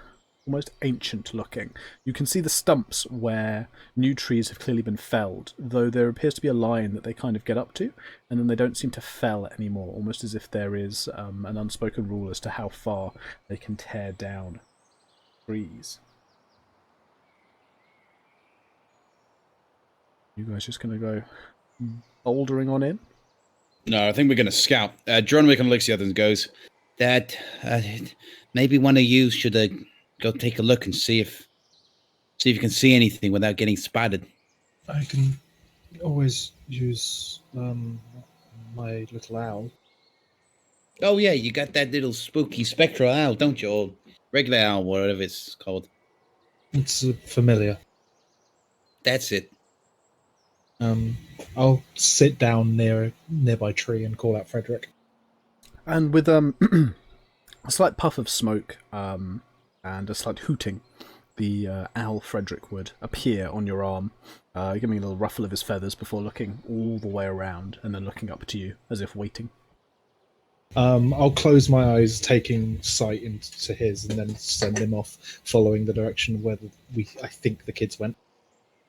almost ancient looking. You can see the stumps where new trees have clearly been felled, though there appears to be a line that they kind of get up to, and then they don't seem to fell anymore, almost as if there is an unspoken rule as to how far they can tear down trees. You guys just going to go bouldering on in? No, I think we're going to scout. Geronimo kind of looks at the others and goes, Dad, maybe one of you should go take a look and see if you can see anything without getting spotted. I can always use my little owl. Oh, yeah, you got that little spooky spectral owl, don't you? Or regular owl, whatever it's called. It's familiar. That's it. I'll sit down near a nearby tree and call out Frederick. And with a slight puff of smoke and a slight hooting, the owl Frederick would appear on your arm, giving a little ruffle of his feathers before looking all the way around and then looking up to you as if waiting. I'll close my eyes, taking sight into his, and then send him off, following the direction where I think the kids went.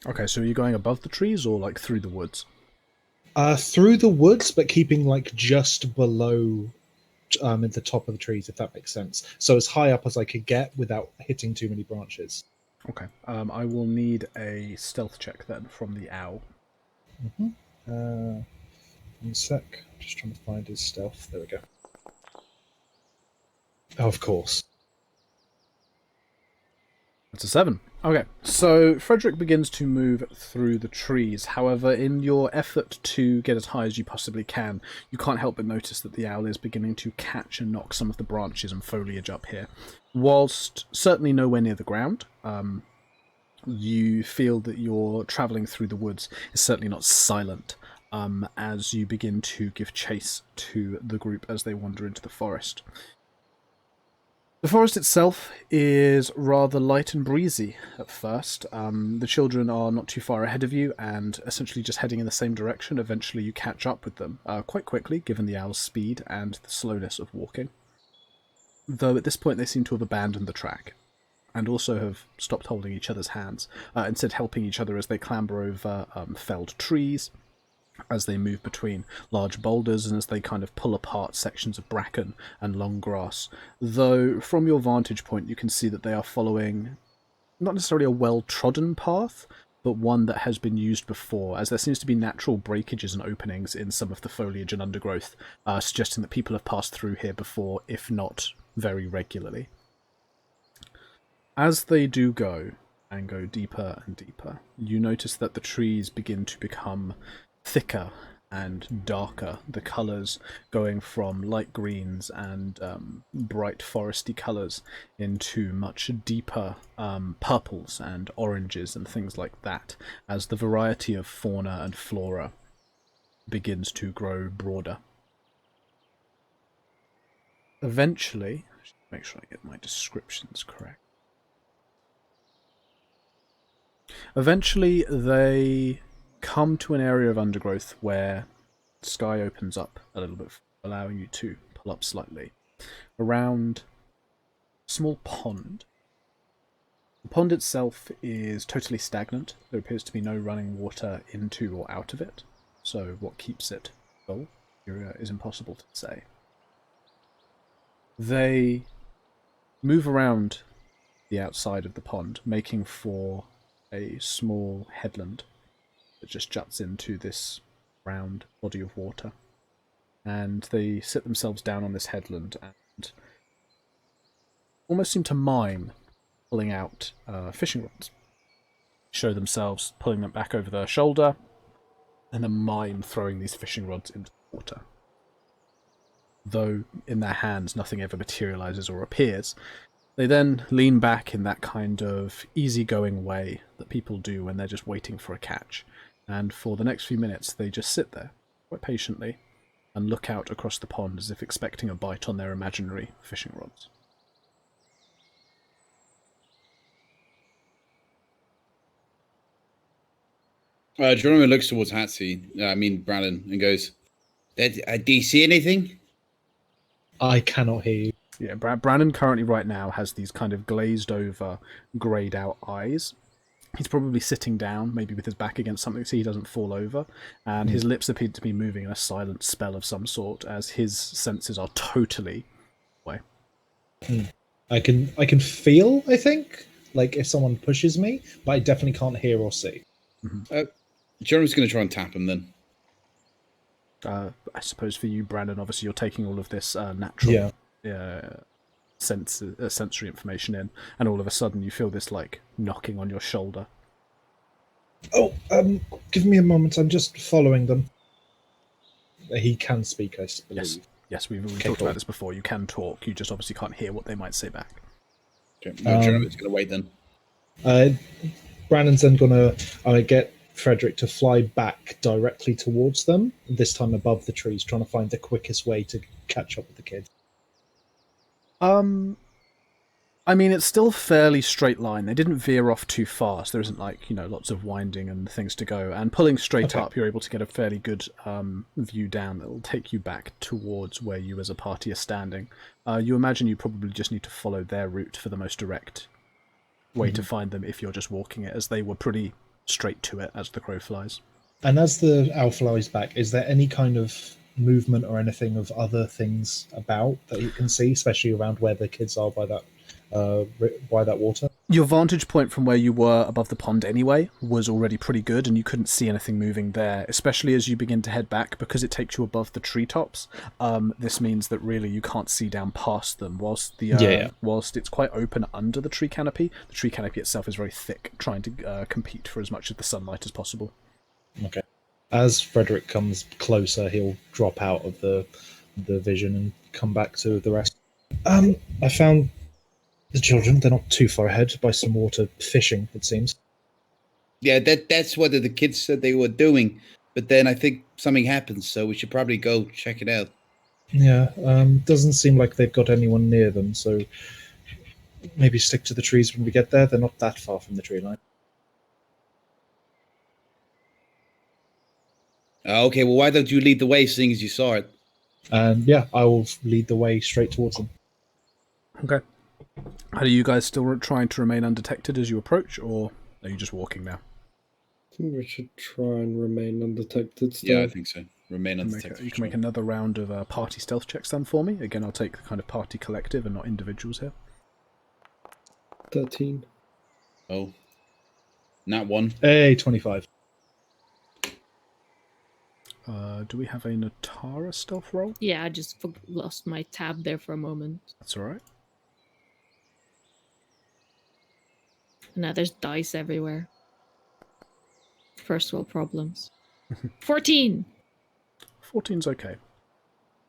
Okay, so are you going above the trees or like through the woods? Through the woods, but keeping like just below at the top of the trees, if that makes sense. So as high up as I could get without hitting too many branches. Okay, I will need a stealth check then from the owl. One sec. Just trying to find his stealth. There we go. Oh, of course. That's a 7. Okay, so Frederick begins to move through the trees. However, in your effort to get as high as you possibly can, you can't help but notice that the owl is beginning to catch and knock some of the branches and foliage up here. Whilst certainly nowhere near the ground, you feel that you're travelling through the woods is certainly not silent as you begin to give chase to the group as they wander into the forest. The forest itself is rather light and breezy at first. The children are not too far ahead of you and essentially just heading in the same direction. Eventually you catch up with them quite quickly, given the owl's speed and the slowness of walking. Though at this point they seem to have abandoned the track and also have stopped holding each other's hands, instead helping each other as they clamber over felled trees, as they move between large boulders and as they kind of pull apart sections of bracken and long grass. Though from your vantage point you can see that they are following not necessarily a well-trodden path, but one that has been used before, as there seems to be natural breakages and openings in some of the foliage and undergrowth, suggesting that people have passed through here before, if not very regularly. As they do go, and go deeper and deeper, you notice that the trees begin to become thicker and darker, the colours going from light greens and bright foresty colours into much deeper purples and oranges and things like that, as the variety of fauna and flora begins to grow broader. Eventually, I should make sure I get my descriptions correct. Eventually, they come to an area of undergrowth where the sky opens up a little bit, allowing you to pull up slightly. Around a small pond. The pond itself is totally stagnant. There appears to be no running water into or out of it, so what keeps it full is impossible to say. They move around the outside of the pond, making for a small headland that just juts into this round body of water. And they sit themselves down on this headland and almost seem to mime, pulling out fishing rods. show themselves pulling them back over their shoulder, and then mime throwing these fishing rods into the water. Though in their hands nothing ever materializes or appears, they then lean back in that kind of easygoing way that people do when they're just waiting for a catch. And for the next few minutes, they just sit there, quite patiently, and look out across the pond as if expecting a bite on their imaginary fishing rods. Geronimo looks towards Brandon, and goes, do you see anything? I cannot hear you. Yeah, Brandon currently right now has these kind of glazed over, greyed out eyes. He's probably sitting down, maybe with his back against something so he doesn't fall over, and his lips appear to be moving in a silent spell of some sort, as his senses are totally away. I can feel, I think, like if someone pushes me, but I definitely can't hear or see. Geronimo's going to try and tap him then. I suppose for you, Brandon, obviously you're taking all of this natural sensory information in, and all of a sudden you feel this like knocking on your shoulder. Oh, give me a moment. I'm just following them. He can speak, I believe. Yes, we've talked about this before. You can talk. You just obviously can't hear what they might say back. Geronimo's going to wait then. Brandon's then going to get Frederick to fly back directly towards them, this time above the trees, trying to find the quickest way to catch up with the kids. I mean, it's still fairly straight line. They didn't veer off too fast. There isn't lots of winding and things to go. And pulling straight up, you're able to get a fairly good view down that will take you back towards where you as a party are standing. You imagine you probably just need to follow their route for the most direct way to find them if you're just walking it, as they were pretty straight to it as the crow flies. And as the owl flies back, is there any kind of movement or anything of other things about that you can see, especially around where the kids are by that water? Your vantage point from where you were above the pond anyway was already pretty good, and you couldn't see anything moving there, especially as you begin to head back, because it takes you above the treetops. This means that really you can't see down past them, whilst it's quite open under the tree canopy itself is very thick, trying to compete for as much of the sunlight as possible. Okay. As Frederick comes closer, he'll drop out of the vision and come back to the rest. I found the children. They're not too far ahead, by some water fishing, it seems. Yeah, that's what the kids said they were doing. But then I think something happened, so we should probably go check it out. Yeah, doesn't seem like they've got anyone near them, so maybe stick to the trees when we get there. They're not that far from the tree line. Okay, well, why don't you lead the way, seeing as you saw it? And yeah, I will lead the way straight towards them. Okay. Are you guys still trying to remain undetected as you approach, or are you just walking now? I think we should try and remain undetected still. Yeah, I think so. Remain undetected. You can make another round of party stealth checks then for me. Again, I'll take the kind of party collective and not individuals here. 13. Oh. Not one. Hey, 25. Do we have a Natara stealth roll? Yeah, I just lost my tab there for a moment. That's alright. Now there's dice everywhere. First world problems. 14! 14's okay.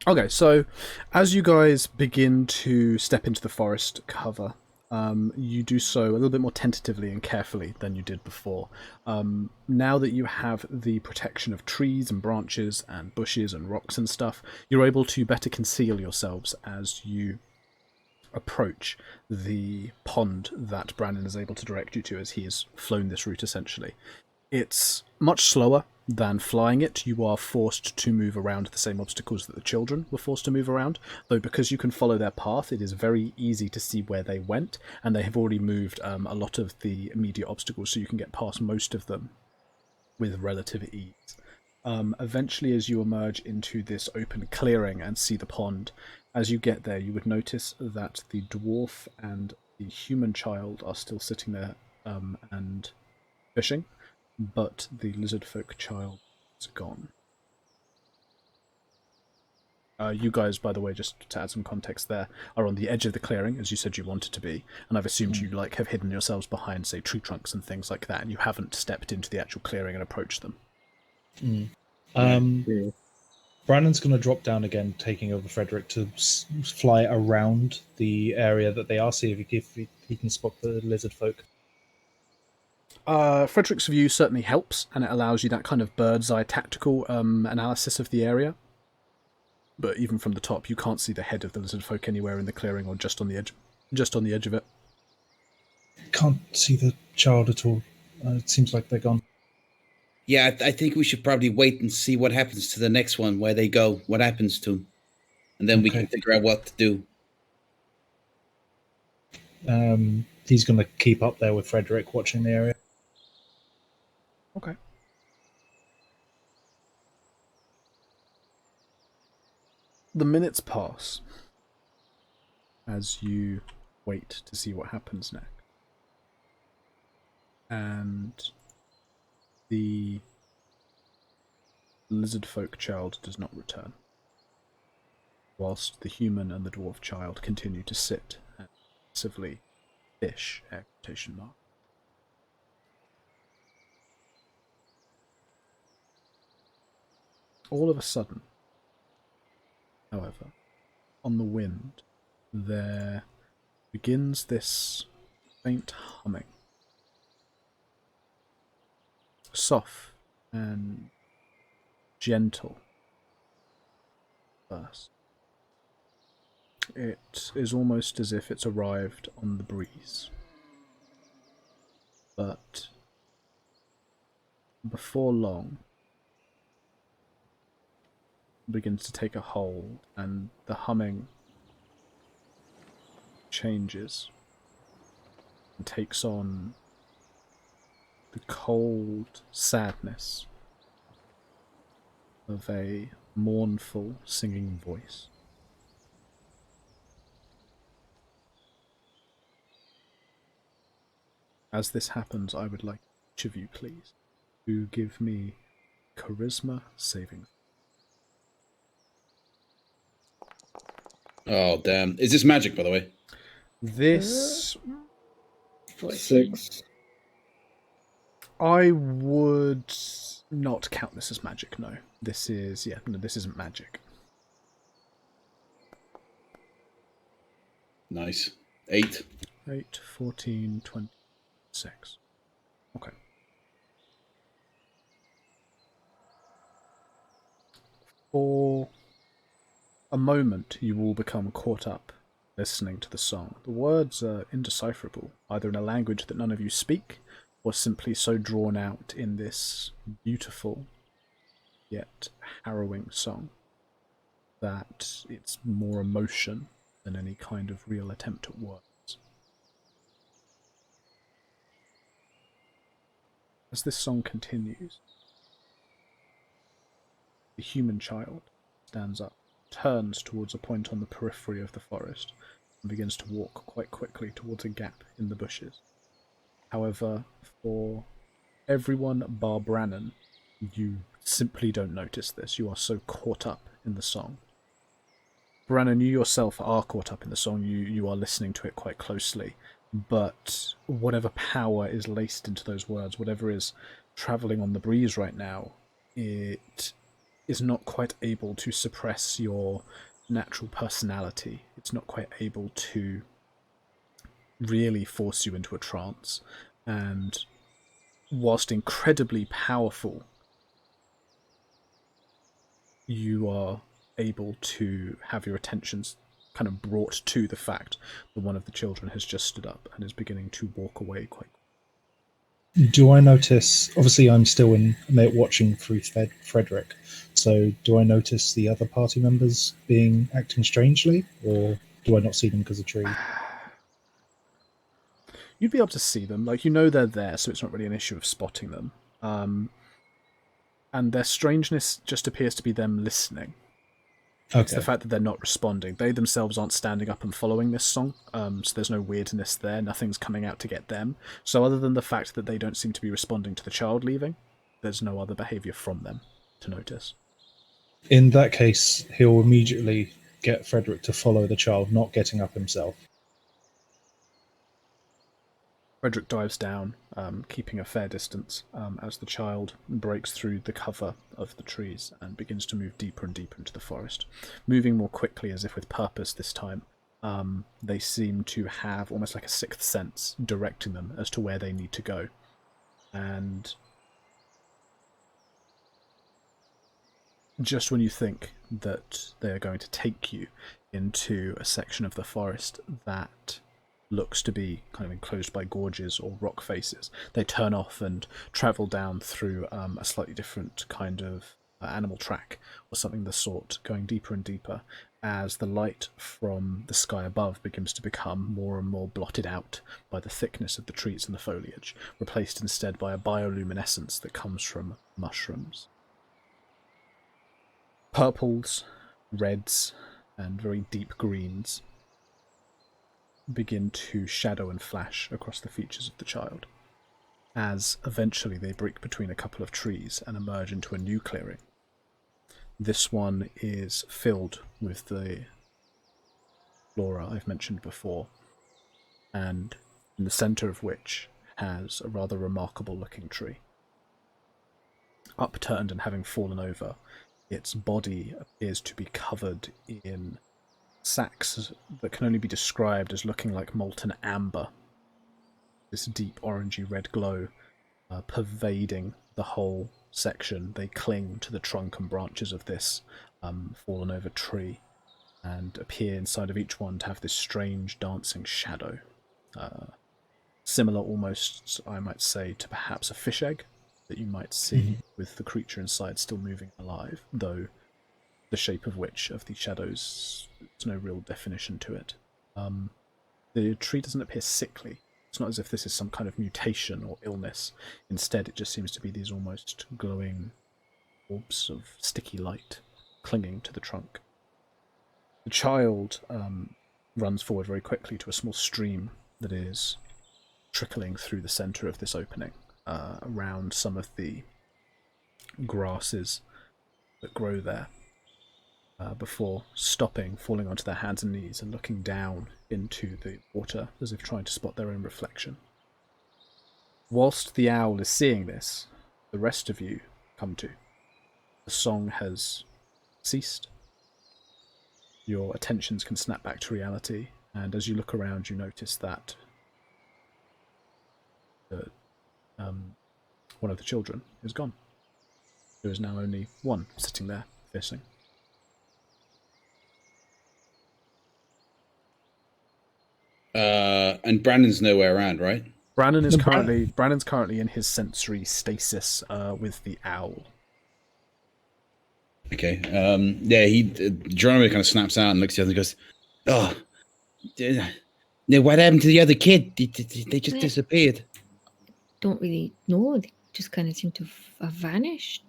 Okay, so as you guys begin to step into the forest cover, you do so a little bit more tentatively and carefully than you did before. Now that you have the protection of trees and branches and bushes and rocks and stuff, you're able to better conceal yourselves as you approach the pond that Brandon is able to direct you to, as he has flown this route essentially. It's much slower than flying it. You are forced to move around the same obstacles that the children were forced to move around, though because you can follow their path, it is very easy to see where they went, and they have already moved a lot of the immediate obstacles, so you can get past most of them with relative ease. Eventually, as you emerge into this open clearing and see the pond, as you get there, you would notice that the dwarf and the human child are still sitting there and fishing, but the lizard folk child is gone. You guys, by the way, just to add some context there, are on the edge of the clearing, as you said you wanted to be, and I've assumed you have hidden yourselves behind, say, tree trunks and things like that, and you haven't stepped into the actual clearing and approached them. Brandon's going to drop down again, taking over Frederick to fly around the area that they are, see if he can spot the lizard folk. Frederick's view certainly helps, and it allows you that kind of bird's eye tactical analysis of the area. But even from the top, you can't see the head of the lizard folk anywhere in the clearing or just on the edge of it. Can't see the child at all. It seems like they're gone. Yeah, I think we should probably wait and see what happens to the next one, where they go, what happens to them. And then we can figure out what to do. He's going to keep up there with Frederick, watching the area. Okay. The minutes pass as you wait to see what happens next. And the lizard folk child does not return, whilst the human and the dwarf child continue to sit and passively fish, quotation mark. All of a sudden, however, on the wind, there begins this faint humming. Soft and gentle first. It is almost as if it's arrived on the breeze. But before long, begins to take a hold, and the humming changes and takes on the cold sadness of a mournful singing voice. As this happens, I would like each of you, please, to give me charisma saving. Oh, damn. Is this magic, by the way? This... 6. I would not count this as magic, no. This is... yeah, no, this isn't magic. Nice. 8. 8, 14, 26. Okay. For a moment, you will become caught up listening to the song. The words are indecipherable, either in a language that none of you speak, or simply so drawn out in this beautiful yet harrowing song that it's more emotion than any kind of real attempt at words. As this song continues, the human child stands up, turns towards a point on the periphery of the forest, and begins to walk quite quickly towards a gap in the bushes. However, for everyone bar Brannon, you simply don't notice this. You are so caught up in the song. Brannon, you yourself are caught up in the song. You are listening to it quite closely. But whatever power is laced into those words, whatever is travelling on the breeze right now, it is not quite able to suppress your natural personality. It's not quite able to really force you into a trance. And whilst incredibly powerful, you are able to have your attentions kind of brought to the fact that one of the children has just stood up and is beginning to walk away quite quickly. Do I notice, obviously I'm still in watching through Frederick, so do I notice the other party members acting strangely, or do I not see them because of tree? You'd be able to see them, like, you know they're there, so it's not really an issue of spotting them. And their strangeness just appears to be them listening. Okay. It's the fact that they're not responding. They themselves aren't standing up and following this song, so there's no weirdness there. Nothing's coming out to get them. So other than the fact that they don't seem to be responding to the child leaving, there's no other behaviour from them to notice. In that case, he'll immediately get Frederick to follow the child, not getting up himself. Frederick dives down, keeping a fair distance, as the child breaks through the cover of the trees and begins to move deeper and deeper into the forest, moving more quickly as if with purpose this time. They seem to have almost like a sixth sense directing them as to where they need to go. And just when you think that they are going to take you into a section of the forest that looks to be kind of enclosed by gorges or rock faces, they turn off and travel down through a slightly different kind of animal track or something of the sort, going deeper and deeper as the light from the sky above begins to become more and more blotted out by the thickness of the trees and the foliage, replaced instead by a bioluminescence that comes from mushrooms. Purples, reds, and very deep greens begin to shadow and flash across the features of the child, as eventually they break between a couple of trees and emerge into a new clearing. This one is filled with the flora I've mentioned before, and in the centre of which has a rather remarkable looking tree. Upturned and having fallen over, its body appears to be covered in sacs that can only be described as looking like molten amber. This deep orangey red glow pervading the whole section. They cling to the trunk and branches of this fallen over tree and appear inside of each one to have this strange dancing shadow. Similar almost, I might say, to perhaps a fish egg that you might see with the creature inside still moving alive, though the shape of which of these shadows, there's no real definition to it. The tree doesn't appear sickly. It's not as if this is some kind of mutation or illness. Instead, it just seems to be these almost glowing orbs of sticky light clinging to the trunk. The child runs forward very quickly to a small stream that is trickling through the centre of this opening, around some of the grasses that grow there, before stopping, falling onto their hands and knees and looking down into the water as if trying to spot their own reflection. Whilst the owl is seeing this, the rest of you come to. The song has ceased. Your attentions can snap back to reality, and as you look around you notice that one of the children is gone. There is now only one sitting there, facing. And Brandon's nowhere around, right? Brandon's currently in his sensory stasis with the owl. Okay. Geronimo kind of snaps out and looks at the other and goes, "Oh, what happened to the other kid? They just disappeared." Don't really know. They just kind of seem to have vanished.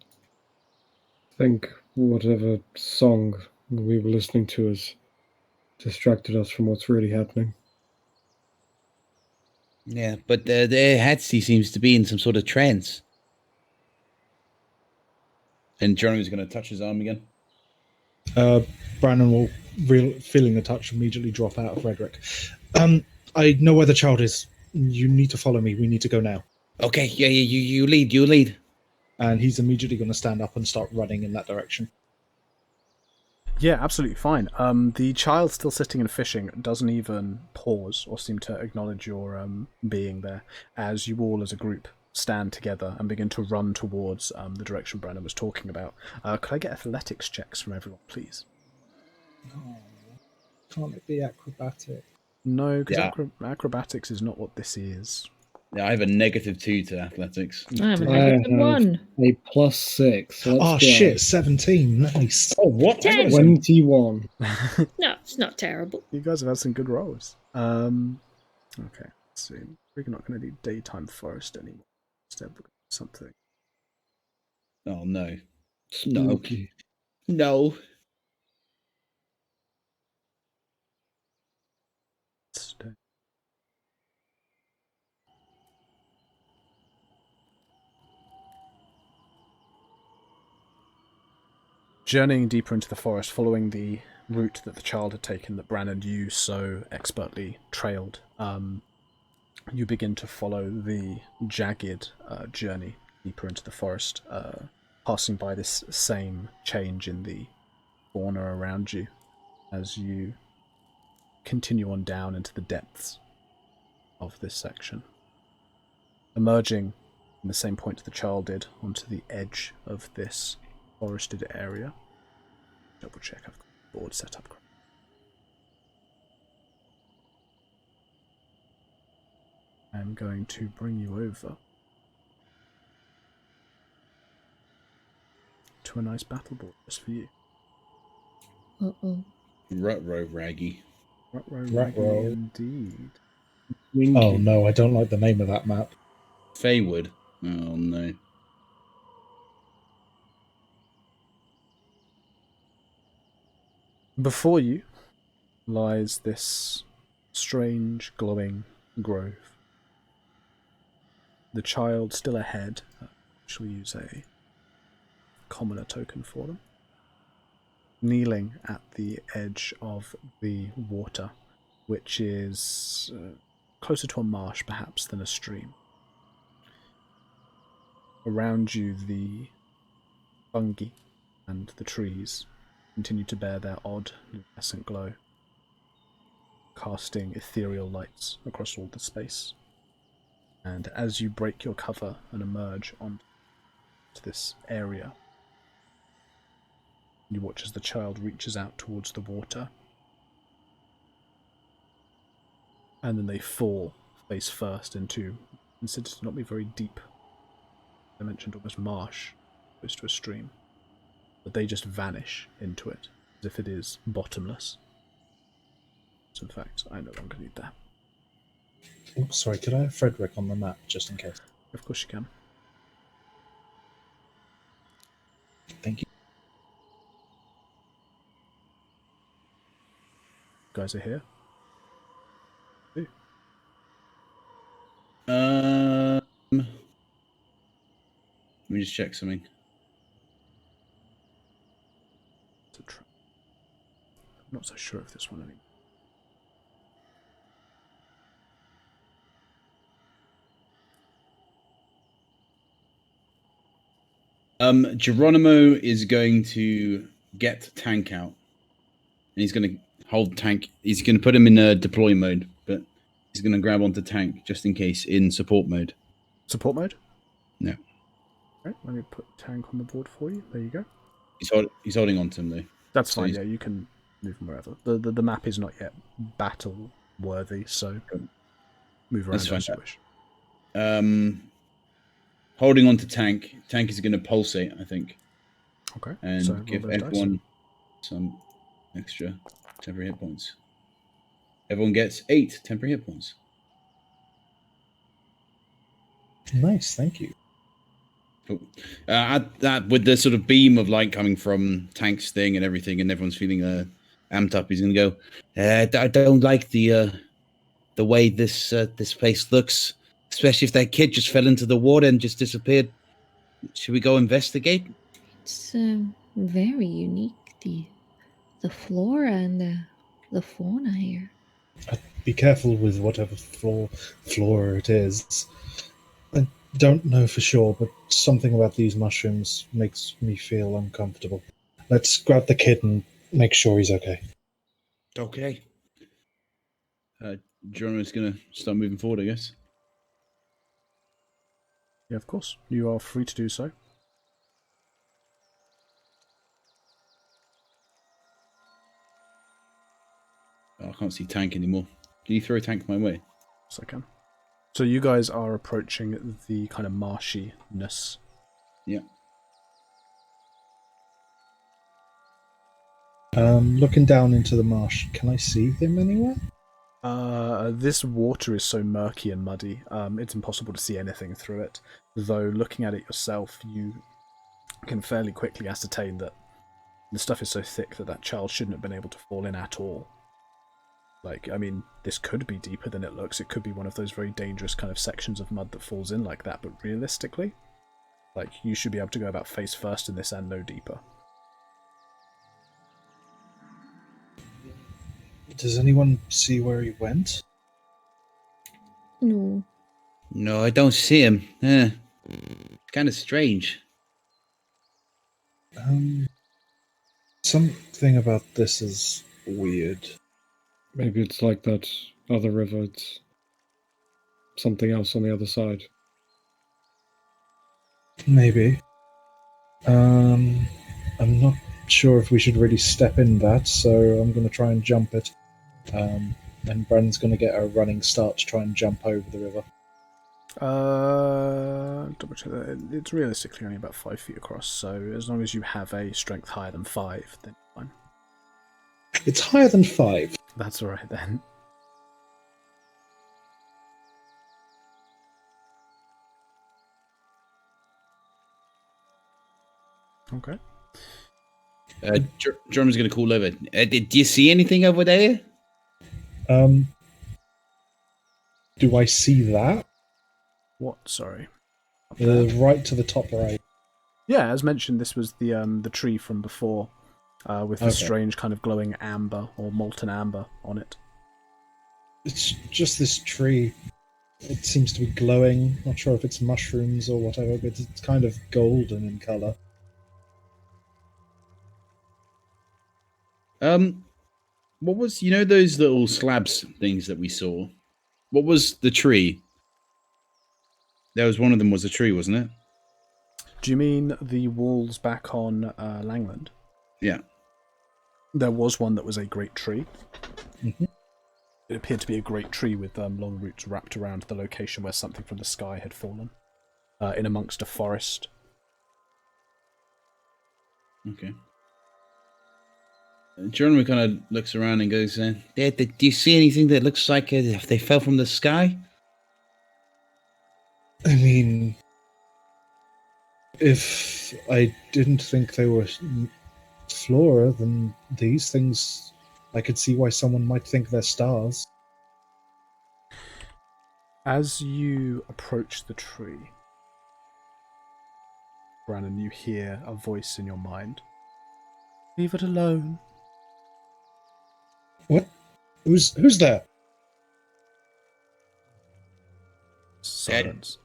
I think whatever song we were listening to has distracted us from what's really happening. Yeah, but their Hatsy seems to be in some sort of trance. And Geronimo's going to touch his arm again. Brandon will, feeling the touch, immediately drop out of Frederick. I know where the child is. You need to follow me. We need to go now. Okay, yeah, you lead. And he's immediately going to stand up and start running in that direction. Yeah, absolutely fine. The child still sitting and fishing doesn't even pause or seem to acknowledge your being there, as you all as a group stand together and begin to run towards the direction Brandon was talking about. Could I get athletics checks from everyone, please? Oh, can't it be acrobatic? No, because acrobatics is not what this is. Yeah, I have a -2 to athletics. I have a I have -1. a +6. So let's go. Shit, 17. Nice. Oh, what? 21. No, it's not terrible. You guys have had some good rolls. Okay, let's see. We're not going to do daytime forest anymore. Instead, we're going to do something. Oh, no. Spooky. No. journeying deeper into the forest, following the route that the child had taken, that Bran and you so expertly trailed, you begin to follow the jagged journey deeper into the forest, passing by this same change in the fauna around you as you continue on down into the depths of this section. Emerging in the same point the child did, onto the edge of this forested area. Double check I've got the board set up correctly. I'm going to bring you over to a nice battle board just for you. Uh-oh. Rutro Raggy. Ruh-roh, indeed. Oh no, I don't like the name of that map. Feywood. Oh no. Before you lies this strange, glowing grove. The child still ahead. Shall use a commoner token for them. Kneeling at the edge of the water, which is closer to a marsh perhaps than a stream. Around you, the fungi and the trees continue to bear their odd luminescent glow, casting ethereal lights across all the space. And as you break your cover and emerge onto this area, you watch as the child reaches out towards the water, and then they fall face first into, considered to not be very deep, I mentioned almost marsh, close to a stream, but they just vanish into it, as if it is bottomless. So in fact, I no longer need that. Oh, sorry, could I have Frederick on the map, just in case? Of course you can. Thank you. You guys are here. Let me just check something. I'm not so sure of this one anymore. Geronimo is going to get Tank out. And he's going to hold Tank. He's going to put him in deploy mode, but he's going to grab onto Tank just in case in support mode. Support mode? No. Right, let me put Tank on the board for you. There you go. He's holding on to him, though. That's So fine, he's- yeah, you can move him wherever. The map is not yet battle worthy, so move around That's as you fine. wish. Holding on to Tank. Tank is going to pulsate, I think, Okay, and so roll give those dice. everyone some extra temporary hit points. Everyone gets 8 temporary hit points. Nice, thank you. Cool. That with the sort of beam of light coming from Tank's thing and everything, and everyone's feeling amped up. He's going to go. I don't like the way this place looks, especially if that kid just fell into the water and just disappeared. Should we go investigate? It's very unique, the flora and the fauna here. Be careful with whatever flora it is. I don't know for sure, but something about these mushrooms makes me feel uncomfortable. Let's grab the kid and make sure he's okay. Okay. Geronimo's going to start moving forward, I guess. Yeah, of course. You are free to do so. Oh, I can't see Tank anymore. Can you throw Tank my way? Yes, I can. So you guys are approaching the kind of marshiness. Yeah. Looking down into the marsh, can I see him anywhere? This water is so murky and muddy, it's impossible to see anything through it. Though looking at it yourself, you can fairly quickly ascertain that the stuff is so thick that child shouldn't have been able to fall in at all. Like, I mean, this could be deeper than it looks. It could be one of those very dangerous kind of sections of mud that falls in like that, but realistically, like, you should be able to go about face first in this and no deeper. Does anyone see where he went? No. No, I don't see him. Kind of strange. Something about this is weird. Maybe it's like that other river. It's something else on the other side. Maybe. I'm not sure if we should really step in that, so I'm going to try and jump it. And Brandon's going to get a running start to try and jump over the river. Double check that. It's realistically only about 5 feet across, so as long as you have a strength higher than 5, then fine. It's higher than 5. That's alright then. Okay. Jeremy's going to call over. Do you see anything over there? Do I see that? What? Sorry. Right to the top right. Yeah, as mentioned, this was the tree from before, with the strange kind of glowing amber or molten amber on it. It's just this tree. It seems to be glowing. Not sure if it's mushrooms or whatever, but it's kind of golden in colour. What was, those little slabs things that we saw? What was the tree? There was one of them was a tree, wasn't it? Do you mean the walls back on Langland? Yeah. There was one that was a great tree. Mm-hmm. It appeared to be a great tree with long roots wrapped around the location where something from the sky had fallen, in amongst a forest. Okay. Jeremy kind of looks around and goes, Dad, do you see anything that looks like if they fell from the sky? I mean, if I didn't think they were flora, then these things, I could see why someone might think they're stars. As you approach the tree, Brandon, you hear a voice in your mind. Leave it alone. What? Who's there? Silence.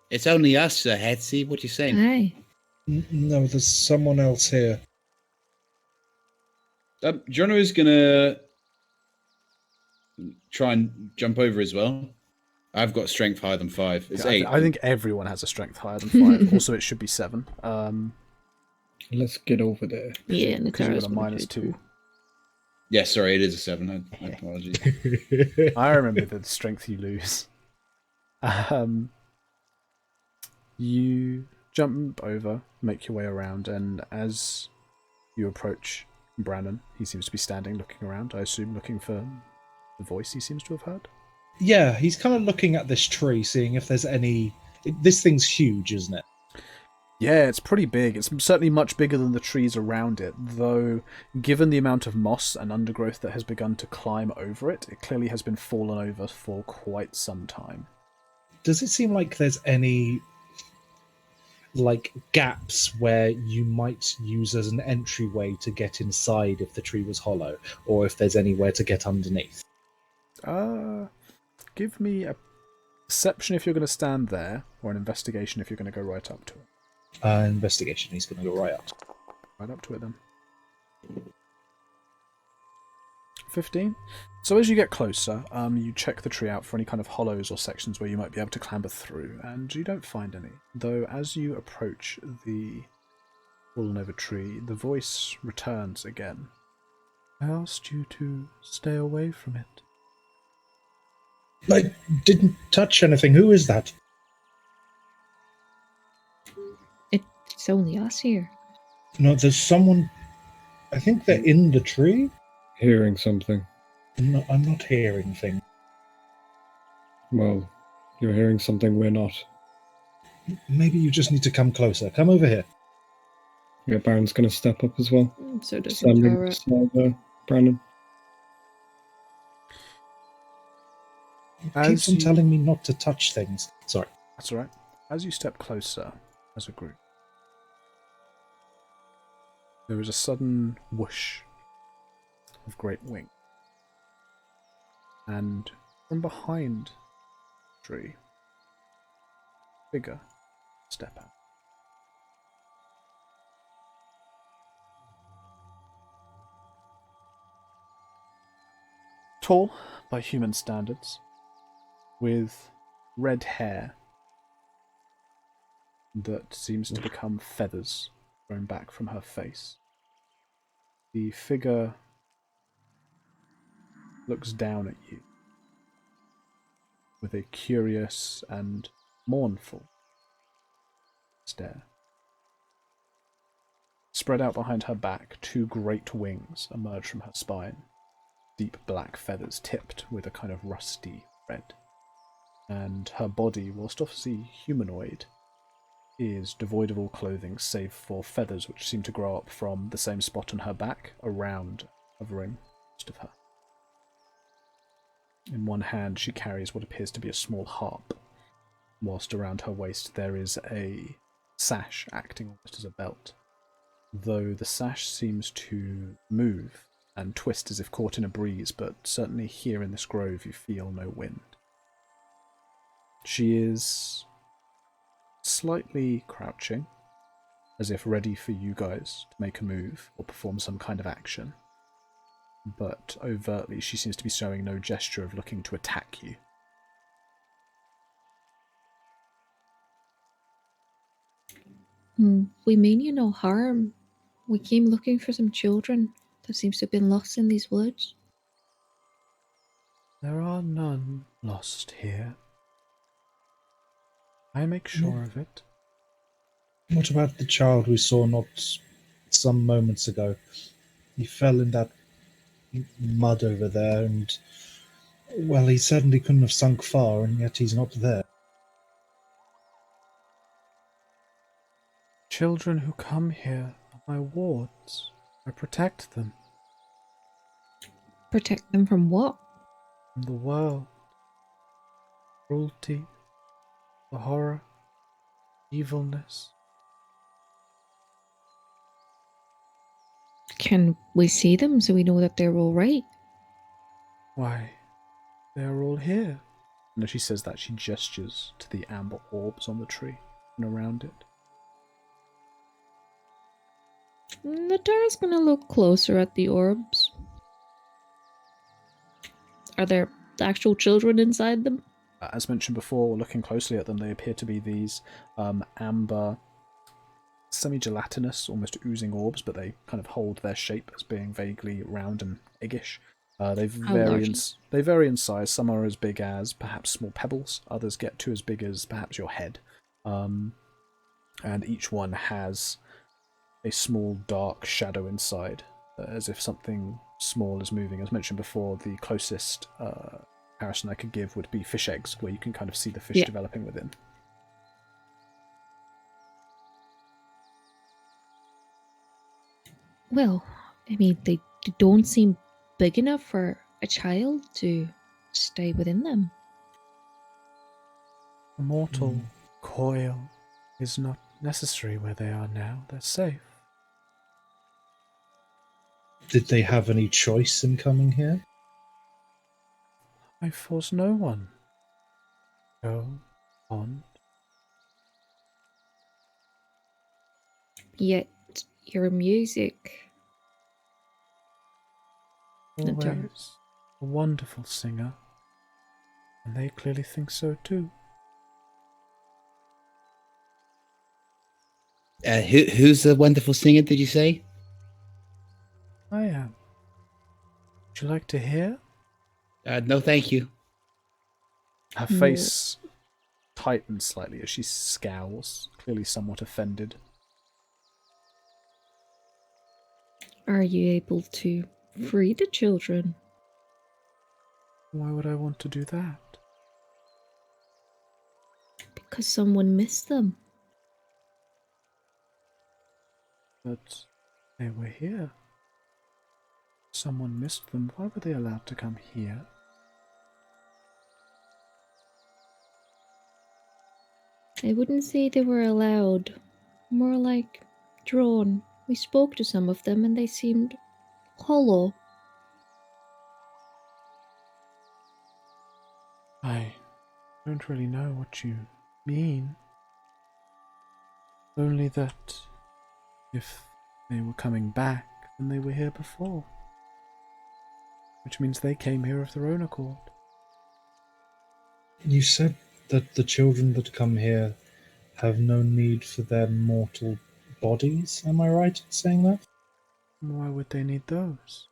It's only us, Sir Hetzi. What you saying? Aye. No, there's someone else here. Jono's gonna try and jump over as well. I've got strength higher than 5. It's 8. I think everyone has a strength higher than 5. Also, it should be 7. Let's get over there. Yeah, and the Because you've carrot's got a minus 2. Yeah, sorry, it is a 7. My apologies. I remember the strength you lose. You jump over, make your way around, and as you approach Brandon, he seems to be standing, looking around, I assume looking for the voice he seems to have heard. Yeah, he's kind of looking at this tree, seeing if there's any... This thing's huge, isn't it? Yeah, it's pretty big. It's certainly much bigger than the trees around it, though given the amount of moss and undergrowth that has begun to climb over it, it clearly has been fallen over for quite some time. Does it seem like there's any gaps where you might use as an entryway to get inside if the tree was hollow, or if there's anywhere to get underneath? Give me a perception if you're going to stand there, or an investigation if you're going to go right up to it. Investigation, he's going to go right up. Right up to it then. 15. So as you get closer, you check the tree out for any kind of hollows or sections where you might be able to clamber through, and you don't find any. Though as you approach the fallen over tree, the voice returns again. I asked you to stay away from it. I didn't touch anything. Who is that? It's only us here. No, there's someone... I think they're in the tree? Hearing something. No, I'm not hearing things. Well, you're hearing something we're not. Maybe you just need to come closer. Come over here. Yeah, Baron's going to step up as well. So does Standing Vittoria. beside Brandon. He keeps on telling me not to touch things. Sorry. That's alright. As you step closer as a group, there is a sudden whoosh of great wing. and from behind the tree, figure step out. Tall by human standards, with red hair that seems to become feathers grown back from her face. The figure looks down at you with a curious and mournful stare. Spread out behind her back, two great wings emerge from her spine, deep black feathers tipped with a kind of rusty red. And her body, whilst obviously humanoid, is devoid of all clothing save for feathers which seem to grow up from the same spot on her back, around, covering most of her. In one hand she carries what appears to be a small harp, whilst around her waist there is a sash acting almost as a belt, though the sash seems to move and twist as if caught in a breeze, but certainly here in this grove you feel no wind. She is slightly crouching, as if ready for you guys to make a move or perform some kind of action, but overtly she seems to be showing no gesture of looking to attack you. We mean you no harm. We came looking for some children that seems to have been lost in these woods. There are none lost here. I make sure of it. What about the child we saw not some moments ago? He fell in that mud over there, and, well, he certainly couldn't have sunk far, and yet he's not there. Children who come here are my wards. I protect them Protect them from what? from the world. Cruelty, the horror, evilness. Can we see them so we know that they're all right? Why, they are all here. And as she says that, she gestures to the amber orbs on the tree and around it. Natara's gonna look closer at the orbs. Are there actual children inside them? As mentioned before, looking closely at them, they appear to be these amber, semi-gelatinous, almost oozing orbs, but they kind of hold their shape as being vaguely round and eggish. They vary in size. Some are as big as perhaps small pebbles. Others get to as big as perhaps your head. And each one has a small dark shadow inside, as if something small is moving. As mentioned before, the closest comparison I could give would be fish eggs, where you can kind of see the fish developing within. Well, I mean, they don't seem big enough for a child to stay within them. A mortal coil is not necessary where they are now. They're safe. Did they have any choice in coming here? I force no one. Go on. Yet your music. Always a wonderful singer, and they clearly think so too. Who's the wonderful singer, did you say? I am. Would you like to hear? No, thank you. Her face tightens slightly as she scowls, clearly somewhat offended. Are you able to free the children? Why would I want to do that? Because someone missed them. But they were here. Someone missed them. Why were they allowed to come here? I wouldn't say they were allowed. More like drawn. We spoke to some of them and they seemed hollow. I don't really know what you mean. Only that if they were coming back, then they were here before. Which means they came here of their own accord. You said that the children that come here have no need for their mortal bodies. Am I right in saying that? Why would they need those?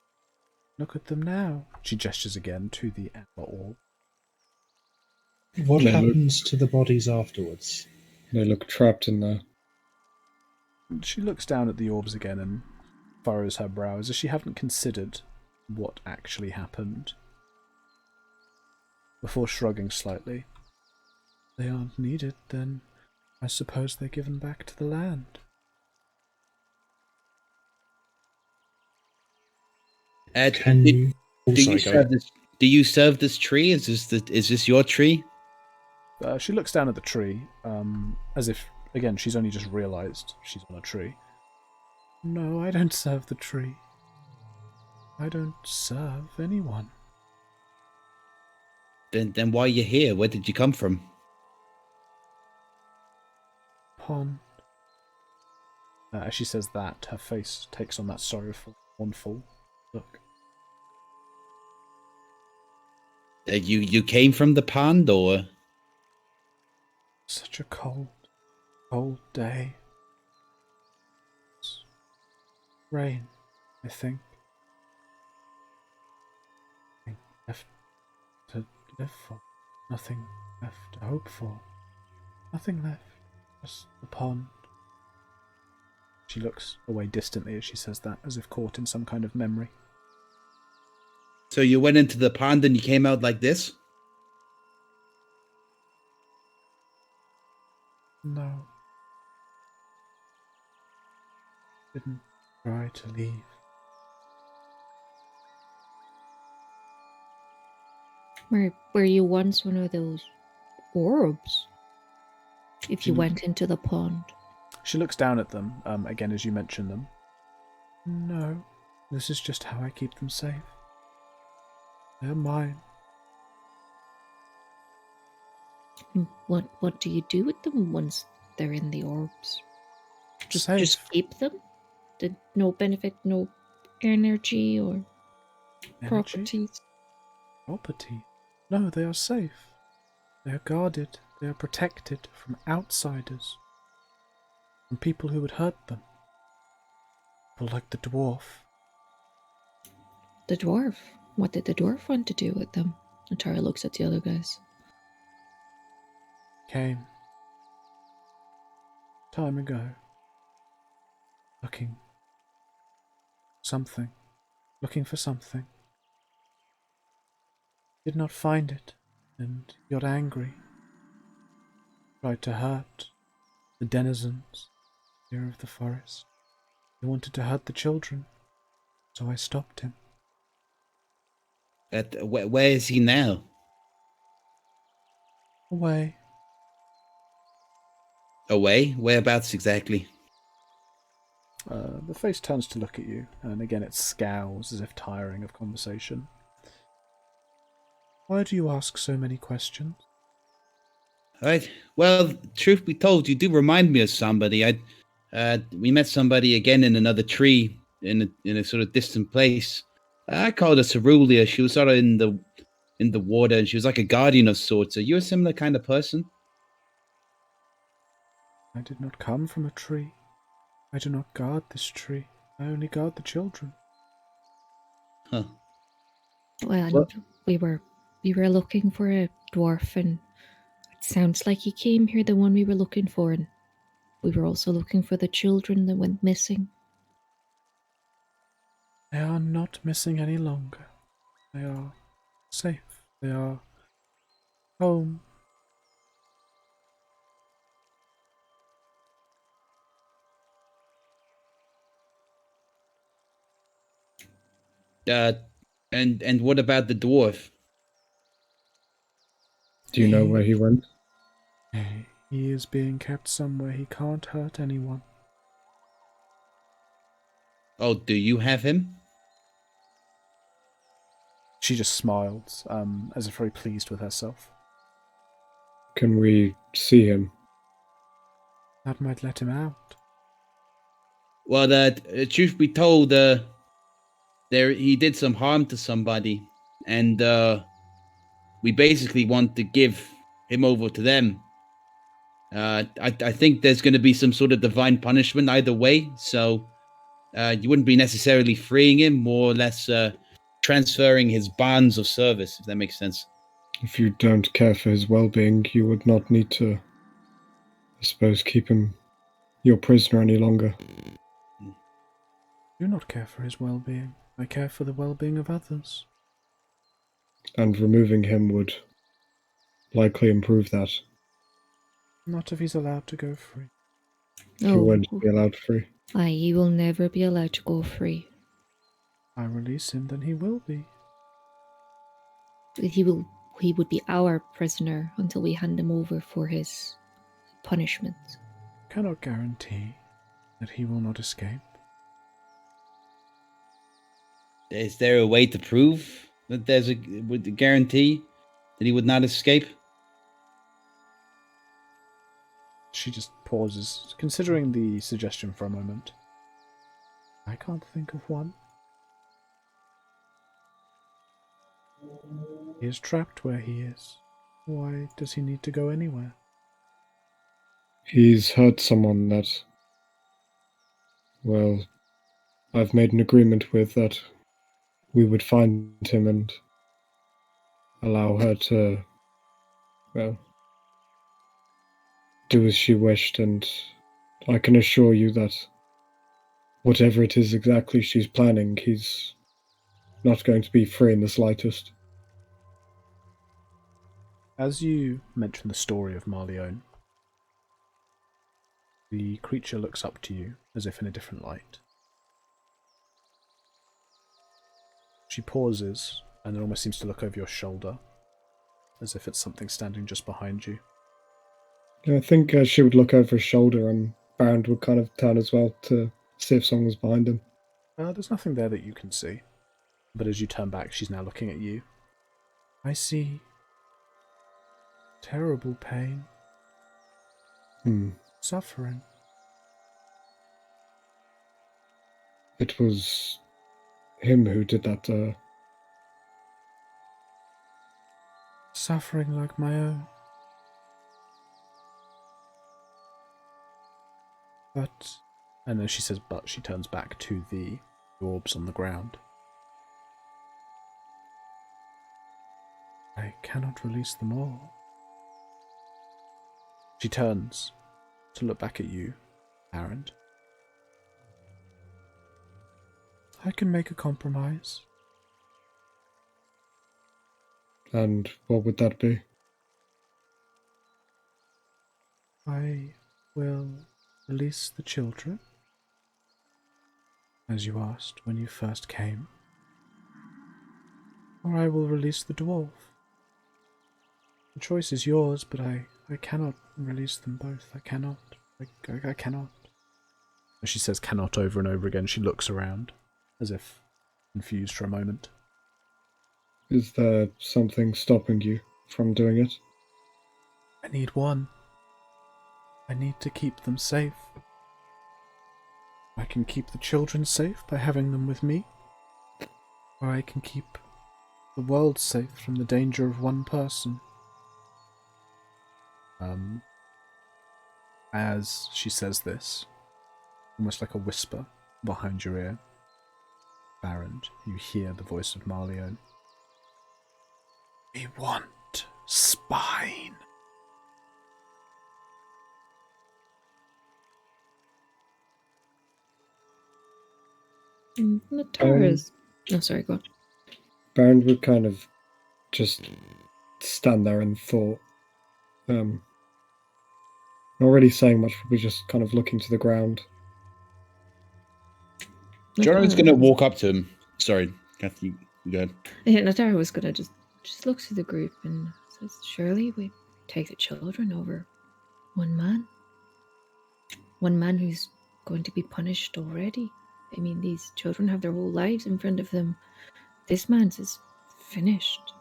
Look at them now. She gestures again to the amber orb. What They happens to the bodies afterwards? They look trapped in there. She looks down at the orbs again and furrows her brows as she hadn't considered what actually happened. Before shrugging slightly. They aren't needed, then I suppose they're given back to the land. Can you... Oh, Do sorry, you go serve ahead. this? Do you serve this tree? Is this your tree? She looks down at the tree, as if, again, she's only just realised she's on a tree. No, I don't serve the tree. I don't serve anyone. Then why are you here? Where did you come from? Pond. As she says that, her face takes on that sorrowful, mournful look. You came from the pond, or? Such a cold, cold day. It's rain, I think. Nothing left to live for. Nothing left to hope for. Nothing left. Just the pond. She looks away distantly as she says that, as if caught in some kind of memory. So you went into the pond and you came out like this? No. Didn't try to leave. Were you once one of those orbs? If you went into the pond. She looks down at them, again as you mention them. No, this is just how I keep them safe. They're mine. What do you do with them once they're in the orbs? Just Safe. keep them? Did no benefit, no energy or Energy? properties? Property? No, they are safe. They are guarded. They are protected from outsiders. From people who would hurt them. People like the dwarf. The dwarf? What did the dwarf want to do with them? And Tara looks at the other guys. Came. Time ago. Looking. Something. Looking for something. Did not find it, and got angry. Tried to hurt the denizens here of the forest. He wanted to hurt the children, so I stopped him. Where is he now? Away. Away? Whereabouts exactly? The face turns to look at you, and again it scowls as if tiring of conversation. Why do you ask so many questions? Right. Well, truth be told, you do remind me of somebody. We met somebody again in another tree in a sort of distant place. I called her Cerulean. She was sort of in the water, and she was like a guardian of sorts. Are you a similar kind of person? I did not come from a tree. I do not guard this tree. I only guard the children. Huh. Well, What? we were looking for a dwarf, and it sounds like he came here, the one we were looking for, and we were also looking for the children that went missing. They are not missing any longer. They are safe. They are home. And what about the dwarf? Do you know where he went? He is being kept somewhere he can't hurt anyone. Oh, do you have him? She just smiles, as if very pleased with herself. Can we see him? That might let him out. Well, truth be told, he did some harm to somebody, and we basically want to give him over to them. I think there's going to be some sort of divine punishment either way, so you wouldn't be necessarily freeing him, more or less transferring his bonds of service, if that makes sense. If you don't care for his well-being, you would not need to, I suppose, keep him your prisoner any longer. I do not care for his well-being. I care for the well-being of others. And removing him would likely improve that. Not if he's allowed to go free. He won't be allowed free. Aye, he will never be allowed to go free. If I release him, then he will be. He would be our prisoner until we hand him over for his punishment. Cannot guarantee that he will not escape. Is there a way to prove that there's a guarantee that he would not escape? She just pauses, considering the suggestion for a moment. I can't think of one. He is trapped where he is. Why does he need to go anywhere? He's hurt someone that, well, I've made an agreement with that we would find him and allow her to, well, do as she wished, and I can assure you that whatever it is exactly she's planning, he's not going to be free in the slightest. As you mention the story of Marleone, the creature looks up to you as if in a different light. She pauses and then almost seems to look over your shoulder, as if it's something standing just behind you. I think she would look over his shoulder and Baron would kind of turn as well to see if someone was behind him. There's nothing there that you can see, but as you turn back, she's now looking at you. I see terrible pain. Suffering. It was him who did that. Suffering like my own. But, and then she says but, she turns back to the orbs on the ground. I cannot release them all. She turns to look back at you, Aaron. I can make a compromise. And what would that be? I will release the children, as you asked when you first came. Or I will release the dwarf. The choice is yours, but I cannot release them both. I cannot. I cannot. As she says cannot over and over again, she looks around, as if confused for a moment. Is there something stopping you from doing it? I need one. I need to keep them safe. I can keep the children safe by having them with me, or I can keep the world safe from the danger of one person. As she says this, almost like a whisper behind your ear, Baron, you hear the voice of Marleone. We want spine. Natara's... Oh, sorry, go on. Baron would kind of just stand there in thought. Not really saying much, but just kind of looking to the ground. Jordan's going to walk up to him. Sorry, Kathy, you go ahead. Yeah, Natara was going to just look to the group and says, surely we take the children over one man? One man who's going to be punished already? I mean, these children have their whole lives in front of them. This man's is finished.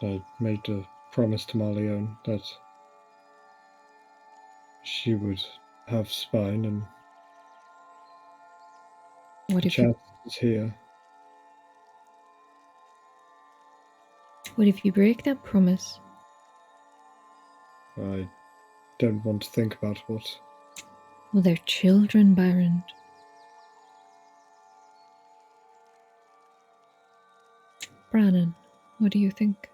I made a promised Marleone that she would have spine, and What the if you chance is here. break that promise? I don't want to think about what. Well, they're children, Baron. Brannon, what do you think?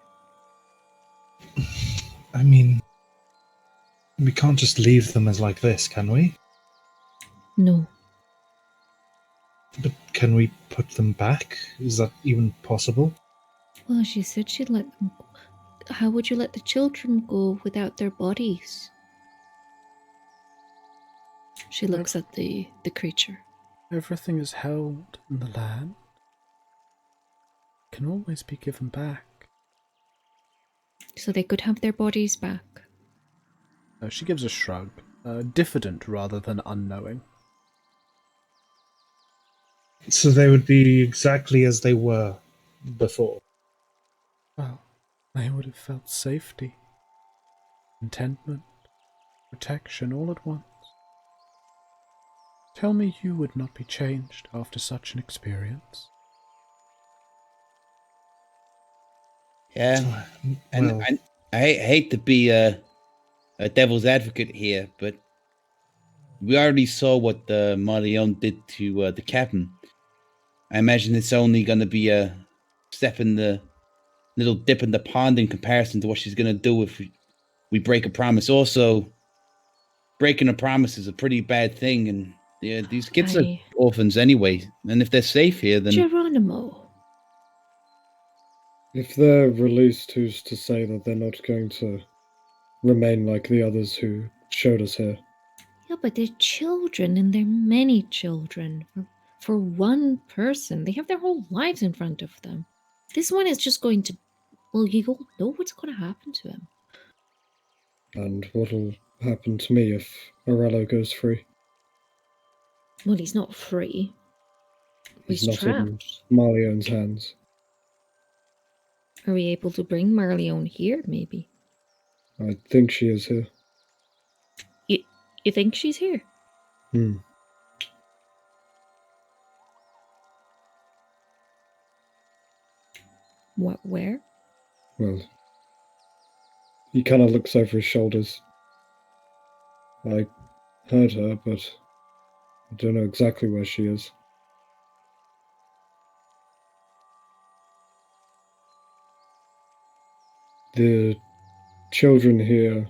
I mean, we can't just leave them as like this, can we? No. But can we put them back? Is that even possible? Well, she said she'd let them go. How would you let the children go without their bodies? She looks at the creature. Everything is held in the land. Can always be given back. So they could have their bodies back. She gives a shrug, diffident rather than unknowing. So they would be exactly as they were before. Well, they would have felt safety, contentment, protection all at once. Tell me you would not be changed after such an experience. Yeah, Well, and I hate to be a devil's advocate here, but we already saw what Marleone did to the captain. I imagine it's only going to be a step in the little dip in the pond in comparison to what she's going to do if we break a promise. Also, breaking a promise is a pretty bad thing, and yeah, these kids are orphans anyway. And if they're safe here, then Geronimo. If they're released, who's to say that they're not going to remain like the others who showed us here? Yeah, but they're children, and they're many children. For one person, they have their whole lives in front of them. This one is just going to... Well, you don't know what's going to happen to him. And what'll happen to me if Orello goes free? Well, he's not free. He's not in trapped. Marleone's hands. Are we able to bring Marleone here, maybe? I think she is here. You think she's here? What, where? Well, he kind of looks over his shoulders. I heard her, but I don't know exactly where she is. The children here,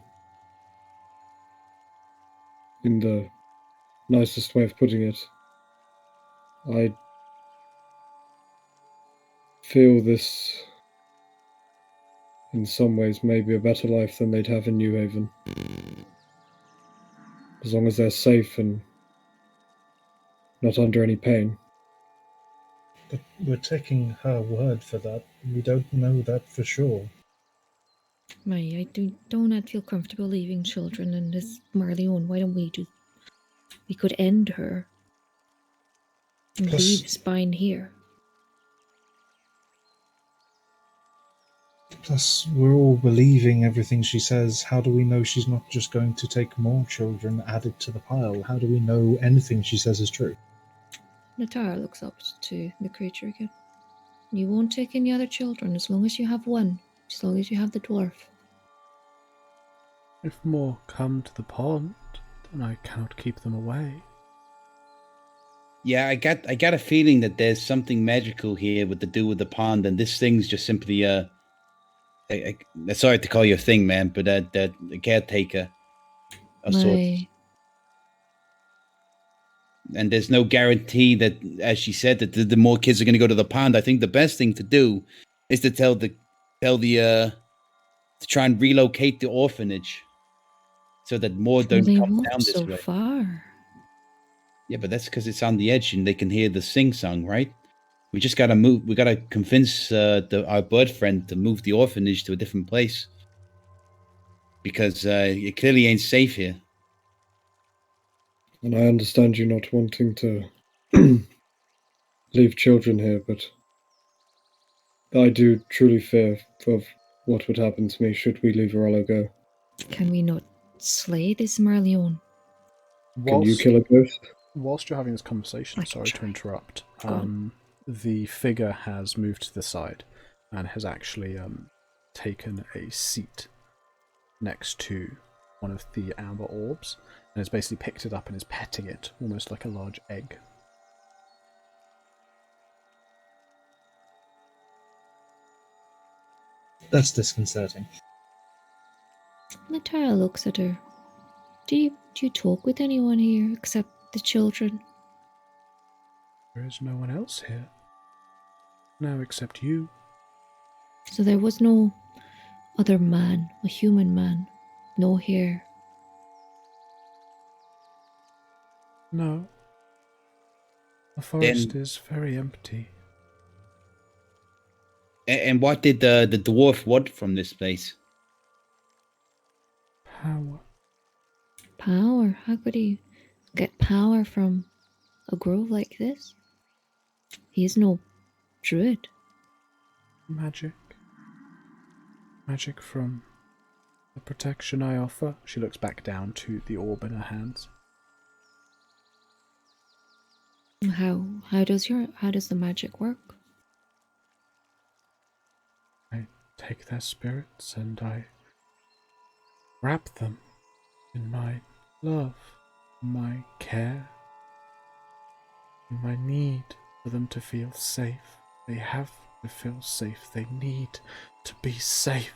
in the nicest way of putting it, I feel this, in some ways, may be a better life than they'd have in New Haven. As long as they're safe and not under any pain. but we're taking her word for that. We don't know that for sure. I do not feel comfortable leaving children and this Marleone. Why don't we we could end her and Plus- leave Spine here. Plus, we're all believing everything she says. How do we know she's not just going to take more children added to the pile? How do we know anything she says is true? Natara looks up to the creature again. You won't take any other children as long as you have one. As long as you have the dwarf. If more come to the pond, then I cannot keep them away. yeah, I got a feeling that there's something magical here with the do with the pond, and this thing's just simply sorry to call you a thing, man, but a caretaker of sorts. And there's no guarantee that, as she said, that the more kids are going to go to the pond. I think the best thing to do is to to try and relocate the orphanage so that more don't They come walk down this so way. far. Yeah, but that's because it's on the edge and they can hear the sing-song, right? We just gotta move. We gotta convince our bird friend to move the orphanage to a different place because it clearly ain't safe here. And I understand you not wanting to leave children here, but I do truly fear of what would happen to me should we leave Orello go. Can we not slay this Merleon? Can you Whilst, kill a ghost? whilst you're having this conversation, I can sorry to try. interrupt, Go on. the figure has moved to the side and has actually taken a seat next to one of the amber orbs and has basically picked it up and is petting it, almost like a large egg. That's disconcerting. Natara looks at her. Do you talk with anyone here except the children? There is no one else here. No, except you. So there was no other man, a human man, no hair. No. The forest is very empty. And what did the dwarf want from this place? Power. Power? How could he get power from a grove like this? He is no druid. Magic. Magic from the protection I offer. She looks back down to the orb in her hands. How does the magic work? I take their spirits and I wrap them in my love, my care, in my need for them to feel safe. They have to feel safe. They need to be safe.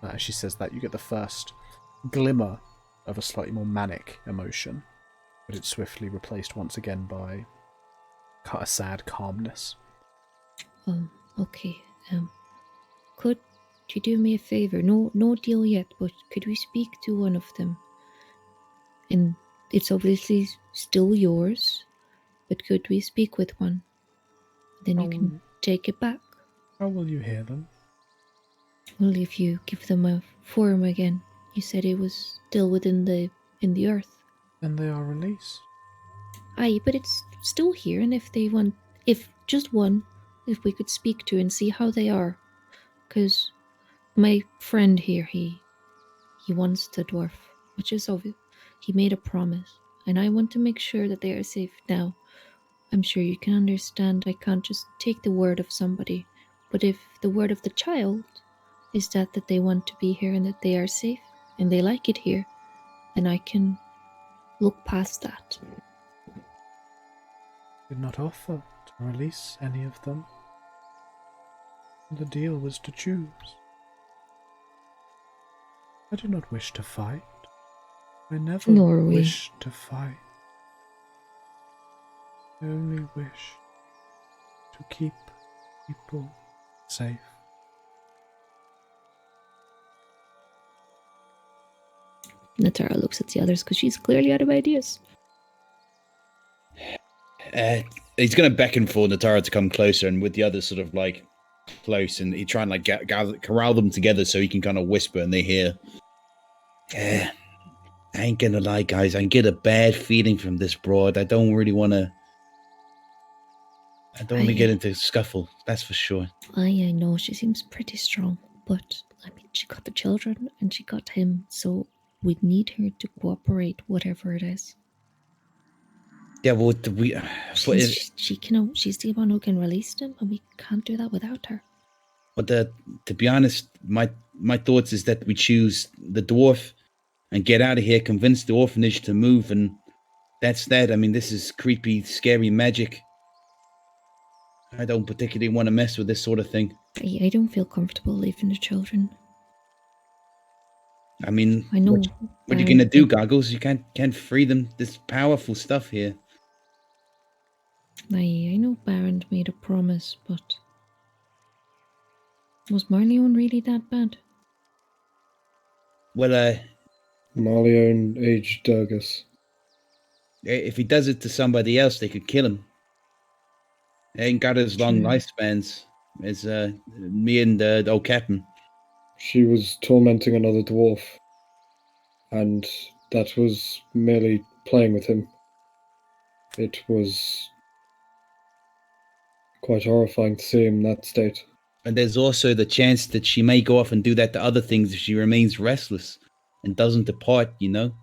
As she says that, you get the first glimmer of a slightly more manic emotion, but it's swiftly replaced once again by a sad calmness. Okay. Could you do me a favor? No deal yet, but could we speak to one of them? And it's obviously still yours, but could we speak with one? Then you can take it back. How will you hear them? Well, if you give them a form again, you said it was still in the earth. Then they are released. Aye, but it's still here, and if just one, if we could speak to and see how they are, because my friend here, he wants the dwarf, which is obvious. He made a promise, and I want to make sure that they are safe. Now, I'm sure you can understand I can't just take the word of somebody, but if the word of the child is that they want to be here and that they are safe and they like it here, then I can look past that. Did not offer to release any of them. The deal was to choose. I do not wish to fight. I never Nor we. wish to fight. I only wish to keep people safe. Natara looks at the others because she's clearly out of ideas. He's going to beckon for Natara to come closer, and with the others sort of like close, and he try and like corral them together so he can kind of whisper and they hear. I ain't gonna lie, guys. I get a bad feeling from this broad. I don't really want to. I don't want to get into a scuffle. That's for sure. I know she seems pretty strong, but I mean, she got the children and she got him, so we need her to cooperate, whatever it is. Yeah, well, She's the one who can release them, and we can't do that without her. But to be honest, my thoughts is that we choose the dwarf and get out of here, convince the orphanage to move, and that's that. I mean, this is creepy, scary magic. I don't particularly want to mess with this sort of thing. I don't feel comfortable leaving the children. I mean, I know. What are you gonna do, Goggles? You can't free them. This powerful stuff here. I know Baron made a promise, but was Marleon really that bad? Well, Marleon aged Durgus. if he does it to somebody else, they could kill him. He ain't got as long lifespans as me and the old captain. She was tormenting another dwarf, and that was merely playing with him. It was quite horrifying to see him in that state. And there's also the chance that she may go off and do that to other things if she remains restless and doesn't depart, you know?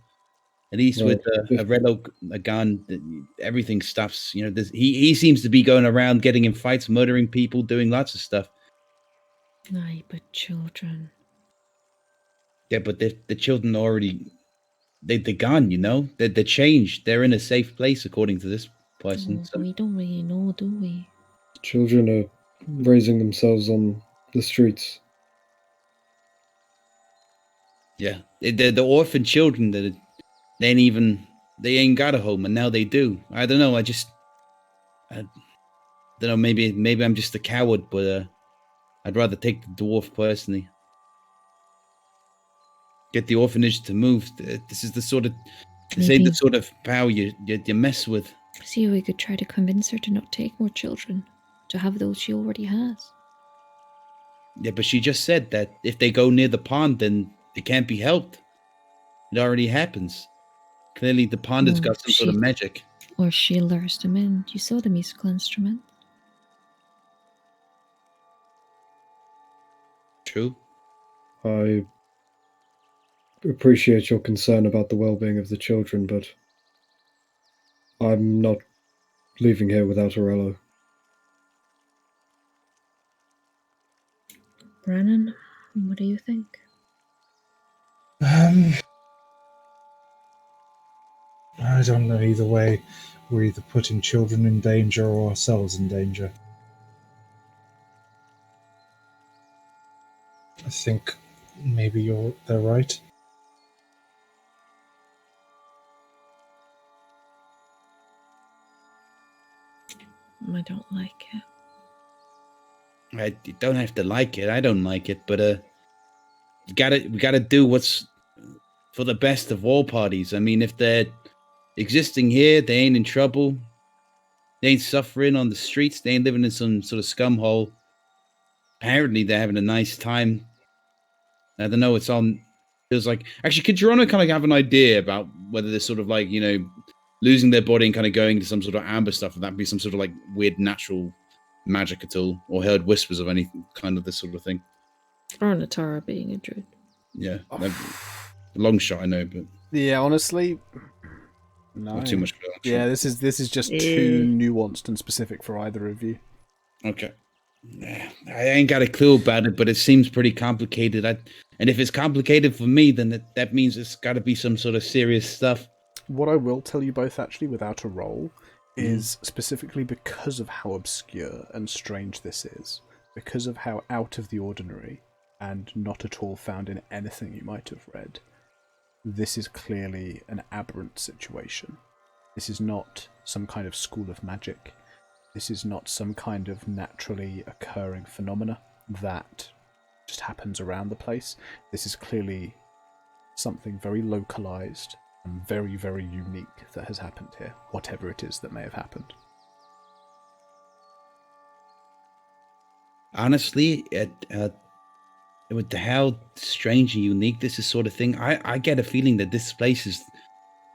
At least Well, with Orello, a gun, everything stops. You know, he seems to be going around getting in fights, murdering people, doing lots of stuff. Aye, but children. Yeah, but the children already, they're gone, you know? They're changed. They're in a safe place, according to this person. Oh, So. we don't really know, do we? children are raising themselves on the streets. Yeah, the orphan children that they ain't got a home, and now they do. I don't know. I don't know. Maybe I'm just a coward, but I'd rather take the dwarf personally. Get the orphanage to move. This is the sort of this ain't the Maybe. sort of power you mess with. See, we could try to convince her to not take more children, to have those she already has. Yeah, but she just said that if they go near the pond, then it can't be helped. It already happens. Clearly, the pond has got some sort of magic. Or she lures them in. You saw the musical instrument. True. I appreciate your concern about the well-being of the children, but I'm not leaving here without Orello. Brennan, what do you think? I don't know. Either way, we're either putting children in danger or ourselves in danger. I think maybe they're right. I don't like it. You don't have to like it. I don't like it, but we gotta do what's for the best of all parties. I mean, if they're existing here, they ain't in trouble. They ain't suffering on the streets. They ain't living in some sort of scum hole. Apparently, they're having a nice time. I don't know. Feels like actually, could Geronimo kind of have an idea about whether they're sort of like losing their body and kind of going to some sort of amber stuff? Would that be some sort of like weird natural magic at all, or heard whispers of any kind of this sort of thing? Or Natara being a druid. Yeah, long shot, I know, but Yeah, honestly, no. not too much. Yeah, this is just too nuanced and specific for either of you. Okay. I ain't got a clue about it, but it seems pretty complicated. And if it's complicated for me, then that means it's got to be some sort of serious stuff. What I will tell you both, actually, without a roll, is specifically because of how obscure and strange this is, because of how out of the ordinary and not at all found in anything you might have read, this is clearly an aberrant situation. This is not some kind of school of magic. This is not some kind of naturally occurring phenomena that just happens around the place. This is clearly something very localized and very, very unique that has happened here, whatever it is that may have happened. Honestly, with how strange and unique this is sort of thing, I get a feeling that this place is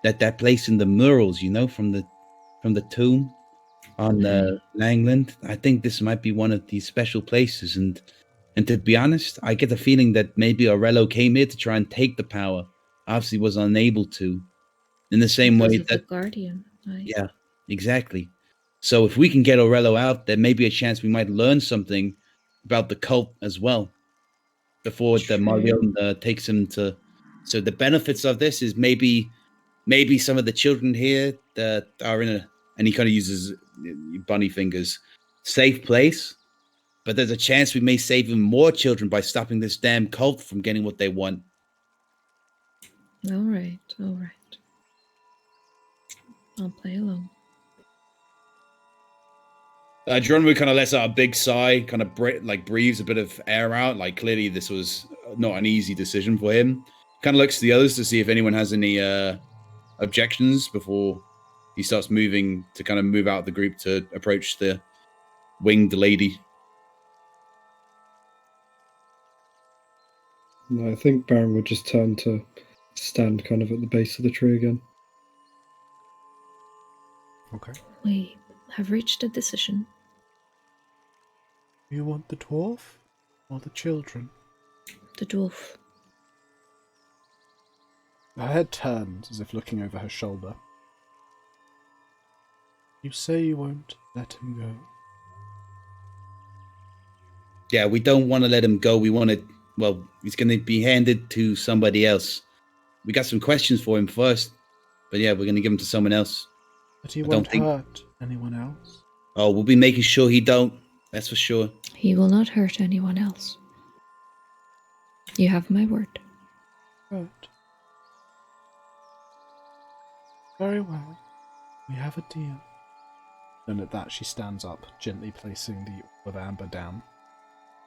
that place in the murals, from the tomb on Langland. I think this might be one of these special places, and to be honest, I get the feeling that maybe Orello came here to try and take the power. Obviously was unable to, in the same way that the guardian. Yeah, exactly. So if we can get Orello out, there may be a chance we might learn something about the cult as well before the Marion takes him to. So the benefits of this is maybe some of the children here that are in and he kind of uses bunny fingers, safe place. But there's a chance we may save even more children by stopping this damn cult from getting what they want. All right. I'll play along. Geronimo kind of lets out a big sigh, kind of breathes a bit of air out. Like clearly this was not an easy decision for him. Kind of looks to the others to see if anyone has any objections before he starts moving to kind of move out of the group to approach the winged lady. No, I think Baron would just turn to stand kind of at the base of the tree again. Okay. We have reached a decision. You want the dwarf or the children? The dwarf. Her head turns as if looking over her shoulder. You say you won't let him go. Yeah, we don't want to let him go. We want to. Well, he's going to be handed to somebody else. We got some questions for him first, but yeah, we're going to give him to someone else. But he I won't don't think- hurt anyone else. Oh, we'll be making sure he don't. That's for sure. He will not hurt anyone else. You have my word. Good. Very well. We have a deal. And at that she stands up, gently placing the orb of amber down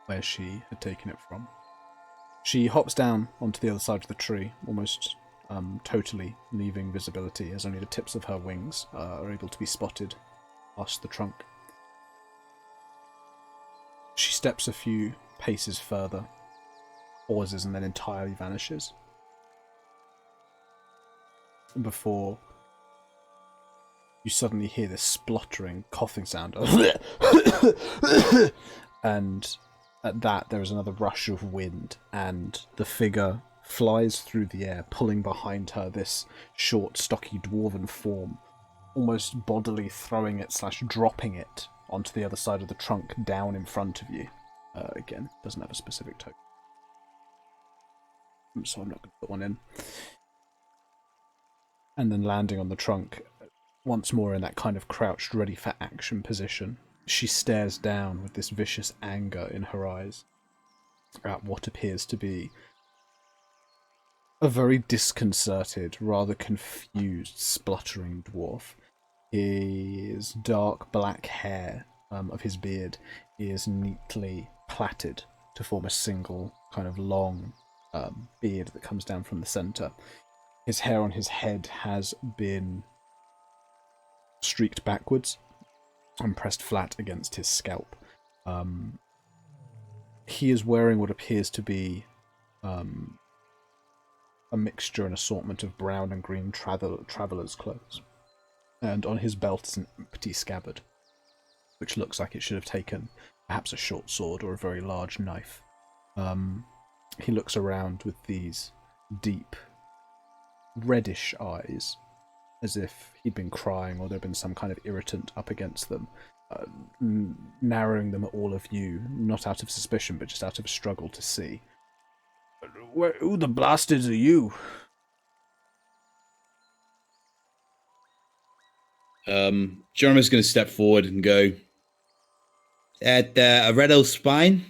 where she had taken it from. She hops down onto the other side of the tree, almost totally leaving visibility, as only the tips of her wings are able to be spotted past the trunk. She steps a few paces further, pauses, and then entirely vanishes. Before you suddenly hear this spluttering, coughing sound. And at that, there is another rush of wind, and the figure flies through the air, pulling behind her this short, stocky dwarven form, almost bodily throwing it / dropping it onto the other side of the trunk, down in front of you. Again, doesn't have a specific token, so I'm not going to put one in. And then landing on the trunk, once more in that kind of crouched, ready for action position. She stares down with this vicious anger in her eyes at what appears to be a very disconcerted, rather confused, spluttering dwarf. His dark black hair of his beard is neatly plaited to form a single kind of long beard that comes down from the centre. His hair on his head has been streaked backwards and pressed flat against his scalp. He is wearing what appears to be a mixture and assortment of brown and green traveller's clothes. And on his belt is an empty scabbard, which looks like it should have taken perhaps a short sword or a very large knife. He looks around with these deep, reddish eyes, as if he'd been crying or there'd been some kind of irritant up against them, narrowing them at all of you, not out of suspicion, but just out of a struggle to see. Who the blasters are you? Geronimo's going to step forward and go, at Orello's spine?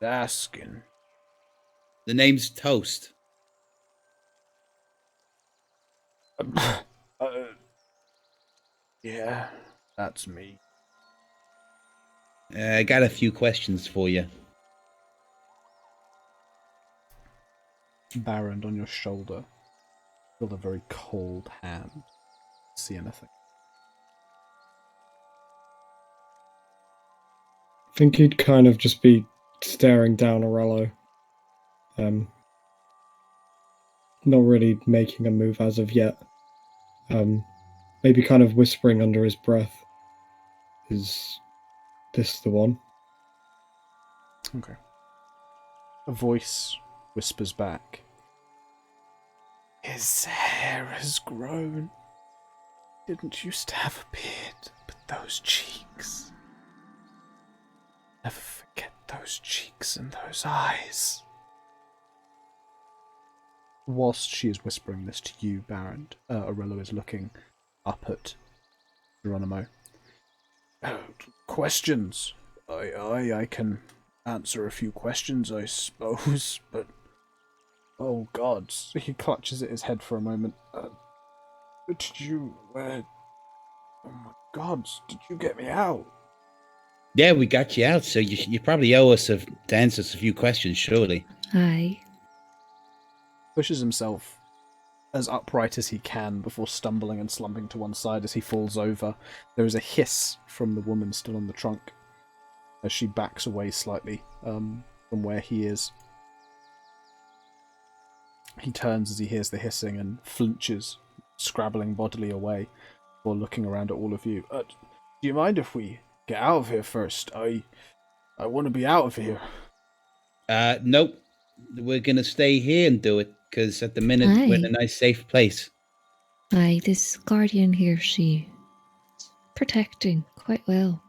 Asking. The name's Toast. Yeah, that's me. I got a few questions for you. Baron on your shoulder. Feel a very cold hand. See anything? I think he'd kind of just be staring down Orello. Not really making a move as of yet. Maybe kind of whispering under his breath. Is this the one? Okay. A voice whispers back. His hair has grown. Didn't used to have a beard, but those cheeks. Never forget those cheeks and those eyes. Whilst she is whispering this to you, Baron, Orello is looking up at Geronimo. Questions? I can answer a few questions, I suppose, but... Oh, God. He clutches at his head for a moment. Did you... oh, my God. Did you get me out? Yeah, we got you out, so you probably owe us to answer us a few questions, surely. Aye. Pushes himself as upright as he can before stumbling and slumping to one side as he falls over. There is a hiss from the woman still on the trunk as she backs away slightly from where he is. He turns as he hears the hissing and flinches, scrabbling bodily away before looking around at all of you. Do you mind if we get out of here first. I want to be out of here. Nope. We're gonna stay here and do it, because at the minute we're in a nice, safe place. Aye, this guardian here, she's protecting quite well.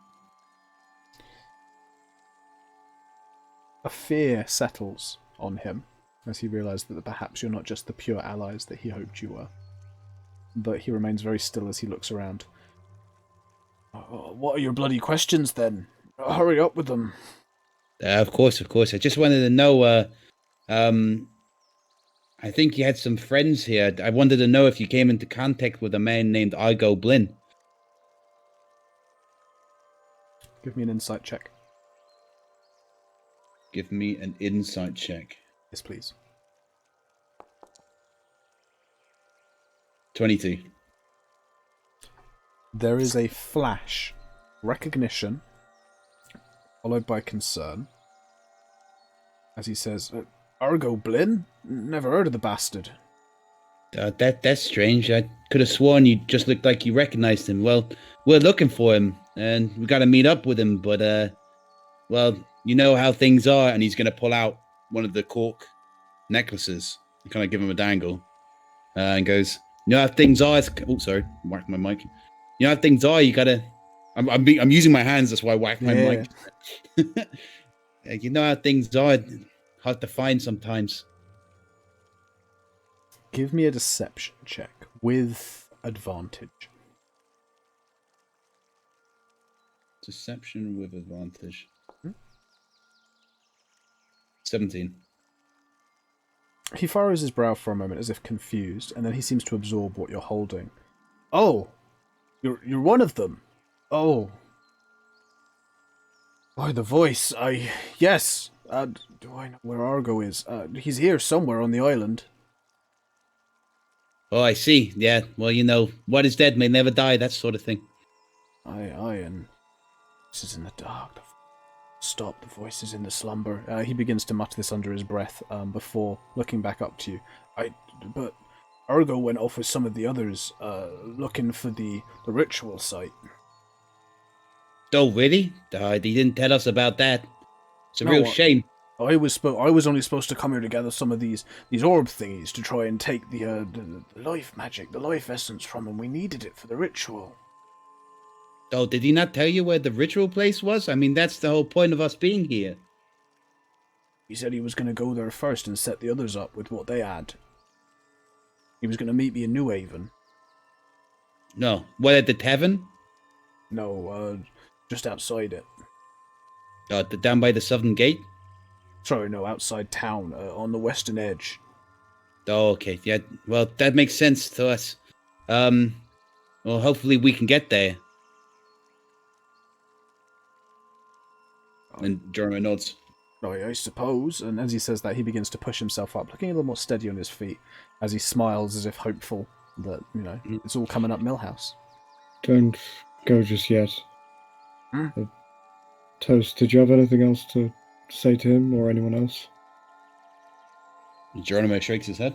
A fear settles on him as he realizes that perhaps you're not just the pure allies that he hoped you were. But he remains very still as he looks around. What are your bloody questions, then? Hurry up with them. Of course. I just wanted to know, I think you had some friends here. I wanted to know if you came into contact with a man named Argo Blinn. Give me an insight check. Give me an insight check. Yes, please. 22. There is a flash, recognition, followed by concern, as he says, Argo Blinn? Never heard of the bastard. That's strange. I could have sworn you just looked like you recognized him. Well, we're looking for him, and we got to meet up with him, but, well, you know how things are, and he's going to pull out one of the cork necklaces and kind of give him a dangle, and goes, you know how things are? Oh, sorry, whack my mic. You know how things are, you got to... I'm using my hands, that's why I whack my mic. You know how things are, hard to find sometimes. Give me a deception check with advantage. Deception with advantage. 17. He furrows his brow for a moment as if confused, and then he seems to absorb what you're holding. Oh! You're one of them! Oh. Why, the voice, yes! Do I know where Argo is? He's here somewhere on the island. Oh, I see. Yeah, well, you know, what is dead may never die, that sort of thing. Aye, and this is in the dark. Stop, the voice is in the slumber. He begins to mutter this under his breath, before looking back up to you. But Argo went off with some of the others, looking for the ritual site. Oh, really? He didn't tell us about that. It's a real shame. I was only supposed to come here to gather some of these orb thingies to try and take the life magic, the life essence from them. We needed it for the ritual. Oh, did he not tell you where the ritual place was? I mean, that's the whole point of us being here. He said he was going to go there first and set the others up with what they had. He was going to meet me in New Haven. No, what, at the tavern? No, just outside it. Down by the southern gate? Sorry, no, outside town, on the western edge. Oh, okay, yeah, well, that makes sense to us. Well, hopefully we can get there. And Jeremy nods. I suppose. And as he says that, he begins to push himself up, looking a little more steady on his feet, as he smiles as if hopeful that, it's all coming up Millhouse. Don't go just yet. Toast, did you have anything else to say to him or anyone else? Geronimo shakes his head.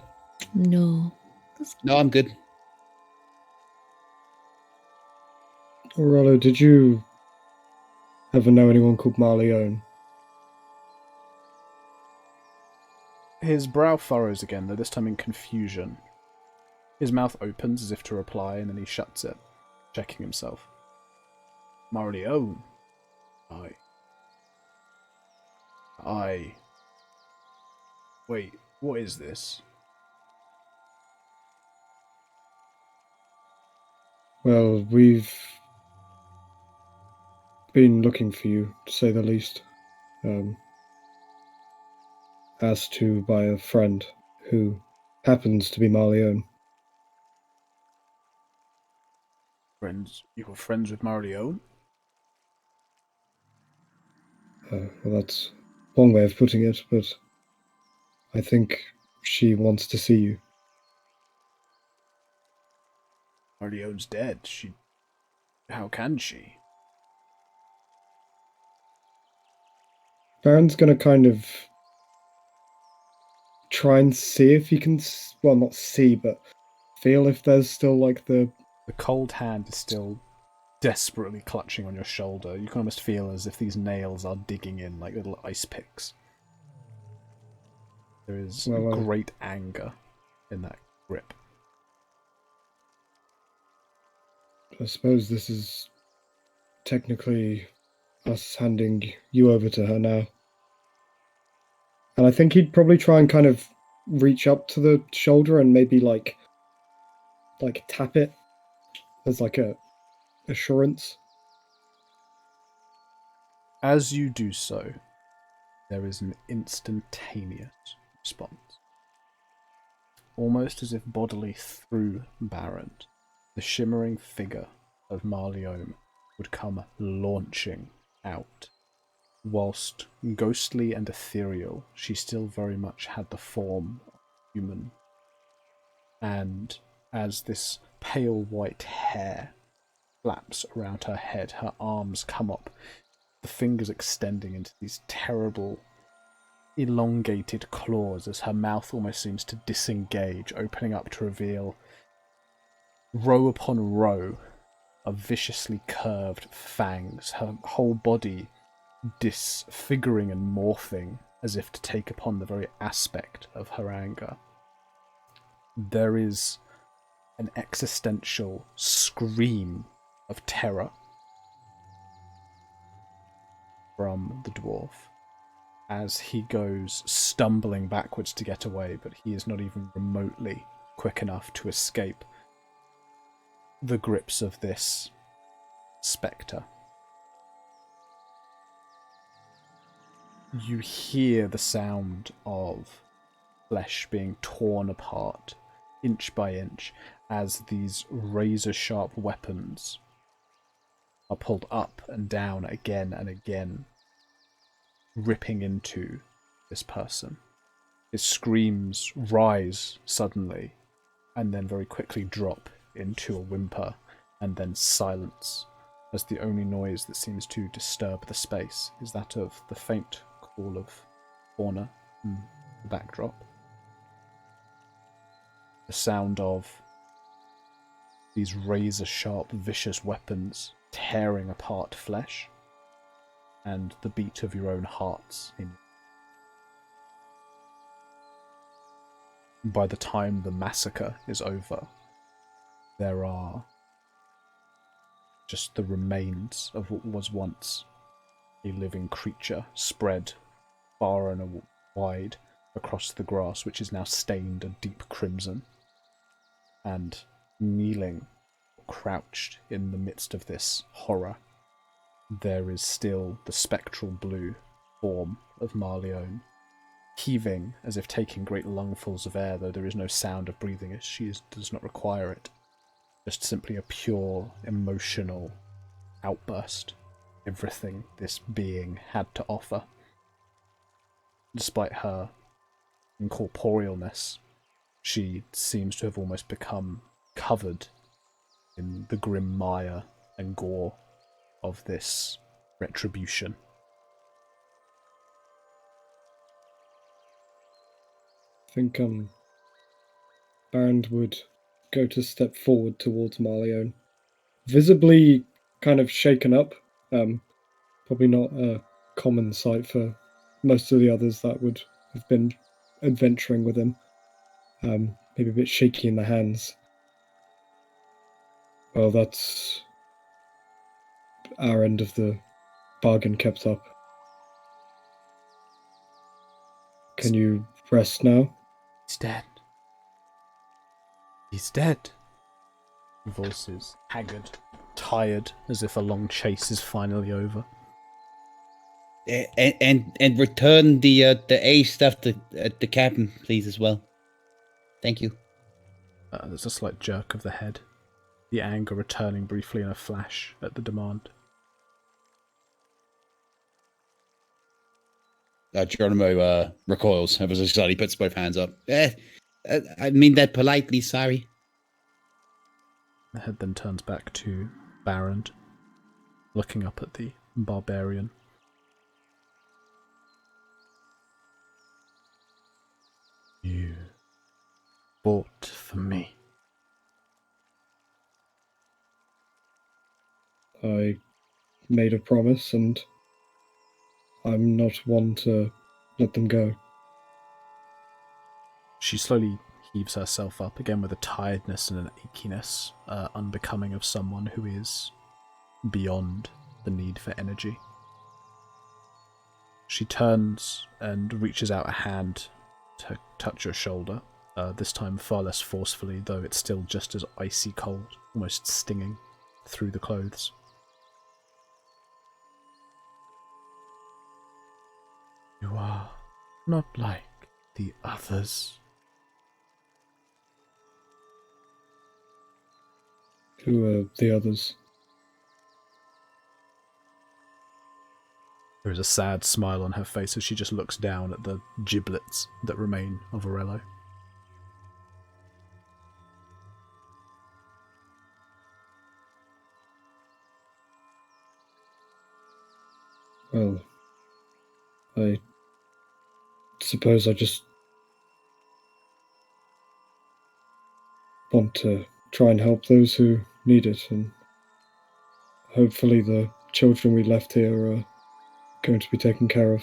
No. No, I'm good. Orello, did you ever know anyone called Marleone? His brow furrows again, though this time in confusion. His mouth opens as if to reply, and then he shuts it, checking himself. Marleone? Wait, what is this? Well, we've been looking for you, to say the least. Asked to by a friend who happens to be Marleone. Friends? You were friends with Marleone? Well, that's one way of putting it, but I think she wants to see you. Marleone's dead. How can she? Baron's gonna kind of try and see if he can, well, not see, but feel if there's still like the cold hand is still desperately clutching on your shoulder. You can almost feel as if these nails are digging in like little ice picks. There is great anger in that grip. I suppose this is technically us handing you over to her now. And I think he'd probably try and kind of reach up to the shoulder and maybe like tap it as like a assurance. As you do so, there is an instantaneous response. Almost as if bodily through Baron, the shimmering figure of Marlione would come launching out. Whilst ghostly and ethereal, she still very much had the form of human. And as this pale white hair flaps around her head, her arms come up, the fingers extending into these terrible, elongated claws as her mouth almost seems to disengage, opening up to reveal row upon row of viciously curved fangs, her whole body disfiguring and morphing as if to take upon the very aspect of her anger. There is an existential scream of terror from the dwarf as he goes stumbling backwards to get away, but he is not even remotely quick enough to escape the grips of this spectre. You hear the sound of flesh being torn apart inch by inch as these razor-sharp weapons are pulled up and down again and again, ripping into this person. His screams rise suddenly and then very quickly drop into a whimper and then silence, as the only noise that seems to disturb the space is that of the faint call of fauna in the backdrop. The sound of these razor-sharp, vicious weapons tearing apart flesh, and the beat of your own hearts. By the time the massacre is over, there are just the remains of what was once a living creature spread far and wide across the grass, which is now stained a deep crimson. And kneeling, crouched in the midst of this horror, there is still the spectral blue form of Marlione, heaving as if taking great lungfuls of air, though there is no sound of breathing as she does not require it. Just simply a pure emotional outburst. Everything this being had to offer. Despite her incorporealness, she seems to have almost become covered in the grim mire and gore of this retribution. I think Baron would go to step forward towards Marlione, visibly kind of shaken up. Probably not a common sight for most of the others that would have been adventuring with him. Maybe a bit shaky in the hands. Well, that's our end of the bargain kept up. Can you rest now? He's dead. He's dead. Voices, haggard, tired, as if a long chase is finally over. And return the A stuff to the captain, please, as well. Thank you. There's a slight jerk of the head, the anger returning briefly in a flash at the demand. Geronimo recoils ever so slightly, puts both hands up. I mean that politely, sorry. The head then turns back to Baron, looking up at the barbarian. You fought for me. made a promise, and I'm not one to let them go. She slowly heaves herself up, again with a tiredness and an achiness unbecoming of someone who is beyond the need for energy. She turns and reaches out a hand to touch your shoulder, this time far less forcefully, though it's still just as icy cold, almost stinging through the clothes. You are not like the others. Who are the others? There is a sad smile on her face as she just looks down at the giblets that remain of Orello. Well, I suppose I just want to try and help those who need it, and hopefully the children we left here are going to be taken care of.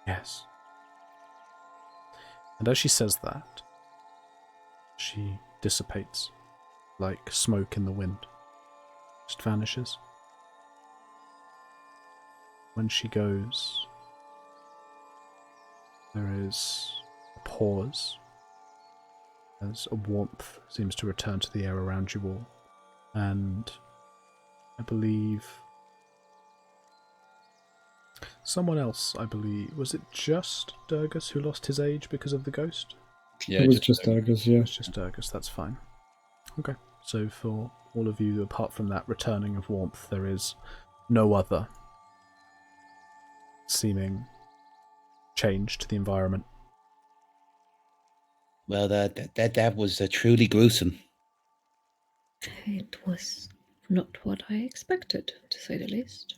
Yes. And as she says that, she dissipates like smoke in the wind, just vanishes. When she goes, there is a pause as a warmth seems to return to the air around you all, and I believe someone else, was it just Durgus who lost his age because of the ghost? Yeah, It was just Durgus, yeah. It's just Durgus, that's fine. Okay, so for all of you, apart from that returning of warmth, there is no other seeming change to the environment. Well, that was truly gruesome. It was not what I expected, to say the least.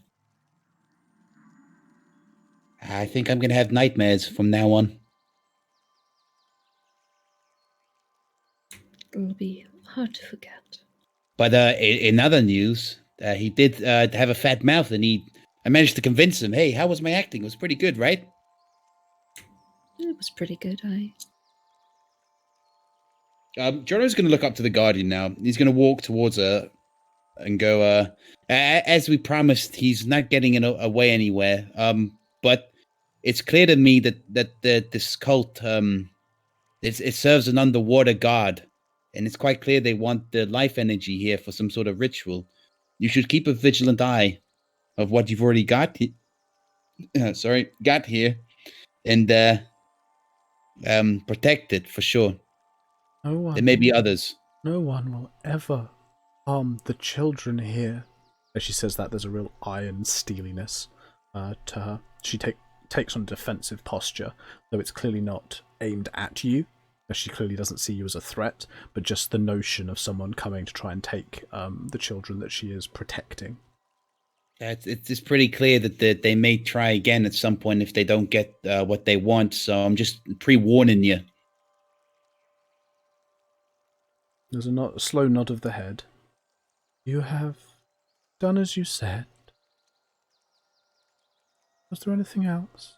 I think I'm going to have nightmares from now on. It'll be hard to forget. But in other news, he did have a fat mouth, and I managed to convince him, hey, how was my acting? It was pretty good, right? It was pretty good. Jono's going to look up to the Guardian now. He's going to walk towards her and go, as we promised, he's not getting away anywhere. But it's clear to me that this cult, it serves an underwater god. And it's quite clear they want the life energy here for some sort of ritual. You should keep a vigilant eye of what you've already got. Got here, and protect it for sure. There may be others. No one will ever harm the children here. As she says that, there's a real iron steeliness to her. She takes on a defensive posture, though it's clearly not aimed at you. She clearly doesn't see you as a threat, but just the notion of someone coming to try and take the children that she is protecting. It's pretty clear that they may try again at some point if they don't get what they want, so I'm just pre-warning you. There's a slow nod of the head. You have done as you said. Was there anything else?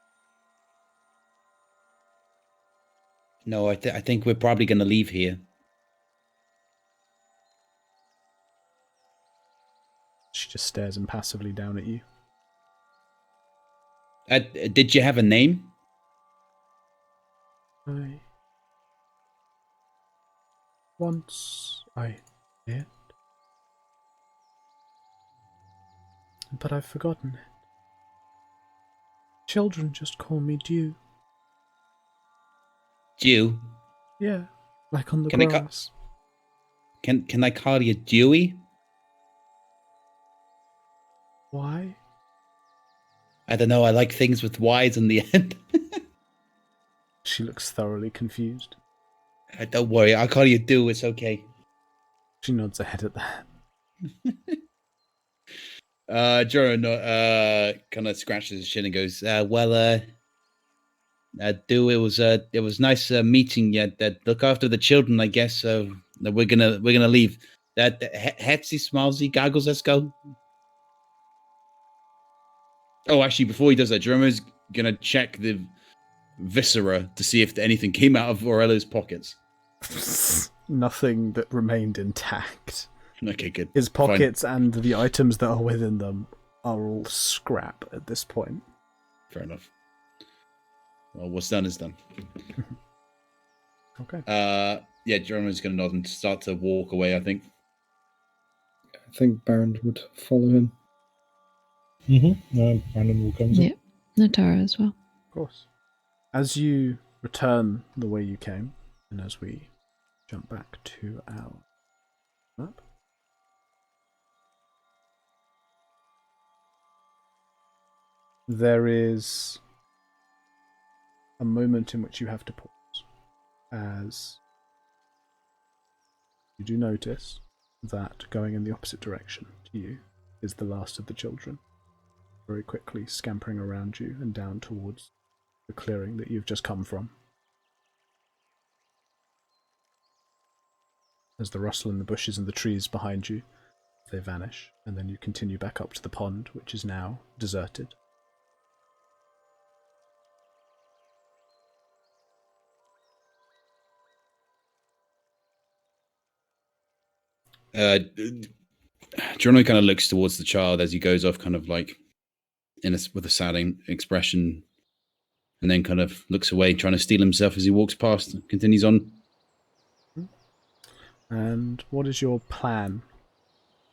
No, I think we're probably going to leave here. She just stares impassively down at you. Did you have a name? Once I did. But I've forgotten it. Children just call me Dew. Dew? Yeah, like on the Can grass. Can I call you Dewey? Why? I don't know. I like things with Y's in the end. She looks thoroughly confused. Don't worry. I'll call you Dew. It's okay. She nods her head at that. Joro kind of scratches his chin and goes, Dew, it was nice meeting you. Look after the children, I guess. So we're gonna leave. Hetsy Smalsy Goggles, let's go. Oh, actually, before he does that, Jerome's gonna check the viscera to see if anything came out of Orello's pockets. Nothing that remained intact. Okay, good. His pockets and the items that are within them are all scrap at this point. Fair enough. Well, what's done is done. Okay. Yeah, Jerome's gonna nod and start to walk away, I think. I think Baron would follow him. Brandon will come. Yeah, Natara as well. Of course. As you return the way you came, and as we jump back to our map, there is a moment in which you have to pause, as you do notice that going in the opposite direction to you is the last of the children, very quickly scampering around you and down towards the clearing that you've just come from. As the rustle in the bushes and the trees behind you, they vanish, and then you continue back up to the pond, which is now deserted. Geronimo kind of looks towards the child as he goes off, kind of like with a sad expression, and then kind of looks away, trying to steel himself as he walks past and continues on. And what is your plan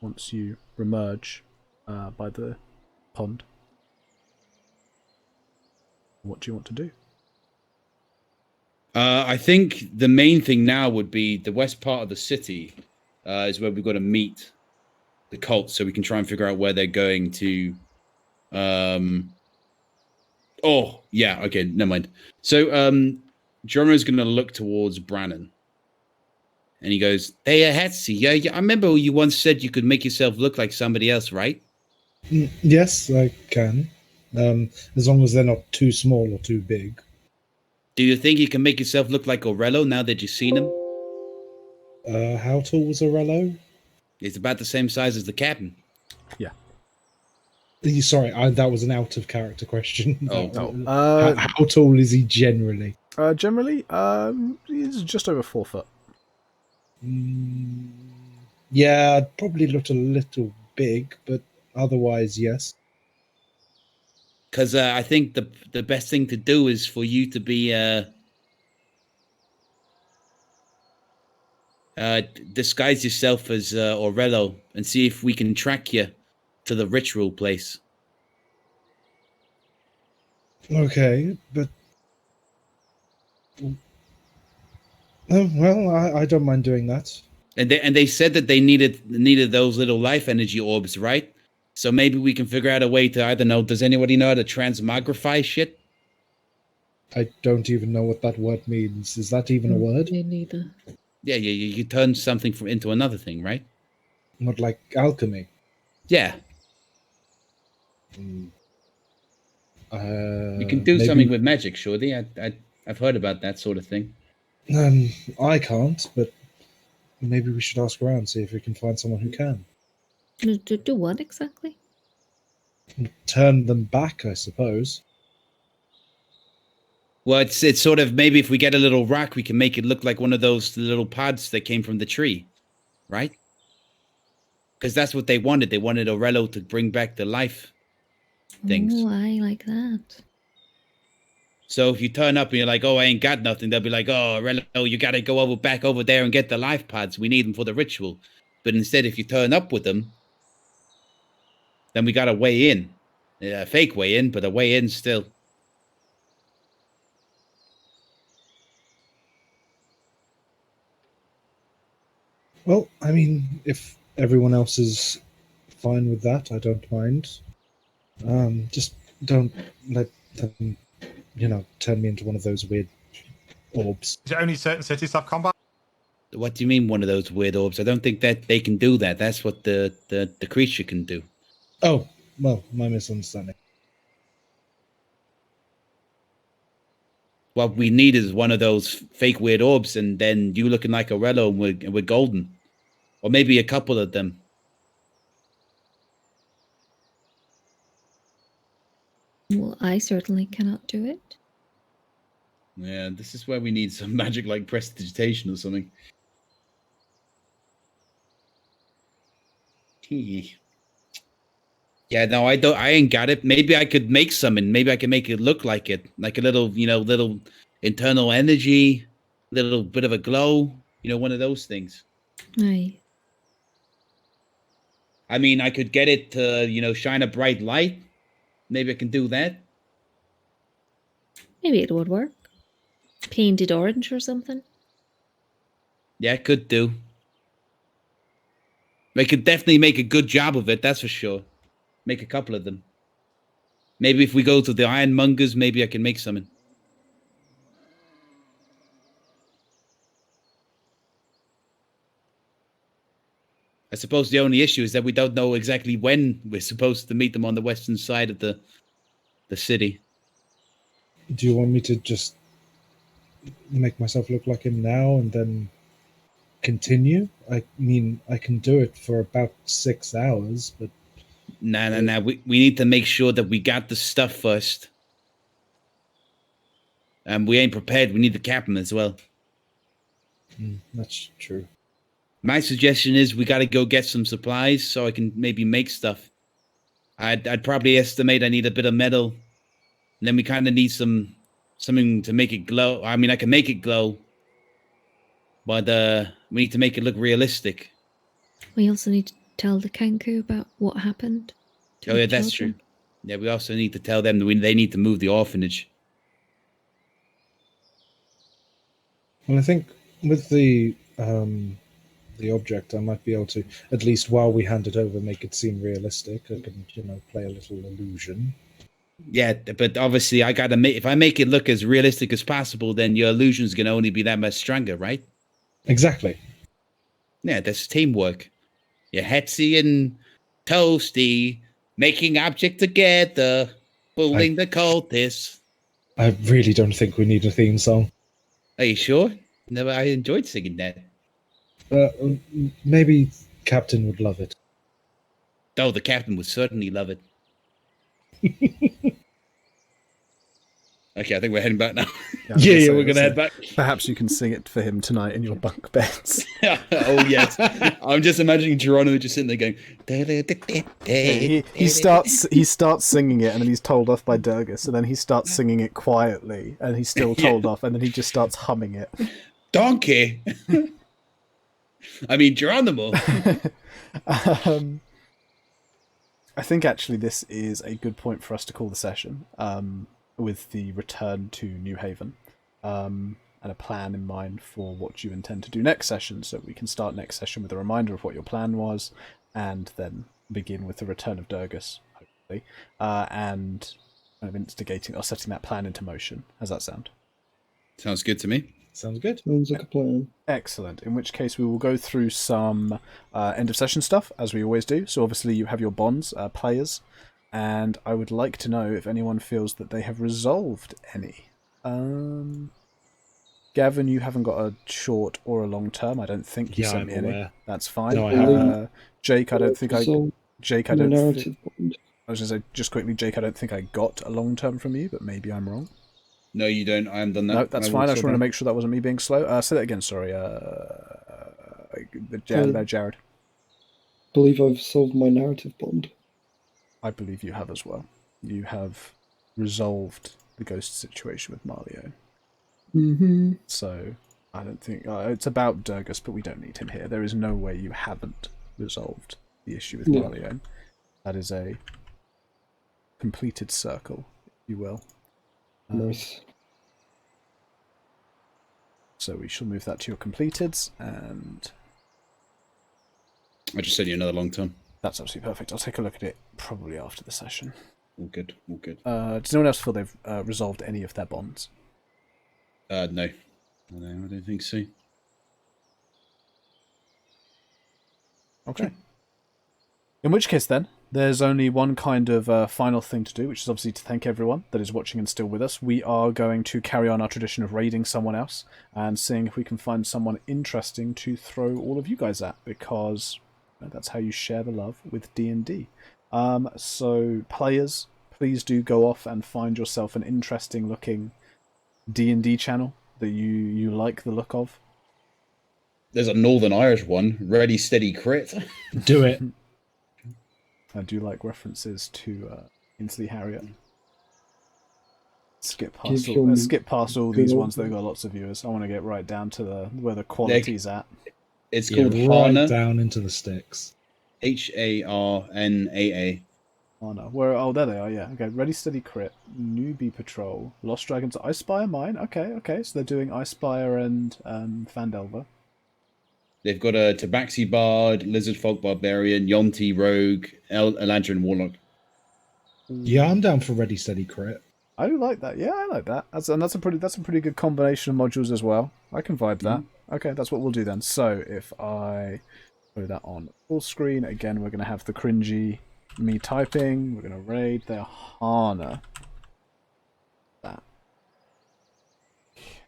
once you remerge by the pond? What do you want to do? I think the main thing now would be the west part of the city is where we've got to meet the cult, so we can try and figure out where they're going to. Oh, yeah, okay, never mind. So Geronimo's going to look towards Brannon. And he goes, "Hey, Hatsi, yeah, I remember you once said you could make yourself look like somebody else, right?" Yes, I can. As long as they're not too small or too big. Do you think you can make yourself look like Orello now that you've seen him? How tall was Orello? He's about the same size as the captain. Yeah. Sorry, that was an out of character question. How tall is he generally? Generally, he's just over 4 foot. Yeah, I'd probably looked a little big, but otherwise, yes. Because I think the best thing to do is for you to be disguise yourself as Orello and see if we can track you to the ritual place. Okay, but well, I don't mind doing that. And they said that they needed those little life energy orbs, right? So maybe we can figure out a way to, I don't know, does anybody know how to transmogrify shit? I don't even know what that word means. Is that even a word? Me neither. Yeah, you turn something into another thing, right? Not like alchemy. Yeah. You You can do something with magic, surely. I've heard about that sort of thing. I can't, but maybe we should ask around, see if we can find someone who can. Do what exactly? Turn them back, I suppose. Well, it's sort of, maybe if we get a little rock, we can make it look like one of those little pods that came from the tree, right? Because that's what they wanted. They wanted Orello to bring back the life things. Oh, I like that. So if you turn up and you're like, "Oh, I ain't got nothing," they'll be like, "Oh, Orello, you got to go back over there and get the life pods. We need them for the ritual." But instead, if you turn up with them, then we got a way in. A fake way in, but a way in still. Well, I mean, if everyone else is fine with that, I don't mind. Just don't let them, turn me into one of those weird orbs. Is it only certain cities have combat? What do you mean, one of those weird orbs? I don't think that they can do that. That's what the creature can do. Oh, well, my misunderstanding. What we need is one of those fake weird orbs, and then you looking like Orello, and we're golden. Or maybe a couple of them. Well, I certainly cannot do it. Yeah, this is where we need some magic like prestidigitation or something. Yeah, no, I ain't got it. Maybe I could make some, and maybe I can make it look like it. Like a little, little internal energy, little bit of a glow, one of those things. Aye. I mean, I could get it to, shine a bright light. Maybe I can do that. Maybe it would work. Painted orange or something. Yeah, it could do. I could definitely make a good job of it, that's for sure. Make a couple of them. Maybe if we go to the ironmongers, maybe I can make something. I suppose the only issue is that we don't know exactly when we're supposed to meet them on the western side of the city. Do you want me to just make myself look like him now and then continue? I mean, I can do it for about 6 hours, but... Nah. We need to make sure that we got the stuff first. We ain't prepared. We need the captain as well. That's true. My suggestion is we got to go get some supplies so I can maybe make stuff. I'd probably estimate I need a bit of metal. And then we kind of need something to make it glow. I mean, I can make it glow. But we need to make it look realistic. We also need to tell the Kenku about what happened. Oh, yeah, that's true. Yeah, we also need to tell them that they need to move the orphanage. Well, I think with the object, I might be able to, at least while we hand it over, make it seem realistic. I can, play a little illusion. Yeah, but obviously I gotta if I make it look as realistic as possible, then your illusion's gonna only be that much stronger, right? Exactly. Yeah, that's teamwork. Yeah, Hetzy and Toasty making object together, fooling the cultists. I really don't think we need a theme song. Are you sure? Never. I enjoyed singing that. Maybe Captain would love it. Oh, the captain would certainly love it. Okay, I think we're heading back now. Yeah, we're gonna head back. Perhaps you can sing it for him tonight in your bunk beds. Oh yes, I'm just imagining Geronimo just sitting there going. He starts singing it, and then he's told off by Durgus, and then he starts singing it quietly, and he's still told off, and then he just starts humming it. Donkey. I mean Geronimo. I think actually this is a good point for us to call the session. With the return to New Haven, and a plan in mind for what you intend to do next session, so we can start next session with a reminder of what your plan was, and then begin with the return of Durgus, hopefully, and kind of instigating or setting that plan into motion. How's that sound? Sounds good to me. Sounds good. Sounds like a plan. Excellent. In which case we will go through some end of session stuff, as we always do. So obviously you have your bonds, players, and I would like to know if anyone feels that they have resolved any. Gavin, you haven't got a short or a long term. I don't think you sent me any. That's fine. No, I haven't. Jake, I don't think I. Jake, I don't. Narrative bond. I was going to say just quickly, Jake, I don't think I got a long term from you, but maybe I'm wrong. No, you don't. I haven't done that. No, that's fine. I just wanted to make sure that wasn't me being slow. Say that again. Sorry. Jared. I believe I've solved my narrative bond. I believe you have as well. You have resolved the ghost situation with Marleo. Mm-hmm. So I don't think it's about Durgus, but we don't need him here. There is no way you haven't resolved the issue with Marleo. That is a completed circle, if you will. Nice. So we shall move that to your completeds, and I just sent you another long term. that's absolutely perfect. I'll take a look at it probably after the session. All good. All good. Does anyone else feel they've resolved any of their bonds? No. No, I don't think so. Okay. In which case, then, There's only one kind of final thing to do, which is obviously to thank everyone that is watching and still with us. We are going to carry on our tradition of raiding someone else and seeing if we can find someone interesting to throw all of you guys at, because that's how you share the love with D&D. So players, please do go off and find yourself an interesting looking D&D channel that you like the look of. There's a Northern Irish one, Ready Steady Crit. Do it. I do like references to Inslee Harriet. Skip past all these ones that got lots of viewers. I want to get right down to where the quality's at. It's Yeah, called right Harna. down into the sticks. Harnaa. Oh no, where? Oh, there they are. Yeah, okay. Ready, Steady, Crit, Newbie Patrol, Lost Dragons, Ice Spire, Mine. Okay. So they're doing Ice Spire and Fandelver. They've got a Tabaxi Bard, Lizard Folk Barbarian, Yonti Rogue, Eladrin Warlock. Yeah, I'm down for Ready Steady Crit. I do like that. Yeah, I like that. That's a pretty good combination of modules as well. I can vibe that. Okay, that's what we'll do then. So if I put that on full screen again, we're going to have the cringy me typing. We're going to raid their Hana. That.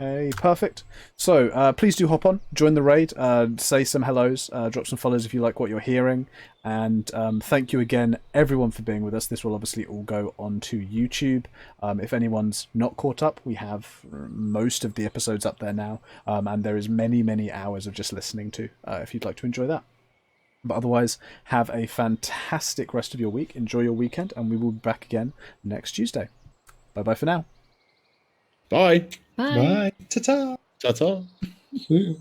Okay, perfect. So please do hop on, join the raid, say some hellos, drop some follows if you like what you're hearing, and thank you again everyone for being with us. This will obviously all go onto YouTube. If anyone's not caught up, we have most of the episodes up there now, and there is many hours of just listening to if you'd like to enjoy that. But otherwise, have a fantastic rest of your week, enjoy your weekend, and we will be back again next Tuesday. Bye for now. Bye. Bye. Bye. Ta-ta. Ta-ta. See ya.